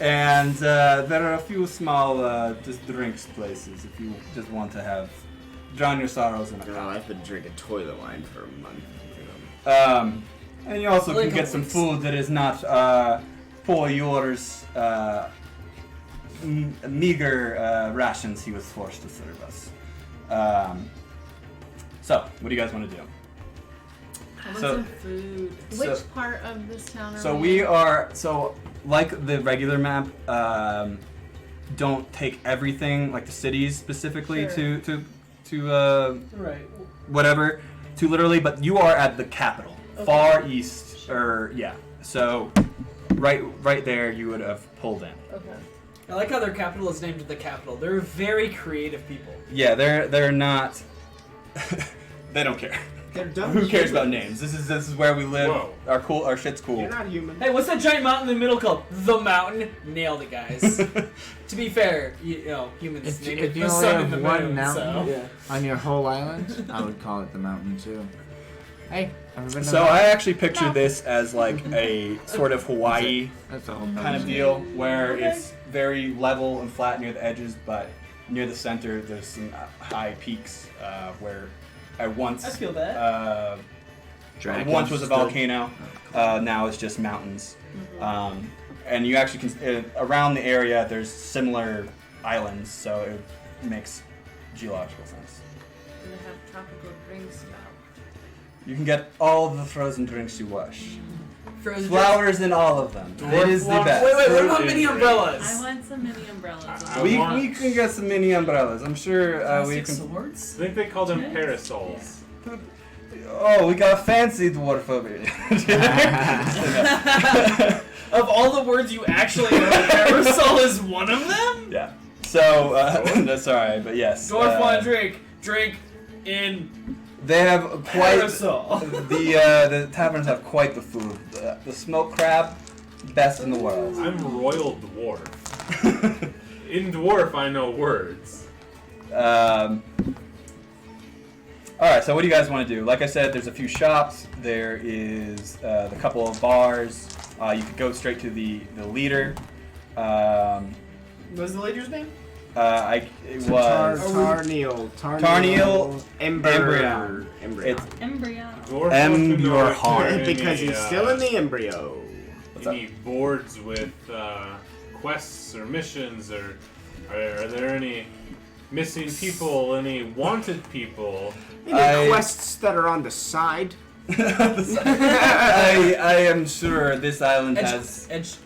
And there are a few small just drinks places if you just want to drown your sorrows in a cup. I've been drinking toilet wine for a month. And you also can get some food that is not for yours meager rations he was forced to serve us. So, what do you guys want to do? I want some food. Which part of this town are So we we are. So like the regular map, don't take everything, like the cities specifically, Sure. to Right. whatever, too literally. But you are at the capital, Okay. far east, or yeah. So right there, you would have pulled in. Okay. I like how their capital is named the capital. They're very creative people. Yeah, they're not. They don't care. They're dumb. Who cares about names? This is where we live. Whoa. Our shit's cool. You're not human. Hey, what's that giant mountain in the middle called? The Mountain. Nailed it, guys. To be fair, you know, humans name it If the you only sun have and the one moon. mountain So. on your whole island, I would call it the mountain too. Hey, ever been to So the I actually picture this as like a sort of Hawaii That's the whole kind of mountain. deal, where Okay. it's very level and flat near the edges, but near the center there's some high peaks where at once I feel that. once was a volcano, now it's just mountains. And you actually can around the area there's similar islands, so it makes geological sense. And they have tropical drinks now. You can get all the frozen drinks you wish. Frozen Flowers in all of them. It is the best. Wait, what about Fruit mini is umbrellas? I want some mini umbrellas. I We want- can get some mini umbrellas. I'm sure we Plastic can. swords? I think they call them Yes. parasols. Oh, we got a fancy dwarf over here. Of all the words you actually know, aerosol is one of them? Yeah. So that's alright, but yes. Dwarf want drink. Drink in They have quite aerosol. the taverns have quite the food. The smoked crab, best in the world. I'm royal dwarf. In dwarf, I know words. Alright, so what do you guys want to do? Like I said, there's a few shops. There is the couple of bars. You could go straight to the leader. What was the leader's name? It was Tarniel. Tarniel Embryo. It's Embryo. Dwarf Em wants to know your if heart. there are Because any, he's still in the embryo. What's up? any boards with quests or missions, or are there any missing people, any wanted people? Any quests that are on the side? I am sure this island has Edge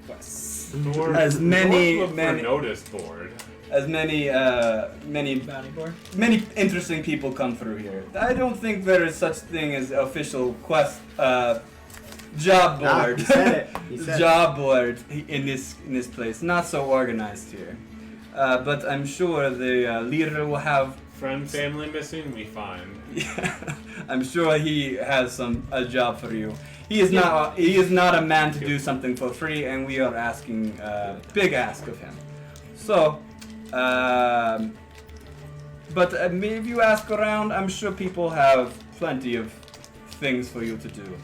quests. Dwarf, As many- dwarf look many- for notice board. as many Bounty board. many interesting people come through here. I don't think there is such thing as official quest job board. He said it. He said Job board in this place. Not so organized here. But I'm sure the leader will have. Friend, family missing, we find. I'm sure he has a job for you. He is not a man to do something for free, and we are asking big ask of him. So, but if you ask around, I'm sure people have plenty of things for you to do.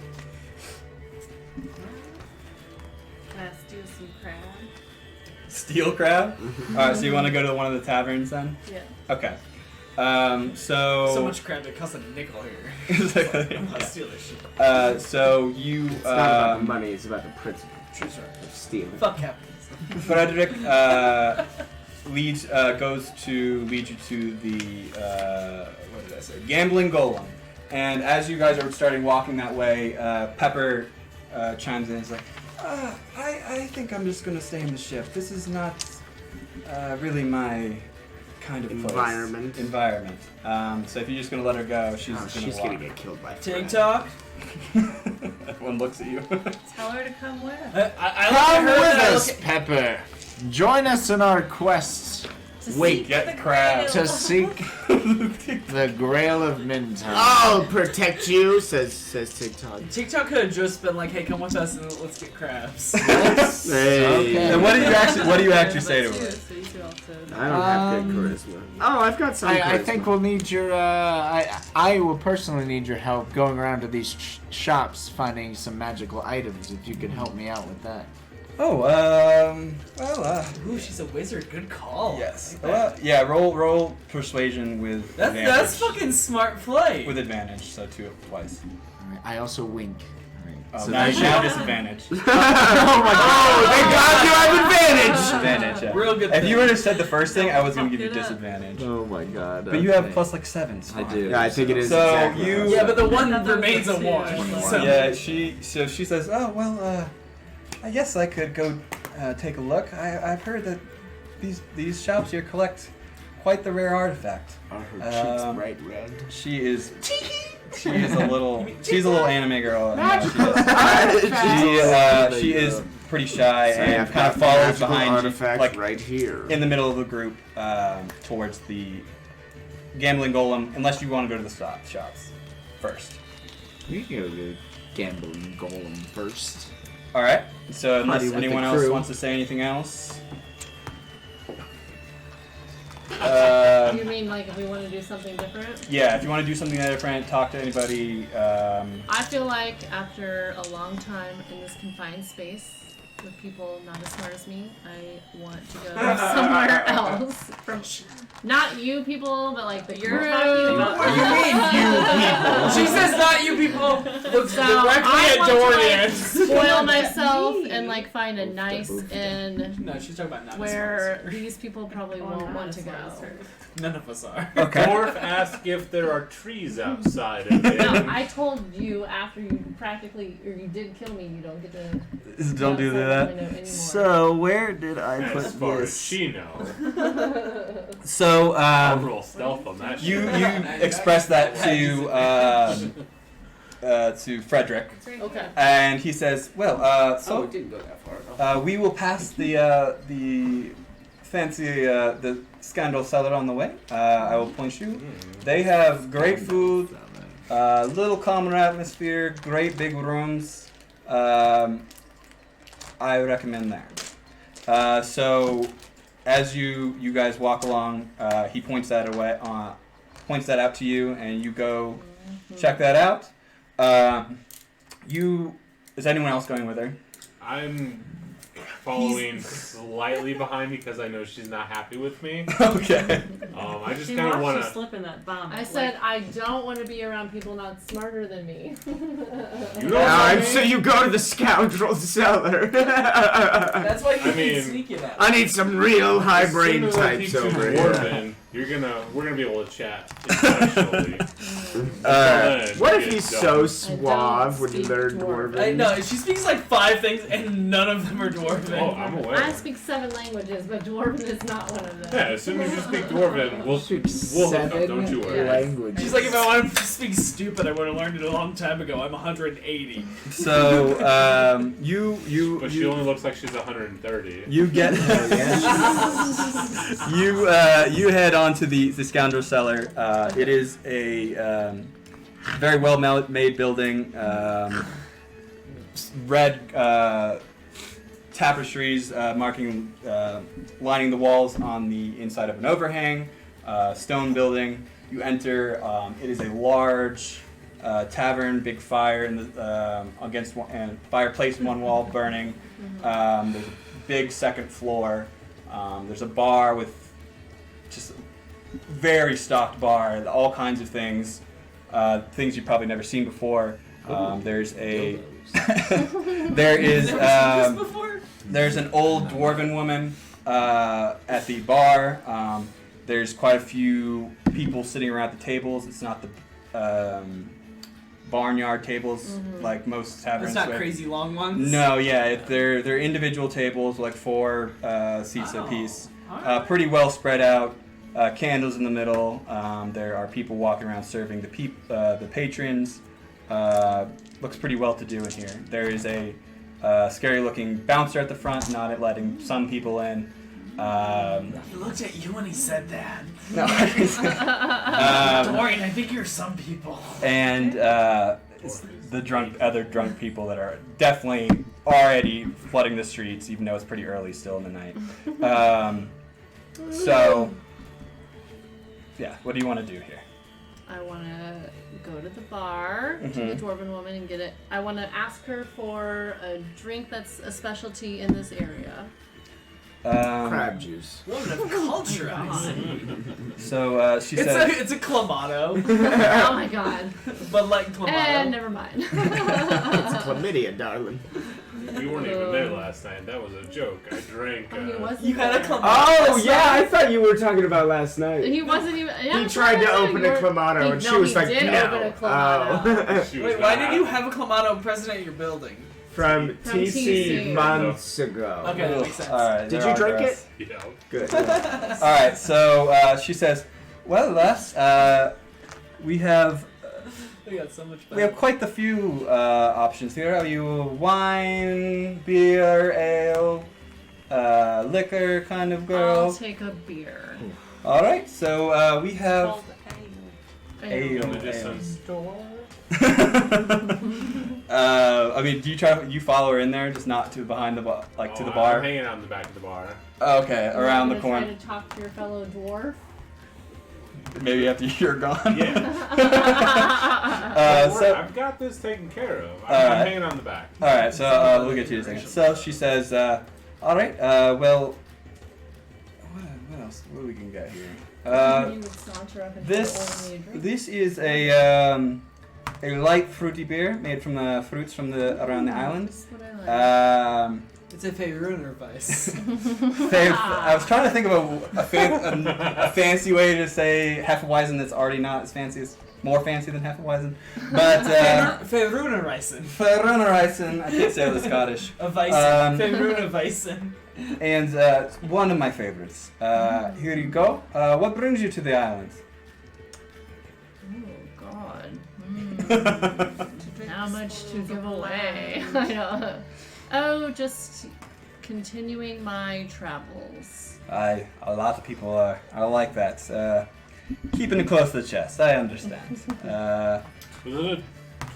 Can I steal some crab? Steel crab. All right, so you want to go to one of the taverns then? Yeah. Okay. So much crap, it costs a nickel here. Exactly. I'm gonna steal this shit. So you. it's not about the money, it's about the principle True story. of stealing. Fuck capitalism. Frederick goes to lead you to the what did I say? Gambling Golem. And as you guys are starting walking that way, Pepper chimes in. He's like, I think I'm just gonna stay in the ship. This is not really my kind of place. Environment. So if you're just gonna let her go, she's gonna walk. get killed by TikTok. Everyone looks at you. Tell her to come with. Come with us, Pepper. Join us in our quest To Wait, seek get the crab. grail. to seek the Grail of Mintarn. I'll protect you, says TikTok. TikTok could have just been like, "Hey, come with us and let's get crabs." Hey. And what do you actually say to But her? too, so you could also. I don't have good charisma. Oh, I've got some I charisma. think we'll need your. I will personally need your help going around to these shops finding some magical items. If you could help me out with that. Oh, Ooh, she's a wizard. Good call. yes. I like that. Yeah, roll persuasion with advantage. That's fucking smart play. With advantage, so 2 twice. Alright, I also wink. Oh, So now that you have should- disadvantage. Oh my god! Thank God you have advantage! Advantage, yeah. Real good If thing. you would have said the first thing, I was going to Fuck give you it up. disadvantage. Oh my God. But you have okay. plus like 7. So I do. Yeah, I think it is. So exactly you- Yeah, but the one I thought that remains a was a 1. two. So. Yeah, she says, oh, well, I guess I could go take a look. I've heard that these shops here collect quite the rare artifact. Are her cheeks bright red? She is a little anime girl. She is pretty shy and kind of follows behind you, like right here in the middle of the group, towards the gambling golem. Unless you want to go to the shops first. We can go to the gambling golem first. All right. So unless Party with anyone the else crew. wants to say anything else. You mean like if we want to do something different? Yeah, if you want to do something different, talk to anybody. I feel like after a long time in this confined space with people not as smart as me, I want to go somewhere else. From not you people, but like the you're talking about. What do you mean, you people? She says not you people. Looks So directly I at want Dorian. to spoil myself and like find a nice inn No, she's talking about not where these people probably won't want to go. None of us are. Okay. Dwarf asked if there are trees outside of it. No, I told you after you you did kill me, you don't get to. Don't do that. Anymore. So where did I put As far as this? she knows. So I'll roll stealth on that you shit. express that to Frederick, Okay. and he says, "Well, Oh, it didn't go that far. we will pass the fancy the scandal cellar on the way. I will point you. They have great food, little calmer atmosphere, great big rooms. I would recommend there. So, as you guys walk along, he points that out to you, and you go check that out. Is anyone else going with her? I'm following slightly behind because I know she's not happy with me. Okay. I just She kind of watched want you to. slip in that bomb. I said I don't want to be around people not smarter than me. You know So you go to the scoundrel cellar. That's why you I mean, can sneak it out. I need some real high As brain soon as I types teach you over here. Dwarven, we're gonna be able to chat intellectually. What if he's so suave when you speak learn Dwarven. Dwarven? No, she speaks like 5 things and none of them are dwarven. Oh, I'm aware. I speak 7 languages, but Dwarven is not one of them. Yeah, as soon as you speak Dwarven, we'll hook up, don't you worry. languages. She's like, if I wanted to speak stupid, I would have learned it a long time ago. I'm 180. So But she only looks like she's 130. you get you head on to the scoundrel cellar. It is a very well made building. Red tapestries lining the walls on the inside of an overhang. Stone building. You enter. It is a large tavern, big fire in the against one, and fireplace in one wall burning. There's a big second floor. There's a bar with just very stocked bar, all kinds of things, things you've probably never seen before. There's a there's an old dwarven woman at the bar. There's quite a few people sitting around the tables. It's not the barnyard tables like most taverns. It's not with. crazy long ones. No, yeah, they're individual tables, like 4 seats apiece. Pretty well spread out. Candles in the middle. There are people walking around serving the patrons. Looks pretty well to do in here. There is a scary-looking bouncer at the front, not letting some people in. He looked at you when he said that. No, Dorian, I think you're some people. and it's the other drunk people that are definitely already flooding the streets, even though it's pretty early still in the night. So, yeah, what do you want to do here? I want to go to the bar to the Dwarven woman and get it. I want to ask her for a drink that's a specialty in this area. Crab juice. Woman of culture, I see. So she It's says, it's a clamato, Oh my god. but like clamato. And never mind. It's chlamydia, darling. We weren't even there last night. That was a joke. I drank. He wasn't You had a there. clamato. Oh yeah, I thought you were talking about last night. He wasn't even. Yeah, He that's tried what to I said. open a clamato, and she was like, he did "No." open a clamato. She was Wait, not why did you happy. have a clamato present at your building? From From TC TC. months ago. Okay, that makes sense. All right. Did there you are drink gross. it? Yeah. Good. All right. So she says, "Well, lass, we have We got so much fun. we have quite the few options here. Are you wine, beer, ale, liquor kind of girl? I'll take a beer. All right. So we have Called ale. In the distance. I mean, you follow her in there, just not to behind the bar, like to the I'm bar? hanging out in the back of the bar. Okay, around the You're corner. Try to talk to your fellow dwarf. Maybe after you're gone. Yeah. So I've got this taken care of. I'm Alright. hanging on the back. all right, so we'll get to you in a second. So she says, all right, well, what else? What we can get here? You would saunter up and This order me a drink. this is a light fruity beer made from the fruits from around the island. That's what I like. It's a Faerun Vice. I was trying to think of a fancy way to say Hefeweizen that's already not as fancy as more fancy than Hefeweizen, but Faerun Reisen. Ferrunnereisen, I can't say it with Scottish. A Weisen. Faerun Weisen. And one of my favorites. Here you go. What brings you to the island? Oh God. How much to give away? I know. Oh, just continuing my travels. A lot of people are like that. Keeping it close to the chest. I understand. Was it a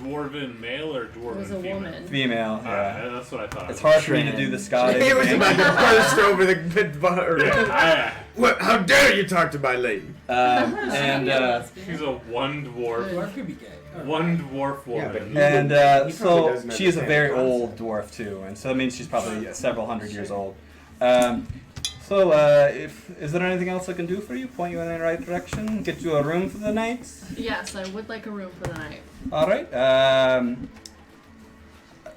dwarven male or dwarven It was a female? woman. Female. Yeah. Alright, that's what I thought. It's hard for me to do the Scottish. He was thing. about to burst over the bar. Yeah, What? How dare you talk to my lady? And she's a one dwarf. Dwarf could be gay. One dwarf Yeah, but woman. he- and He probably so doesn't she is a understand very the old concept. dwarf too, and so that means she's probably several hundred years old. So is there anything else I can do for you? Point you in the right direction? Get you a room for the night? Yes, I would like a room for the night. All right.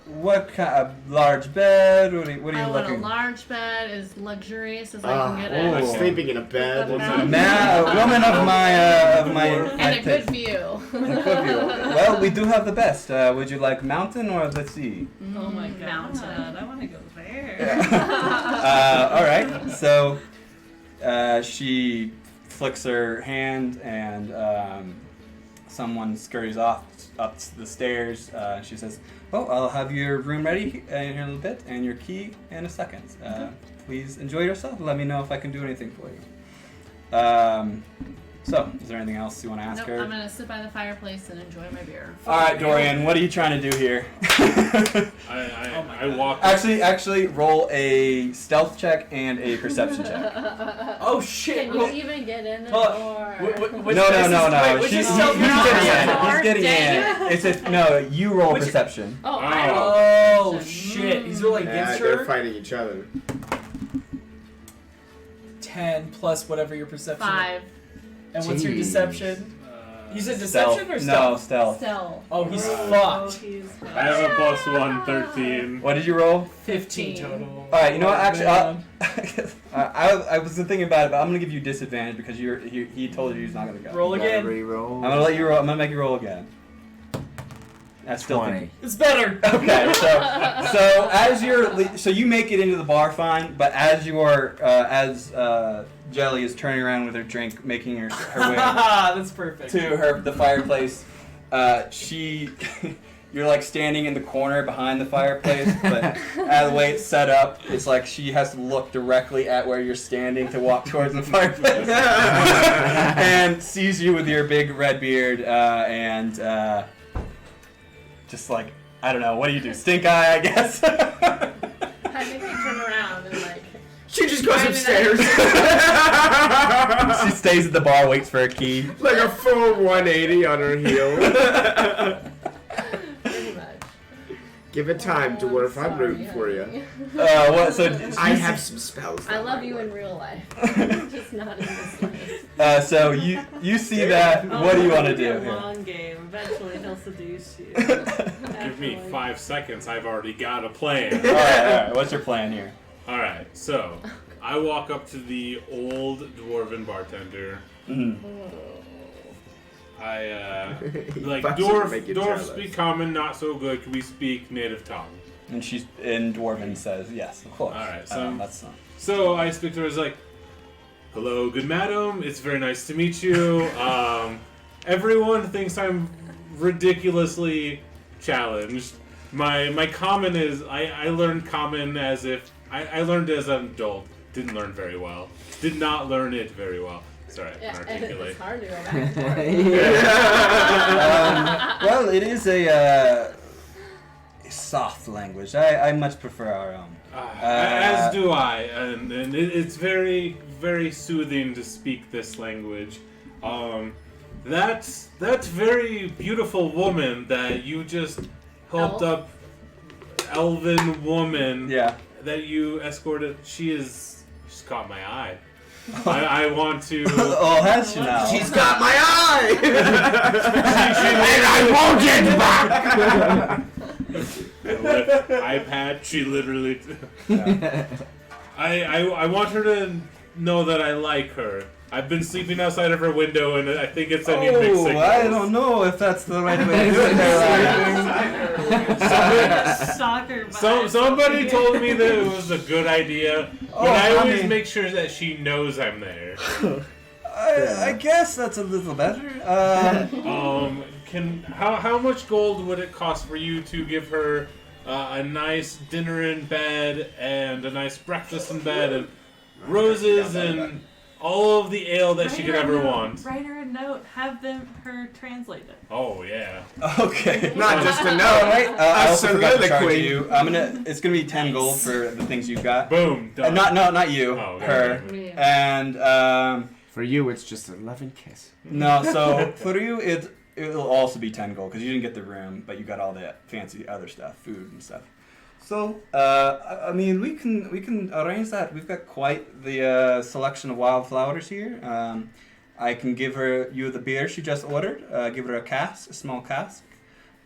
What kind of large bed? What are you I want looking? a large bed, as luxurious as I Ah, can get oh. it. sleeping in a bed. With a A woman of my And a good taste. view. And a good view. Well, we do have the best. Would you like mountain or the sea? Oh my god. Mountain. I want to go there. All right. So she flicks her hand, and someone scurries off up the stairs. She says, "Oh, I'll have your room ready in a little bit, and your key in a second. Please enjoy yourself. Let me know if I can do anything for you." So, is there anything else you want to ask Nope, her? I'm gonna sit by the fireplace and enjoy my beer. All right, Dorian, what are you trying to do here? I walk. Actually, roll a stealth check and a perception check. Oh shit! Can you even get in the Hold door? No. Which He's is stealth? getting in. He's getting Dang in. It's just no. You roll Which- perception. Oh, I Oh. rolled Oh perception. shit! He's rolling Yeah, against they're her. fighting each other. 10 plus whatever your perception. 5. And what's your Jeez. deception? You said deception or No, stealth? stealth. Stealth. Oh, he's Oh, fucked. I have a +1, 13. What did you roll? 15 total. All right. You know what? Actually, Man. I was thinking about it, but I'm gonna give you disadvantage because he told you he's not gonna go. Roll again. Reroll. I'm gonna let you roll. I'm gonna make you roll again. That's still 20. It's better. Okay, so as so you make it into the bar fine, but as you are as Jelly is turning around with her drink, making her way That's perfect. to the fireplace, you're like standing in the corner behind the fireplace, but out of the way it's set up, it's like she has to look directly at where you're standing to walk towards the fireplace, and sees you with your big red beard and. Just like, I don't know, what do you do? Stink eye, I guess? I think I turn around and like. She just goes upstairs. She stays at the bar, waits for a key. Like a full 180 on her heel. Pretty much. Give it time, dwarf. I'm Sorry, rooting for you. honey. What? So I have some spells. I that love might you work. in real life, just not in this life. so you see that. What do you want to do It'll be a here? long game. Eventually he'll seduce you. Give me 5 seconds. I've already got a plan. All right. What's your plan here? Alright, so I walk up to the old dwarven bartender. Mhm. I like Bucks would make you dwarf jealous. speak common, not so good. Can we speak native tongue? And Dwarven says, yes, of course. All right, So I speak to her as like, hello, good madam. It's very nice to meet you. Everyone thinks I'm ridiculously challenged. My common is I learned common as if I learned as an adult. Didn't learn very well. Did not learn it very well. Sorry, I can articulate. It's hard to go back and forth. well, it is a soft language. I much prefer our own. As do I, and it's very, very soothing to speak this language. That very beautiful woman that you just helped up, elven woman. Yeah. That you escorted. She's caught my eye. I want to. Oh, has she now? She's got my eye! And I won't get back! iPad, she literally. Yeah. I want her to know that I like her. I've been sleeping outside of her window, and I think it's sending mixed signals. I don't know if that's the right way to do it. Somebody told me that it was a good idea, but I always make sure that she knows I'm there. I guess that's a little better. How much gold would it cost for you to give her a nice dinner in bed and a nice breakfast in bed and roses and all of the ale that she could ever want? Write her a note. Have her translate it. Oh yeah. Okay. Not just a note, right? I also forgot to charge soliloquy. you. It's gonna be 10 gold for the things you've got. Boom. Done. Not you. Oh, okay. Her. Me. And For you, it's just a loving kiss. no, so for you it'll also be 10 gold because you didn't get the room, but you got all that fancy other stuff, food and stuff. So, I mean, we can arrange that. We've got quite the selection of wildflowers here. I can give you the beer she just ordered. Give her a small cask.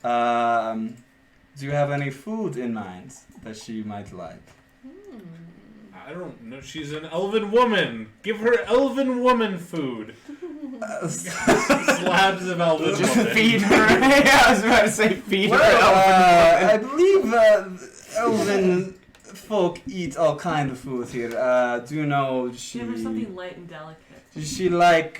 Do you have any food in mind that she might like? I don't know. She's an elven woman. Give her elven woman food. Slabs of elven Just woman. feed her. Yeah, I was about to say feed her. I believe elven folk eat all kind of food here. Do you know she? Give her something light and delicate. She like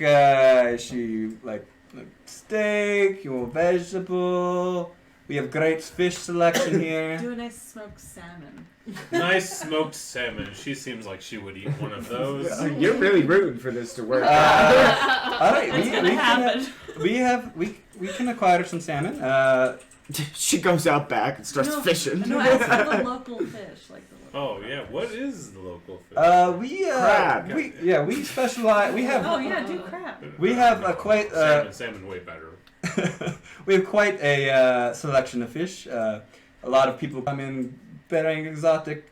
steak or vegetable. We have great fish selection here. Do a nice smoked salmon. Nice smoked salmon. She seems like she would eat one of those. You're really rooting for this to work. All right, It's gonna happen. we can acquire some salmon. She goes out back and starts fishing. No, ask for the local fish, like the local. Oh yeah, what is the local fish? Crab. We specialize. We have. Oh yeah, do crab. We have quite. Salmon way better. We have quite a selection of fish. A lot of people come in bearing exotic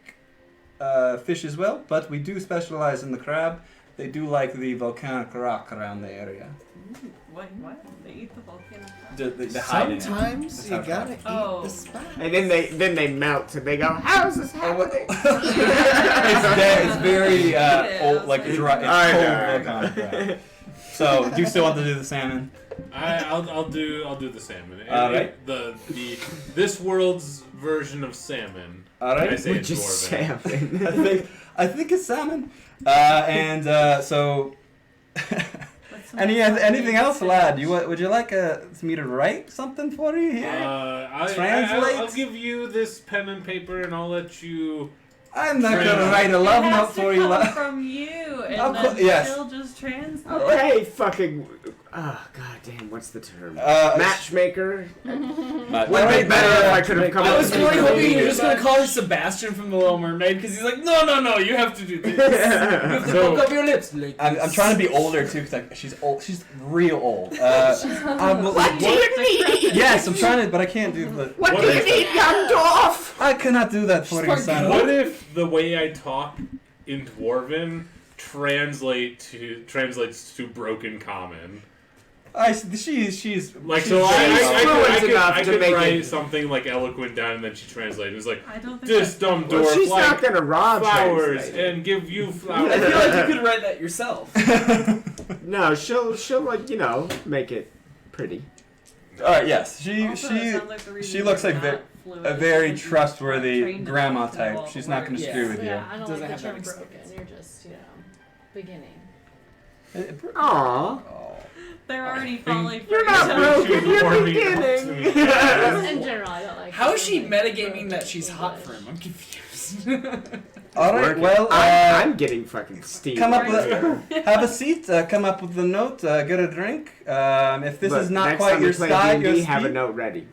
fish as well, but we do specialize in the crab. They do like the volcanic rock around the area. What? They eat the volcano crab? The hide in it. Sometimes That's you how gotta it eat Oh. the spice. And then they melt and they go, how's this happening? It's very old, like dry. It's I cold know. volcanic rock. So, do you still want to do the salmon? I'll do the salmon. Alright. This world's version of salmon. All right. I say Which it's is dwarven. salmon. I think it's salmon. So. What's some Anything else, fish? lad? Would you like me to write something for you here? Translate? I'll give you this pen and paper, and I'll let you. I'm not gonna write a love It note has for to you, come lad. from you, and Of then course, yes. she'll just translate. Oh, hey, fucking. Oh, god damn, what's the term? Matchmaker? Would have been better if I could have come I up was with really something. hoping you were just gonna call her Sebastian from The Little Mermaid because he's like, no, you have to do this. You have to So- poke up your lips. Like I'm trying to be older too, because she's old. She's real old. What do you need? Yes, I'm trying to, but I can't do the. What do you need, young dwarf? I cannot do that for you, son. What if the way I talk in Dwarven translates to Broken Common? She's Like, she's so fluent enough I to could make write it- something like eloquent down, and then she translates. It's like, I don't think this that's dumb Well, dwarf she's like not gonna raw flowers translate it. and give you I flowers. feel like you could write that yourself. No, she'll like, make it pretty. Alright, yes. She looks like a very trustworthy grandma type. She's not going to screw with you. Yeah, I don't Doesn't like the have that term broken. experience. You're just, beginning. Aww. They're already falling for You're not each broken, you're Warming up beginning. to me. In general, I don't like. How is she like, metagaming broken that she's hot English. for him? I'm confused. Alright, Working. well, I'm getting fucking steamed. come up right with here. have a seat, come up with a note, get a drink. If this Look, is not next quite time your we play style, D&D, your have a speed, note ready.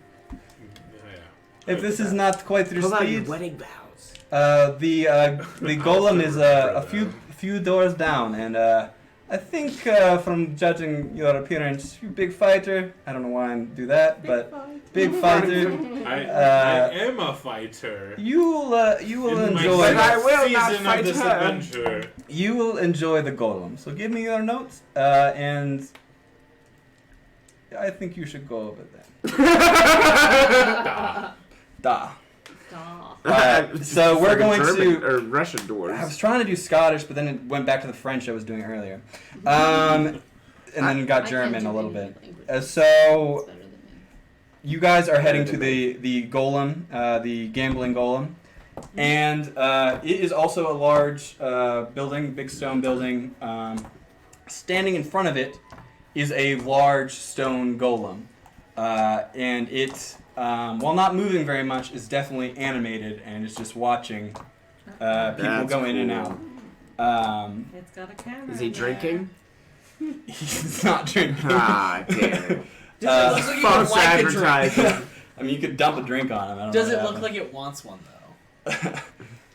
if this is not quite your Pull out your speed, wedding vows. the golem is a few doors down, and I think from judging your appearance, you big fighter. I don't know why I do that, but big fighter. I am a fighter. You will In my enjoy. But I will not season fight of this her. adventure. You will enjoy the golem. So give me your notes, and I think you should go over there. Da. So we're going German, to. or Russian doors. I was trying to do Scottish, but then it went back to the French I was doing earlier, and then got German a little bit. So you guys are heading to the golem, the gambling golem, and it is also a large building, big stone building. Standing in front of it is a large stone golem, and it, while not moving very much, is definitely animated and is just watching people That's go in and cool. out. It's got a camera. Is he drinking? He's not drinking. Ah, damn it. Does it look like you would False like a drink? advertising. I mean, you could dump a drink on him. I don't Does know it what look like it wants one though? happened.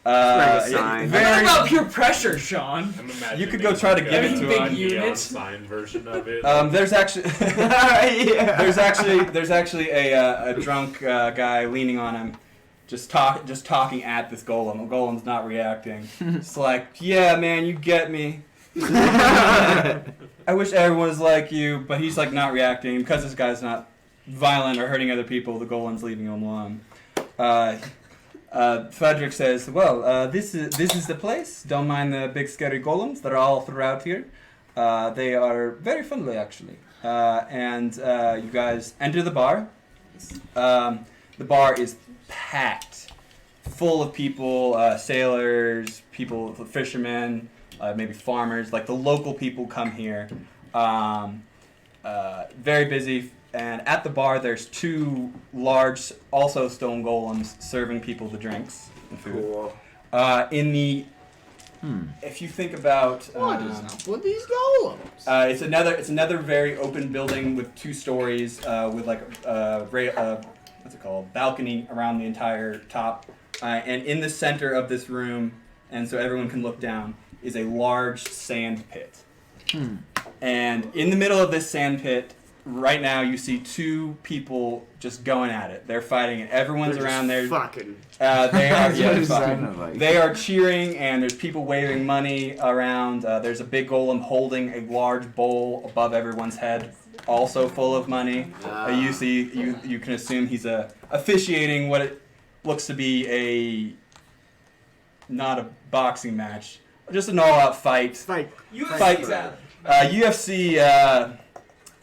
Like a sign. What Very. about peer pressure, Sean? I'm imagining You could go try to like give it to a him. Big neon unit. sign version of it. There's actually Yeah. there's actually a drunk guy leaning on him, just talking at this golem. The golem's not reacting. It's like, yeah, man, you get me. I wish everyone was like you, but he's like not reacting because this guy's not violent or hurting other people. The golem's leaving him alone. Frederick says, "Well, this is the place. Don't mind the big scary golems that are all throughout here. They are very friendly, actually. And you guys enter the bar. The bar is packed, full of people, sailors, people, fishermen, maybe farmers. Like the local people come here. Very busy." And at the bar, there's two large, also stone golems serving people the drinks and food. Cool. If you think about, What is up with these golems? it's another very open building with 2 stories, with like what's it called, balcony around the entire top. And in the center of this room, and so everyone can look down, is a large sand pit. And in the middle of this sand pit, right now, you see 2 people just going at it. They're fighting, and everyone's They're around there. Fucking. They are, That's yeah, what it fucking. sounded like. They are cheering, and there's people waving money around. There's a big golem holding a large bowl above everyone's head, also full of money. You can assume he's officiating what it looks to be not a boxing match, just an all-out fight. Fight. UFC.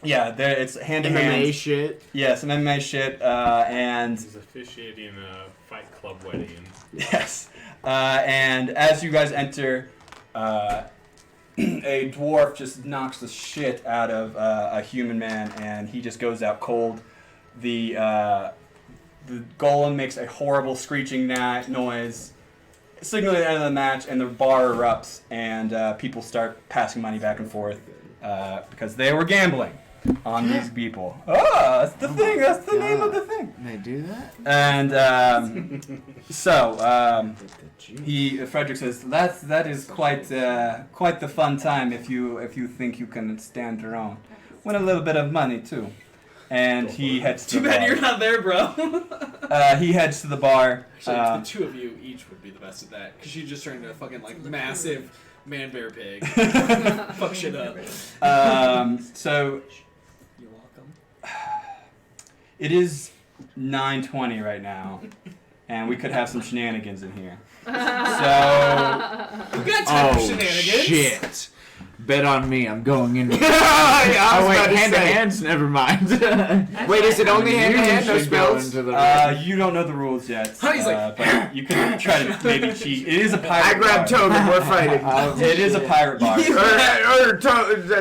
Yeah, it's hand to hand. MMA shit. Yeah, some MMA shit, and He's officiating a Fight Club wedding. yes, and as you guys enter, a dwarf just knocks the shit out of a human man, and he just goes out cold. The golem makes a horrible screeching noise, signaling the end of the match, and the bar erupts, and people start passing money back and forth because they were gambling on these people. Oh, that's the thing. That's the name of the thing. They do that? And Frederick says that is quite the fun time if you think you can stand your own. Win a little bit of money too. And he heads to Too the bad bar. you're not there, bro. He heads to the bar. Actually, the 2 of you each would be the best at that, because you just turned into a fucking like massive man bear pig. Fuck shit up. So You're welcome. it is 9:20 right now, and we could have some shenanigans in here. So We got time for shenanigans. Shit. Bet on me, I'm going in. I was Oh wait, about to hand to say. hands. Never mind. Wait, is it only hand to hand? No should go spells? into the ring. You don't know the rules yet, He's like, but you could try to maybe cheat. It is a pirate I grab bar. Totem, we're fighting. It is a pirate bar. or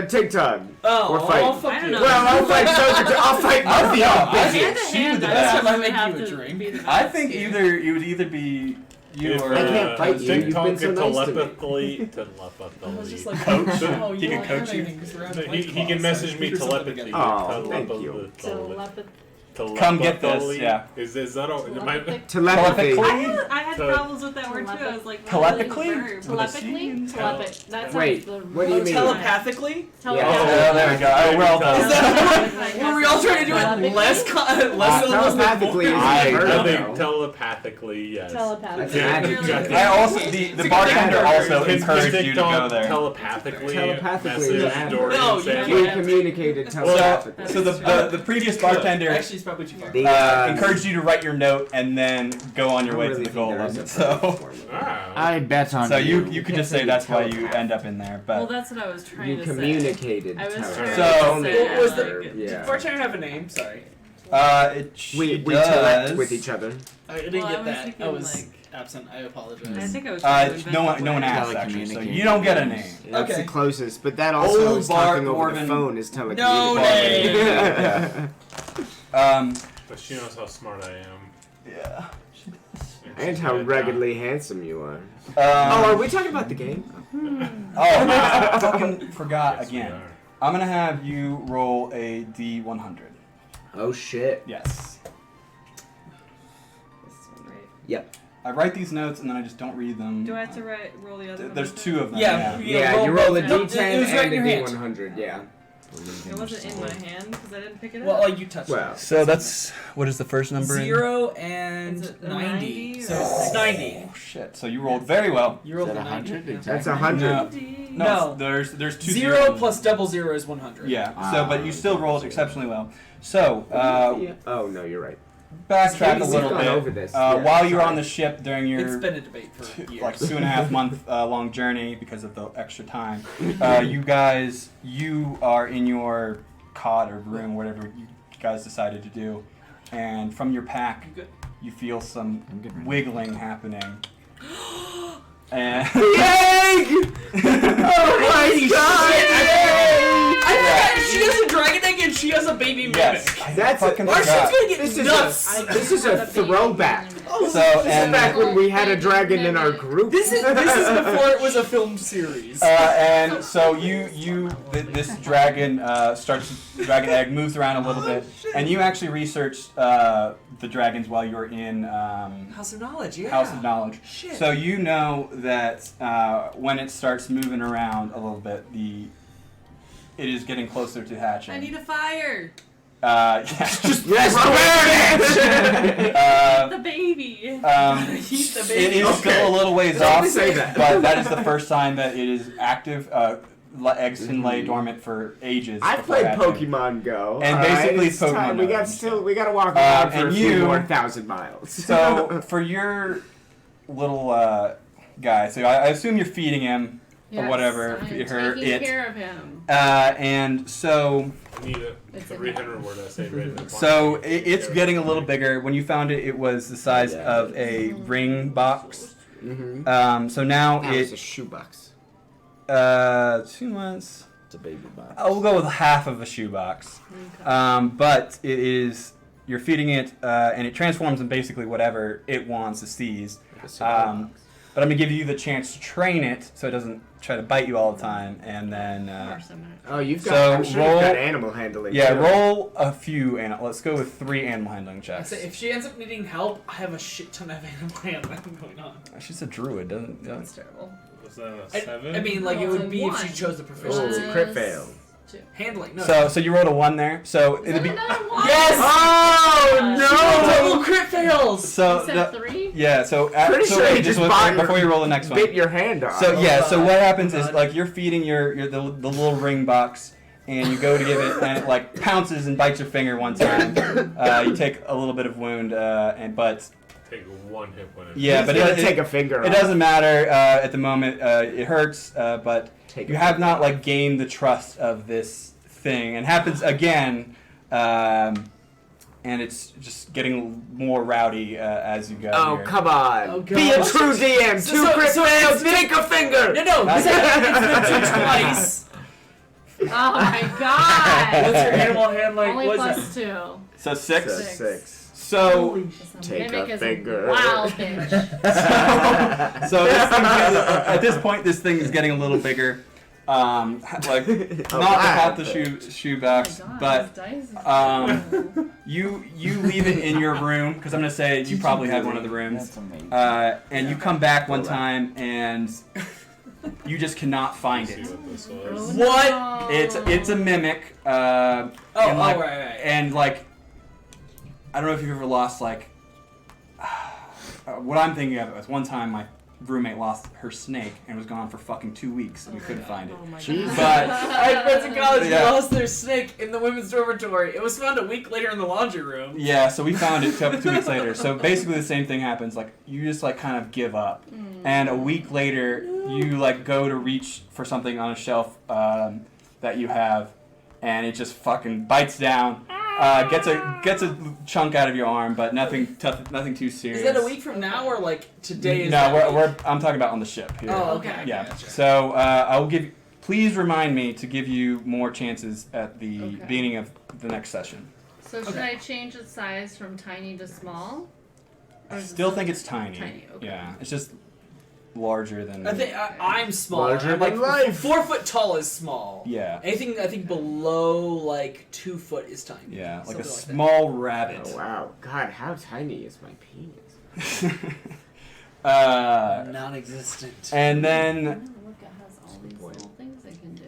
TikTok. Oh, We're fighting. fuck I don't you. know. Well, I'll fight Soldier. I'll fight I both don't of know. y'all. I bitches. think she would the That's best. what I make you a drink. I think it would either be you If, or I can't fight you. You've TikTok been so could nice to me. telepathically. I was just like, Coach. oh, He you can don't coach have you. anything 'cause we're on He White can Claws, message so me we do something telepathy. Oh, thank you. Come get this, yeah. Is that all? Am I, Telepathy. I had So- problems with that word too. I was like, Telepathy? Telepathy? Telepathy. That Wait, sounds the what do you mean? Telepathically? Oh, there we go. All right, we're all done. Were we all trying to do it less syllables than Telepathically is more? I heard think of. telepathically, yes. Telepathy. I also the bartender also encouraged you to go there. Telepathically, Telepathically is message an Dorian No, you saying, We communicated telepathically. So the previous bartender Actually, it's probably too far. encouraged you to write your note and then go on your I way really to the think goal there of is it. a So, formula. Wow. I bet on so you. you could just say that's why you end up in there. well, But that's what I was trying You to communicated say. I was telepathically. trying So- to say. What was the- like, Yeah. Bartender have a name? Sorry. she We does. telect with each other. I didn't Well, I get was that. thinking, I was like- absent. I apologize. I think I was trying to invent No a one word. asked actually, so Telecommunicating. you don't get a name. That's Okay. the closest, but that also Old is talking Bart over the Morvan. phone is telecommunicating. No name. But she knows how smart I am. Yeah. And how ruggedly handsome you are. Oh, Oh, are we talking about the game? I fucking forgot Yes, we again. are. I'm gonna have you roll a D100. Oh shit. Yes. This one, right? Yep. I write these notes and then I just don't read them. Do I have to roll the other one? There's with two it? of them. Yeah. Yeah, you roll a No, D10 it was right and in a your hand. D100. Yeah. It wasn't in my hand because I didn't pick it up. Well, like you touched Well, So that's what is the first number? 0 Is and it a 90. 90 So or- it's 90. Oh shit! So you rolled very well. You rolled Is a that 90. 100? that's 100. No, No. there's two 0 zeros. plus double 0 is 100. Yeah. So, but you still rolled exceptionally well. So, Oh no, you're right. backtrack a We've little gone bit. over this, yeah, While you were sorry. on the ship during It's your been a debate for years. like 2.5 month long journey because of the extra time, you are in your cot or room, whatever you guys decided to do, and from your pack, You good? you feel some I'm good. wiggling happening. And Egg! Oh my god! I forgot she has a dragon egg and she has a baby mimic. yes, I That's fucking Our ship's forgot. gonna get This is nuts. This is a throwback. So This is and back when we had a dragon in our group. This is before it was a film series. and so this dragon dragon egg moves around a little bit, and you actually researched the dragons while you were in House of Knowledge, yeah. House of Knowledge. Shit. So you know that when it starts moving around a little bit, it is getting closer to hatching. I need a fire. Yeah. Yes, The baby. He's the It baby. is still a little ways Don't off, say that. but that is the first sign that it is active. Eggs can lay dormant for ages. I before played hatching. Pokemon Go. And all right? basically It's Pokemon time. We Go. gotta walk around for and a few you- more 1,000 miles. So for your little guy, so I assume you're feeding him or whatever. I'm Taking taking care of him. And so Need a It's in 300 word essay written. it's getting a little bigger. When you found it, it was the size of a ring box. Mm-hmm. So now That was a it shoebox. 2 months. It's a baby box. I'll go with half of a shoebox. But it is you're feeding it, and it transforms in basically whatever it wants to seize. But I'm gonna give you the chance to train it so it doesn't try to bite you all the time, and then Oh, you've got. So I'm sure roll- you've got animal handling. yeah, too. roll a few. Let's go with 3 animal handling I checks. say, if she ends up needing help, I have a shit ton of animal handling going on. She's a druid, doesn't? That's terrible. Was that a 7? I mean, like, it No, would it's a be if she 1. chose the proficiency. Oh, crit fail. Handling, no. So you rolled a 1 there. So it'd be Yes! Oh Double no! crit fails! so You said 3? yeah. So Pretty so sure wait, you just wait, bought before your- you roll the next one. Bit your hand off. So yeah, so what happens is God. like you're feeding the little ring box, and you go to give it, and it like pounces and bites your finger one time. You take a little bit of wound, but take one hit point. Yeah, but it take a finger. It doesn't matter at the moment. It hurts, but you have not like gained the trust of this thing, and happens again. And it's just getting more rowdy as you go. Oh, here. come on. Oh, God. Be a true DM. Two crit fails, take a finger. No, it's been twice. Oh my god! What's your animal handling? Only What's plus that? 2. So 6? Six. So, Take Mimic a is finger. a wild bitch. so this at this point, this thing is getting a little bigger. Like, not without the shoe box, Oh my god, but this dice is you leave it in your room, because I'm going to say you probably have one of the rooms. That's amazing. And you come back one time, and you just cannot find See it. what this Oh, was. What? no. It's a mimic. Oh, right. And like, I don't know if you've ever lost like. What I'm thinking of is one time my roommate lost her snake and was gone for fucking 2 weeks and we couldn't find it. Oh my Jeez. god. But I had friends in college who Yeah. lost their snake in the women's dormitory. It was found a week later in the laundry room. yeah, so we found it 2 weeks later. So basically the same thing happens. Like you just like kind of give up, and a week later you like go to reach for something on a shelf that you have, and it just fucking bites down. Gets a chunk out of your arm, but nothing too serious. Is that a week from now or like today? Is No, that we're week? I'm talking about on the ship here. Oh, okay. Yeah. Gotcha. So I will give. Please remind me to give you more chances at the Okay. beginning of the next session. So should I change its size from tiny to small? Or I is it still think it's tiny. Tiny, okay. Yeah, it's just larger than. I think I'm small. Larger I'm like than life. 4 foot tall is small. Yeah. Anything I think below like 2 foot is tiny. Yeah, like Something a that. small rabbit. Oh, wow. God, how tiny is my penis? Non-existent. And Oh, then look, it has all these little things I can do.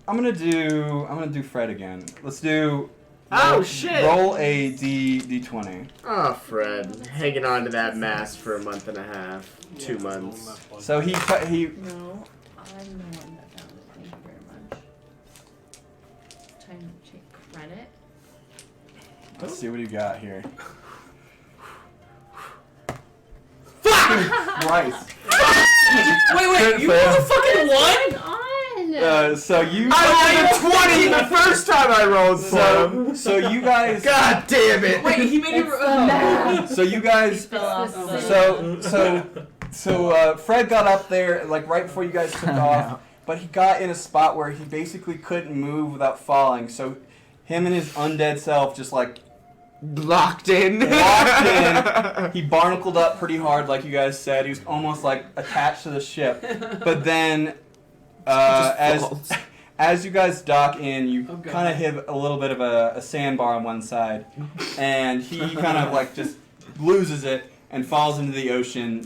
I'm gonna do Fred again. Let's do. Oh, shit. Roll a d20. Oh, Fred. Hanging on to that mask for a month and a half. 2 months. So he No, I'm the one that found it. Thank you very much. Time to take credit. Let's see what you got here. Christ. Wait, you fucking won? On. So you. I rolled a 20 the first time I rolled for him. So you guys. God damn it. Wait, he made you. So you guys. Fell off the So Fred got up there like right before you guys took off, but he got in a spot where he basically couldn't move without falling. So him and his undead self just like Locked in. locked in. He barnacled up pretty hard, like you guys said. He was almost like attached to the ship. But then, as you guys dock in, you Okay. kind of hit a little bit of a sandbar on one side, and he kind of like just loses it and falls into the ocean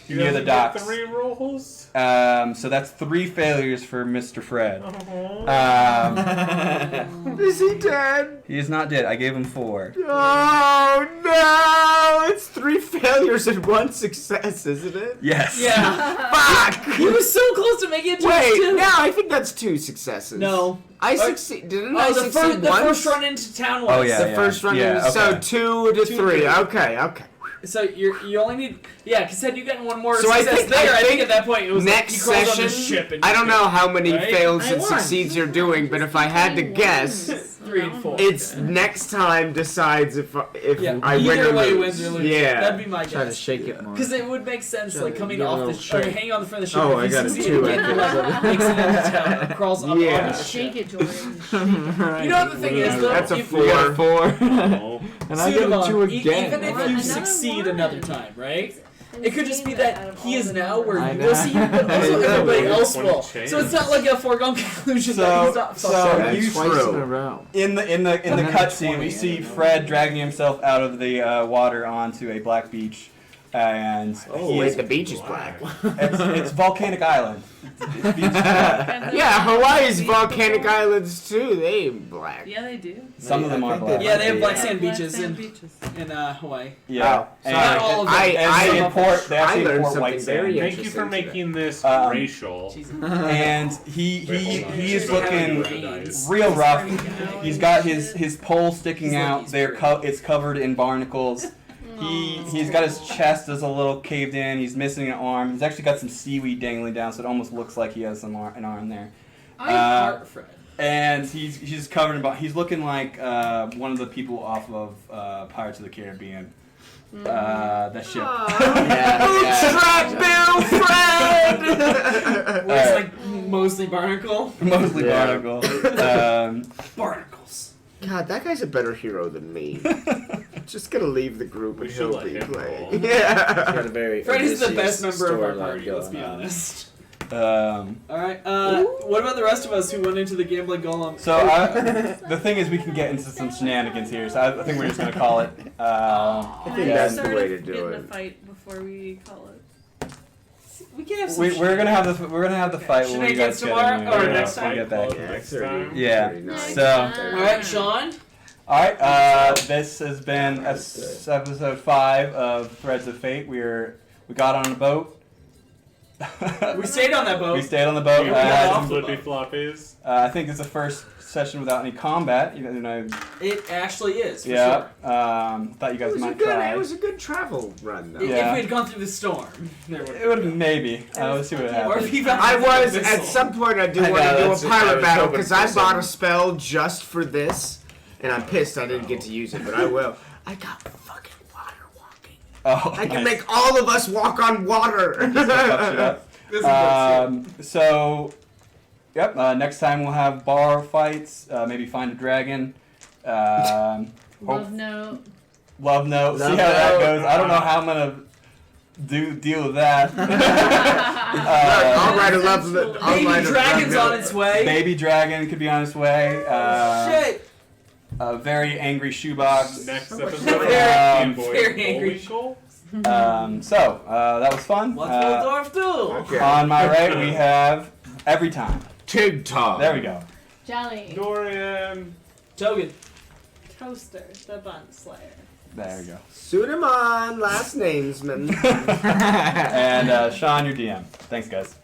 near the docks. 3 rolls. So that's 3 failures for Mr. Fred. Is he dead? He is not dead. I gave him 4. Oh no! It's 3 failures and 1 success, isn't it? Yes. Yeah. Fuck! He was so close to making it to Wait, two. no, I think that's 2 successes. No. I succeed. Didn't I Oh, the succeed first once? run into town was. Oh, yeah. The first run. Yeah, So okay. 2 to 2 to 3. 3. Okay. So you only need because had you gotten one more So I success think- there, I I think think at that point it was Next like he crawled on the session, ship and I don't know how many Right? fails I and won. succeeds you're doing, but if I had to guess, 3 and 4. it's next time decides if Yeah, I win either or way lose. wins or lose. Yeah. That'd be my Try to guess. shake it more. Because it would make sense, Try like to coming give a off little the or shake. hanging on the front of the ship. Oh, if I he got a succeeded 2 again, echoes like, of it. makes it into town and crawls up Yeah. on the ship. Shake it, Jordan. You know what the thing is, though? That's a If- 4. 4. Oh. And I get a 2 again. Even if What? you Another succeed one. another time, right? It could just be Insane that out of he all is the now where I you know. will see him, but also Yeah. everybody else When will. it changes. So it's not like a foregone conclusion that he's not. So That's you true. Twice in a row. in the cutscene, we see Fred dragging himself out of the water onto a black beach, and Oh, he wait, is, the beach is black. it's volcanic island. It's beach black. Yeah, Hawaii's volcanic islands too. They ain't black. Yeah, they do. Some of them are black. Yeah, they have black Yeah. sand Black beaches sand in beaches. Hawaii. Yeah, Oh, and, sorry. Not all of them. and they import. They I actually learned import something white very sand. Thank you for Interesting making this racial. And he is Wait, hold on. looking real rough. He's got his pole sticking out. It's covered in barnacles, He's got his chest is a little caved in. He's missing an arm. He's actually got some seaweed dangling down, so it almost looks like he has an arm there. I'm heart Fred. And he's covered in. He's looking like one of the people off of Pirates of the Caribbean. That ship. Bill Fred. It's like mostly barnacle. Mostly barnacle. Barnacles. God, that guy's a better hero than me. Just gonna leave the group and he'll be playing. He's Yeah. got a very Freddy's the best Odysseus member of our storyline party, let's be going on. honest. Um, Alright, what about the rest of us who went into the gambling golem? So the thing is, we can get into some shenanigans here. So I think we're just gonna call it. I think that's the way to do Get in a it. fight before we call it. We can have some We're gonna have the fight when you guys Shenanigans get tomorrow? in. Or Yeah, next when we time? get back. Yeah, Next 30, time? Yeah. 39. So- Alright, Sean? All right. This has been episode 5 of Threads of Fate. We got on a boat. We stayed on that boat. We stayed on the boat. We got off the Flippy boat. floppies. I think it's the first session without any combat. Even though, It actually is, for yeah. sure. Thought you guys might try. It was a good travel run, though. Yeah. If we had gone through the storm, there would It would maybe. Let's see what Or happens. if he found I was the at missile. some point. I do I want know, to do that's- a I pirate was battle hoping because for I bought some. a spell just for this, and I'm pissed I didn't get to use it, but I will. I got fucking water walking. Oh, I can nice. make all of us walk on water. Fuck shit up. This is good. So, yep. Next time we'll have bar fights. Maybe find a dragon. Love note. Love note. See how Love that note. goes. I don't know how I'm gonna deal with that. I'll write a love. I'll Baby write a dragon's love on note. its way. Baby dragon could be on its way. Shit. A very angry shoebox. Next Very- episode, very- Game Boy very angry. Bullwinkle. So that was fun. What's Waldorf do? Okay. On my right we have every time. Tig Tom. There we go. Jelly. Dorian. Togen. Toaster, the bun slayer. There we go. Suit him on. Last names, man. And Sean, your DM. Thanks, guys.